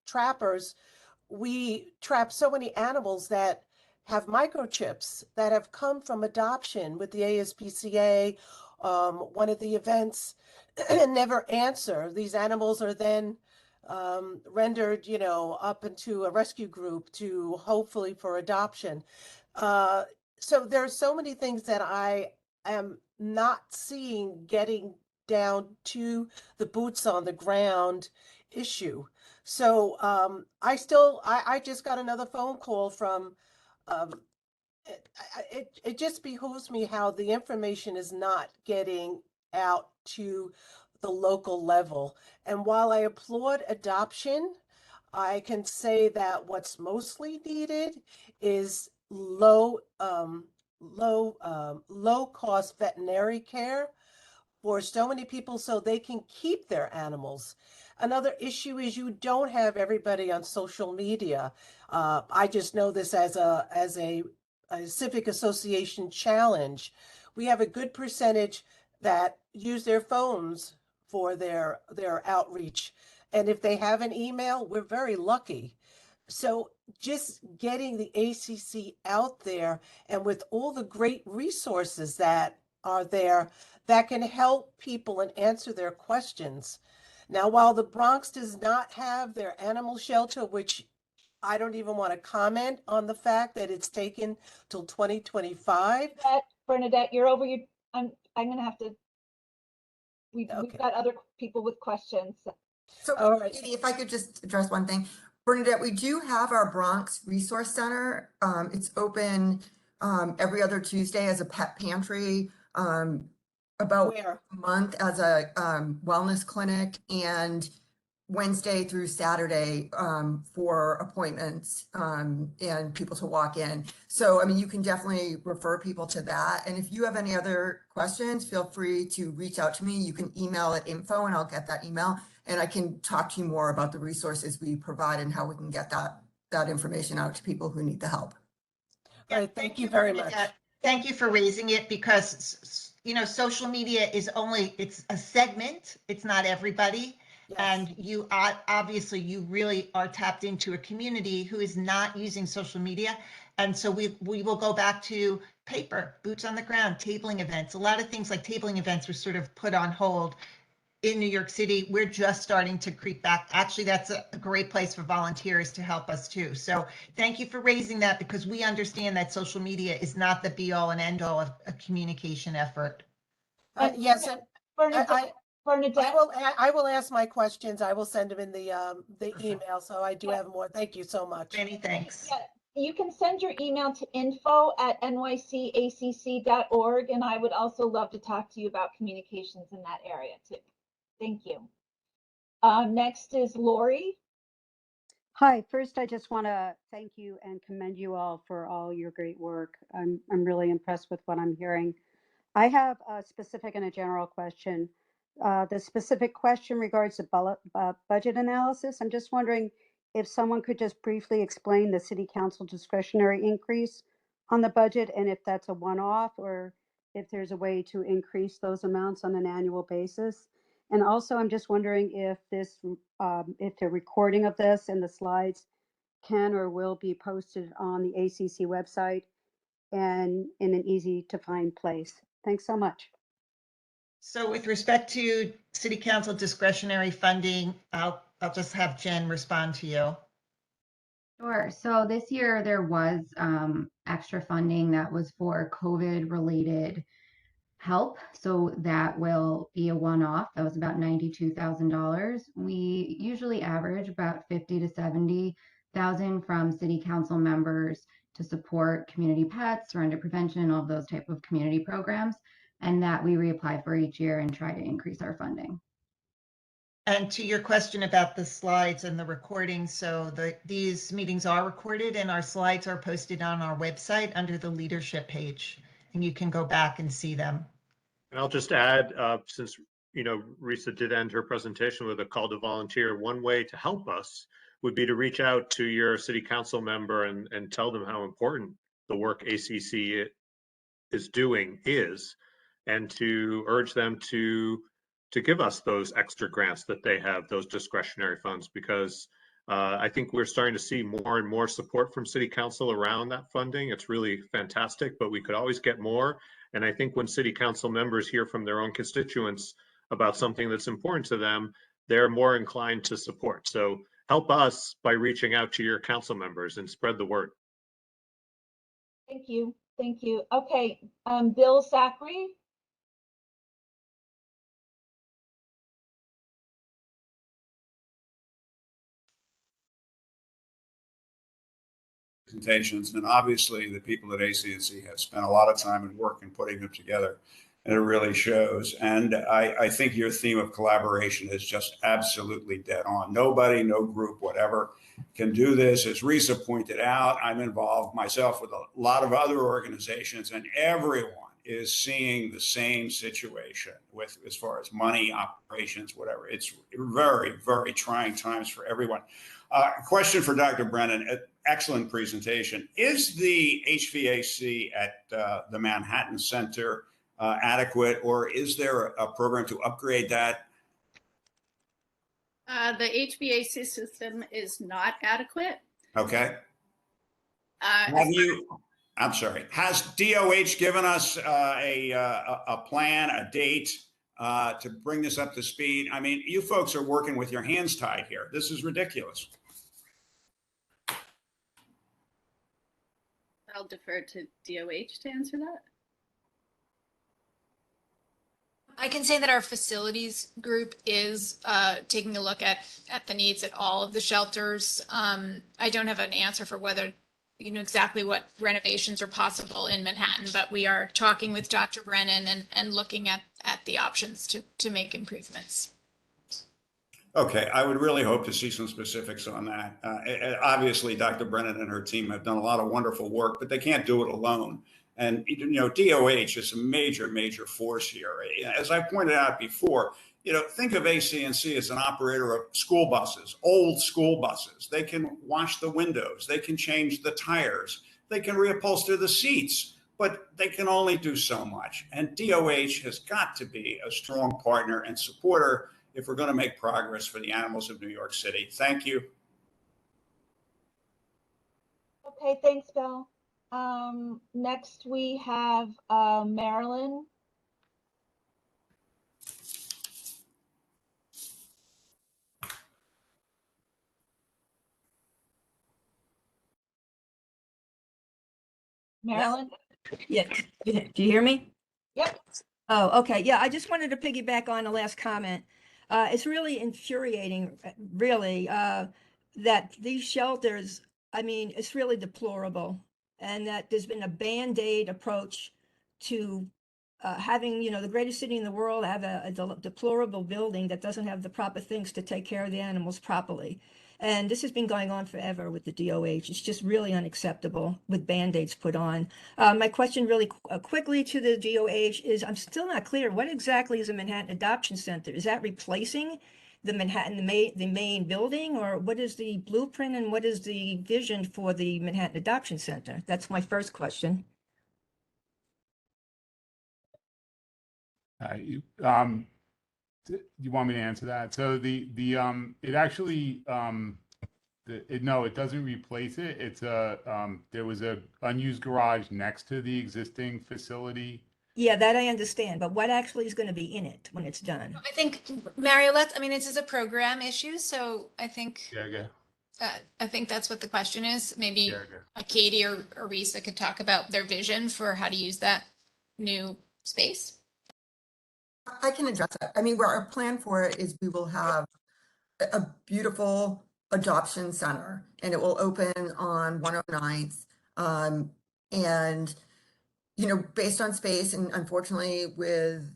trappers. We trap so many animals that have microchips that have come from adoption with the ASPCA, one of the events, and never answer. These animals are then rendered, up into a rescue group to hopefully for adoption. So there's so many things that I am not seeing getting down to the boots on the ground issue. So I just got another phone call from it just behooves me how the information is not getting out to the local level. And while I applaud adoption, I can say that what's mostly needed is low cost veterinary care for so many people so they can keep their animals. Another issue is you don't have everybody on social media. I just know this as a civic association challenge. We have a good percentage that use their phones for their outreach. And if they have an email, we're very lucky. So just getting the ACC out there and with all the great resources that are there that can help people and answer their questions. Now, while the Bronx does not have their animal shelter, which I don't even want to comment on the fact that it's taken till 2025. Bernadette, you're over your, I'm gonna have to, we've got other people with questions. So, All right. Katie, if I could just address one thing. Bernadette, we do have our Bronx Resource Center. It's open every other Tuesday as a pet pantry, about Where? a month as a wellness clinic, and Wednesday through Saturday for appointments and people to walk in. So, I mean, you can definitely refer people to that. And if you have any other questions, feel free to reach out to me. You can email at info and I'll get that email. And I can talk to you more about the resources we provide and how we can get that information out to people who need the help. All right, thank you very much. Thank you for raising it because, social media is it's a segment. It's not everybody. Yes. And you obviously you really are tapped into a community who is not using social media. And so we will go back to paper, boots on the ground, tabling events. A lot of things like tabling events were sort of put on hold in New York City. We're just starting to creep back. Actually, that's a great place for volunteers to help us too. So thank you for raising that because we understand that social media is not the be all and end all of a communication effort. Yes, and Bernadette, I will ask my questions. I will send them in the email. So I do have more. Thank you so much. Many thanks. Yeah, you can send your email to info@nycacc.org, and I would also love to talk to you about communications in that area too. Thank you. Next is Lori. Hi, first I just want to thank you and commend you all for all your great work. I'm really impressed with what I'm hearing. I have a specific and a general question. The specific question regards the budget analysis. I'm just wondering if someone could just briefly explain the city council discretionary increase on the budget and if that's a one-off or if there's a way to increase those amounts on an annual basis. And also, I'm just wondering if if the recording of this and the slides can or will be posted on the ACC website and in an easy to find place. Thanks so much. So with respect to city council discretionary funding, I'll just have Jen respond to you. Sure. So this year there was extra funding that was for COVID related help. So that will be a one-off. That was about $92,000. We usually average about 50 to 70,000 from city council members to support community pets, surrender prevention, all of those type of community programs, and that we reapply for each year and try to increase our funding. And to your question about the slides and the recording, so these meetings are recorded and our slides are posted on our website under the leadership page, and you can go back and see them. And I'll just add, since Risa did end her presentation with a call to volunteer, one way to help us would be to reach out to your city council member and tell them how important the work ACC is doing and to urge them to give us those extra grants that they have, those discretionary funds, because I think we're starting to see more and more support from city council around that funding. It's really fantastic, but we could always get more. And I think when city council members hear from their own constituents about something that's important to them, they're more inclined to support. So help us by reaching out to your council members and spread the word. Thank you. Thank you. Okay, Bill Zachary. Presentations, and obviously the people at ACC have spent a lot of time and work in putting them together, and it really shows. And I think your theme of collaboration is just absolutely dead on. Nobody, no group, whatever, can do this. As Risa pointed out, I'm involved myself with a lot of other organizations, and everyone is seeing the same situation with as far as money, operations, whatever. It's very, very trying times for everyone. Question for Dr. Brennan. Excellent presentation. Is the HVAC at the Manhattan Center adequate, or is there a program to upgrade that? The HVAC system is not adequate. Okay. I'm sorry. Has DOH given us a plan, a date to bring this up to speed? I mean, you folks are working with your hands tied here. This is ridiculous. I'll defer to DOH to answer that. I can say that our facilities group is taking a look at the needs at all of the shelters. I don't have an answer for whether exactly what renovations are possible in Manhattan, but we are talking with Dr. Brennan and looking at the options to make improvements. Okay, I would really hope to see some specifics on that. Obviously, Dr. Brennan and her team have done a lot of wonderful work, but they can't do it alone. And, DOH is a major, major force here. As I pointed out before, think of ACNC as an operator of school buses, old school buses. They can wash the windows. They can change the tires. They can reupholster the seats, but they can only do so much. And DOH has got to be a strong partner and supporter if we're going to make progress for the animals of New York City. Thank you. Okay, thanks, Bill. Next we have Marilyn. Marilyn? Yeah, do you hear me? Yep. Oh, okay. Yeah, I just wanted to piggyback on the last comment. It's really infuriating, really, that these shelters, I mean, it's really deplorable. And that there's been a Band-Aid approach to having, the greatest city in the world have a deplorable building that doesn't have the proper things to take care of the animals properly. And this has been going on forever with the DOH. It's just really unacceptable with Band-Aids put on. My question really quickly to the DOH is, I'm still not clear, what exactly is a Manhattan Adoption Center? Is that replacing the Manhattan, the main building, or what is the blueprint and what is the vision for the Manhattan Adoption Center? That's my first question. You want me to answer that? So it actually no, it doesn't replace it. It's there was a unused garage next to the existing facility. Yeah, that I understand, but what actually is going to be in it when it's done? I think, Mario, this is a program issue, so I think I think that's what the question is. Maybe Katie or Risa could talk about their vision for how to use that new space. I can address that. I mean, where our plan for it is we will have a beautiful adoption center, and it will open on 109th. And, based on space, and unfortunately with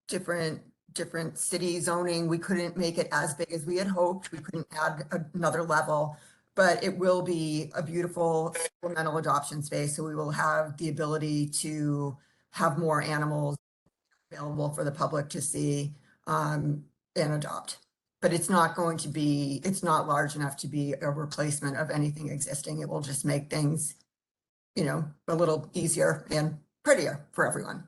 different city zoning, we couldn't make it as big as we had hoped. We couldn't add another level, but it will be a beautiful supplemental adoption space. So we will have the ability to have more animals available for the public to see and adopt. But it's not large enough to be a replacement of anything existing. It will just make things, a little easier and prettier for everyone.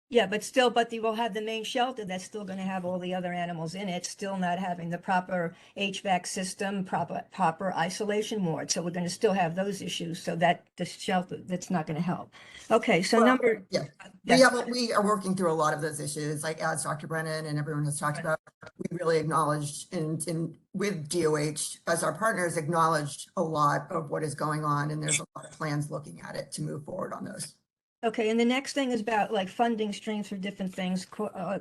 Yeah, but you will have the main shelter that's still going to have all the other animals in it, still not having the proper HVAC system, proper isolation ward. So we're going to still have those issues. So that the shelter, that's not going to help. Okay, so Well, number. yeah. Yes. We are working through a lot of those issues, like as Dr. Brennan and everyone has talked about. We really acknowledged and with DOH as our partners acknowledged a lot of what is going on, and there's a lot of plans looking at it to move forward on those. Okay, and the next thing is about like funding streams for different things.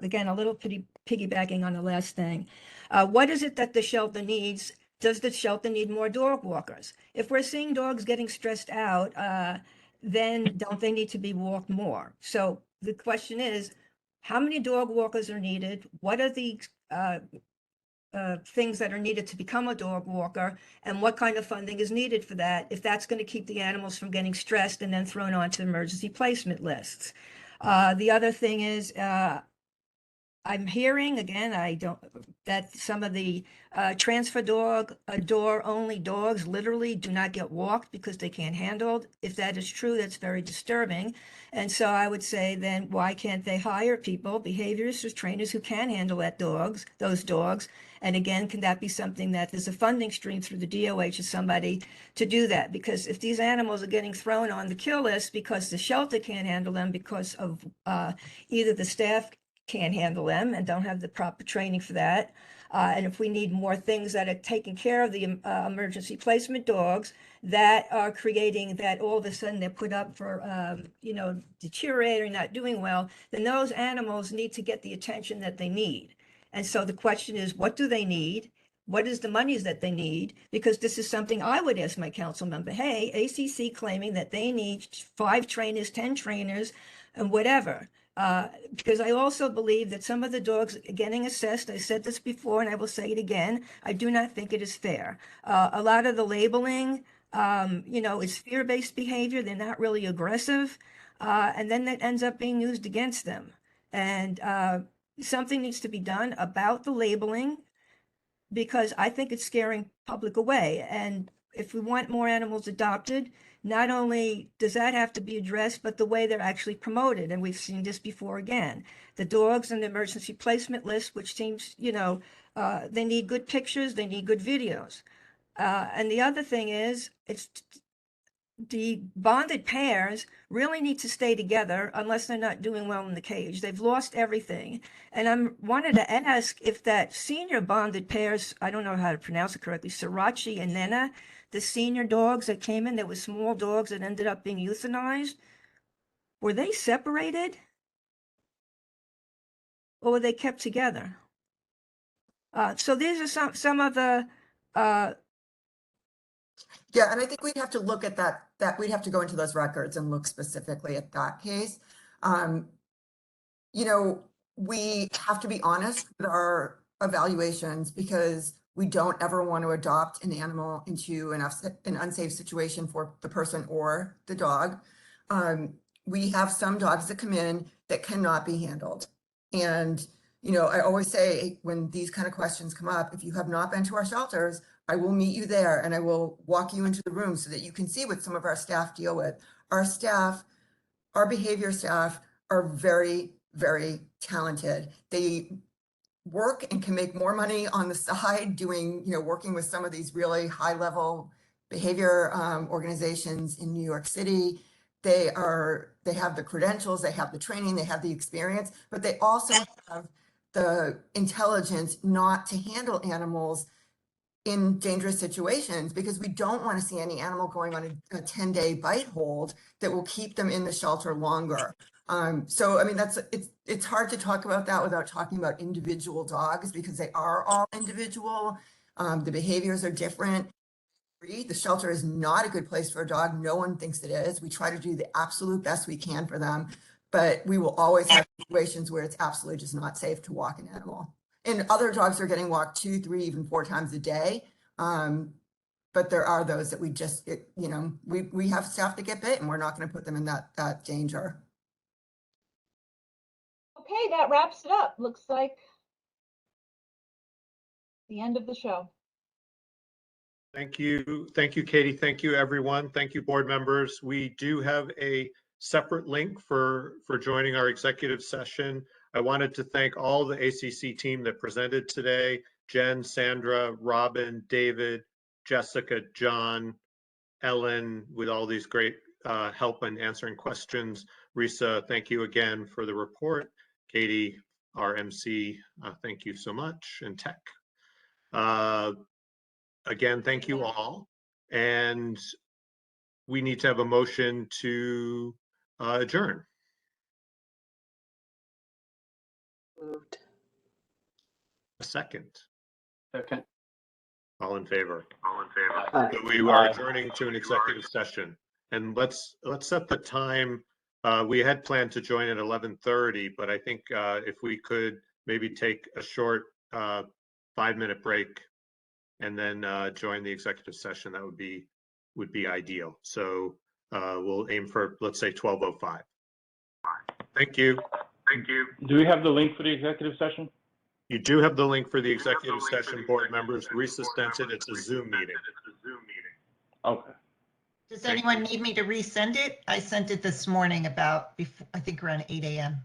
Again, a little piggybacking on the last thing. What is it that the shelter needs? Does the shelter need more dog walkers? If we're seeing dogs getting stressed out, then don't they need to be walked more? So the question is, how many dog walkers are needed? What are the things that are needed to become a dog walker, and what kind of funding is needed for that, if that's going to keep the animals from getting stressed and then thrown onto emergency placement lists. The other thing is, I'm hearing again, that some of the transfer door only dogs literally do not get walked because they can't handle it. If that is true, that's very disturbing. And so I would say, then why can't they hire people, behaviorists, trainers who can handle those dogs? And again, can that be something that there's a funding stream through the DOH or somebody to do that? Because if these animals are getting thrown on the kill list because the shelter can't handle them because of either the staff can't handle them and don't have the proper training for that. And if we need more things that are taking care of the emergency placement dogs that are creating that all of a sudden they're put up for, deteriorating, not doing well, then those animals need to get the attention that they need. And so the question is, what do they need? What is the monies that they need? Because this is something I would ask my council member. Hey, ACC claiming that they need 5 trainers, 10 trainers, and whatever. Because I also believe that some of the dogs getting assessed, I said this before and I will say it again, I do not think it is fair. A lot of the labeling, is fear-based behavior. They're not really aggressive. And then that ends up being used against them. And something needs to be done about the labeling, because I think it's scaring public away. And if we want more animals adopted, not only does that have to be addressed, but the way they're actually promoted. And we've seen this before again. The dogs in the emergency placement list, which seems, they need good pictures, they need good videos. And the other thing is, it's the bonded pairs really need to stay together unless they're not doing well in the cage. They've lost everything. And I wanted to ask if that senior bonded pairs, I don't know how to pronounce it correctly, Sriracha and Nena, the senior dogs that came in, there were small dogs that ended up being euthanized. Were they separated? Or were they kept together? So these are some of the Yeah, and I think we'd have to look at that we'd have to go into those records and look specifically at that case. We have to be honest with our evaluations, because we don't ever want to adopt an animal into an unsafe situation for the person or the dog. We have some dogs that come in that cannot be handled. And, I always say when these kind of questions come up, if you have not been to our shelters, I will meet you there and I will walk you into the room so that you can see what some of our staff deal with. Our behavior staff are very, very talented. They work and can make more money on the side doing, working with some of these really high level behavior organizations in New York City. They have the credentials, they have the training, they have the experience, but they also have the intelligence not to handle animals in dangerous situations, because we don't want to see any animal going on a 10-day bite hold that will keep them in the shelter longer. So, I mean, it's hard to talk about that without talking about individual dogs, because they are all individual. The behaviors are different. The shelter is not a good place for a dog. No one thinks it is. We try to do the absolute best we can for them, but we will always have situations where it's absolutely just not safe to walk an animal. And other dogs are getting walked 2, 3, even 4 times a day. But there are those that we have staff that get bit, and we're not going to put them in that danger. Okay, that wraps it up. Looks like the end of the show. Thank you. Thank you, Katie. Thank you, everyone. Thank you, board members. We do have a separate link for joining our executive session. I wanted to thank all the ACC team that presented today: Jen, Sandra, Robin, David, Jessica, John, Ellen, with all these great help in answering questions. Risa, thank you again for the report. Katie, our MC, thank you so much, and Tech. Again, thank you all. And we need to have a motion to adjourn. Moved. A second. Second. All in favor? All in favor. So we are adjourning to an executive session. And let's set the time. We had planned to join at 11:30, but I think if we could maybe take a short 5-minute break and then join the executive session, that would be ideal. So we'll aim for, let's say, 12:05. Thank you. Thank you. Do we have the link for the executive session? You do have the link for the executive session, board members. Risa sent it. It's a Zoom meeting. Okay. Does anyone need me to resend it? I sent it this morning about, I think around 8 a.m.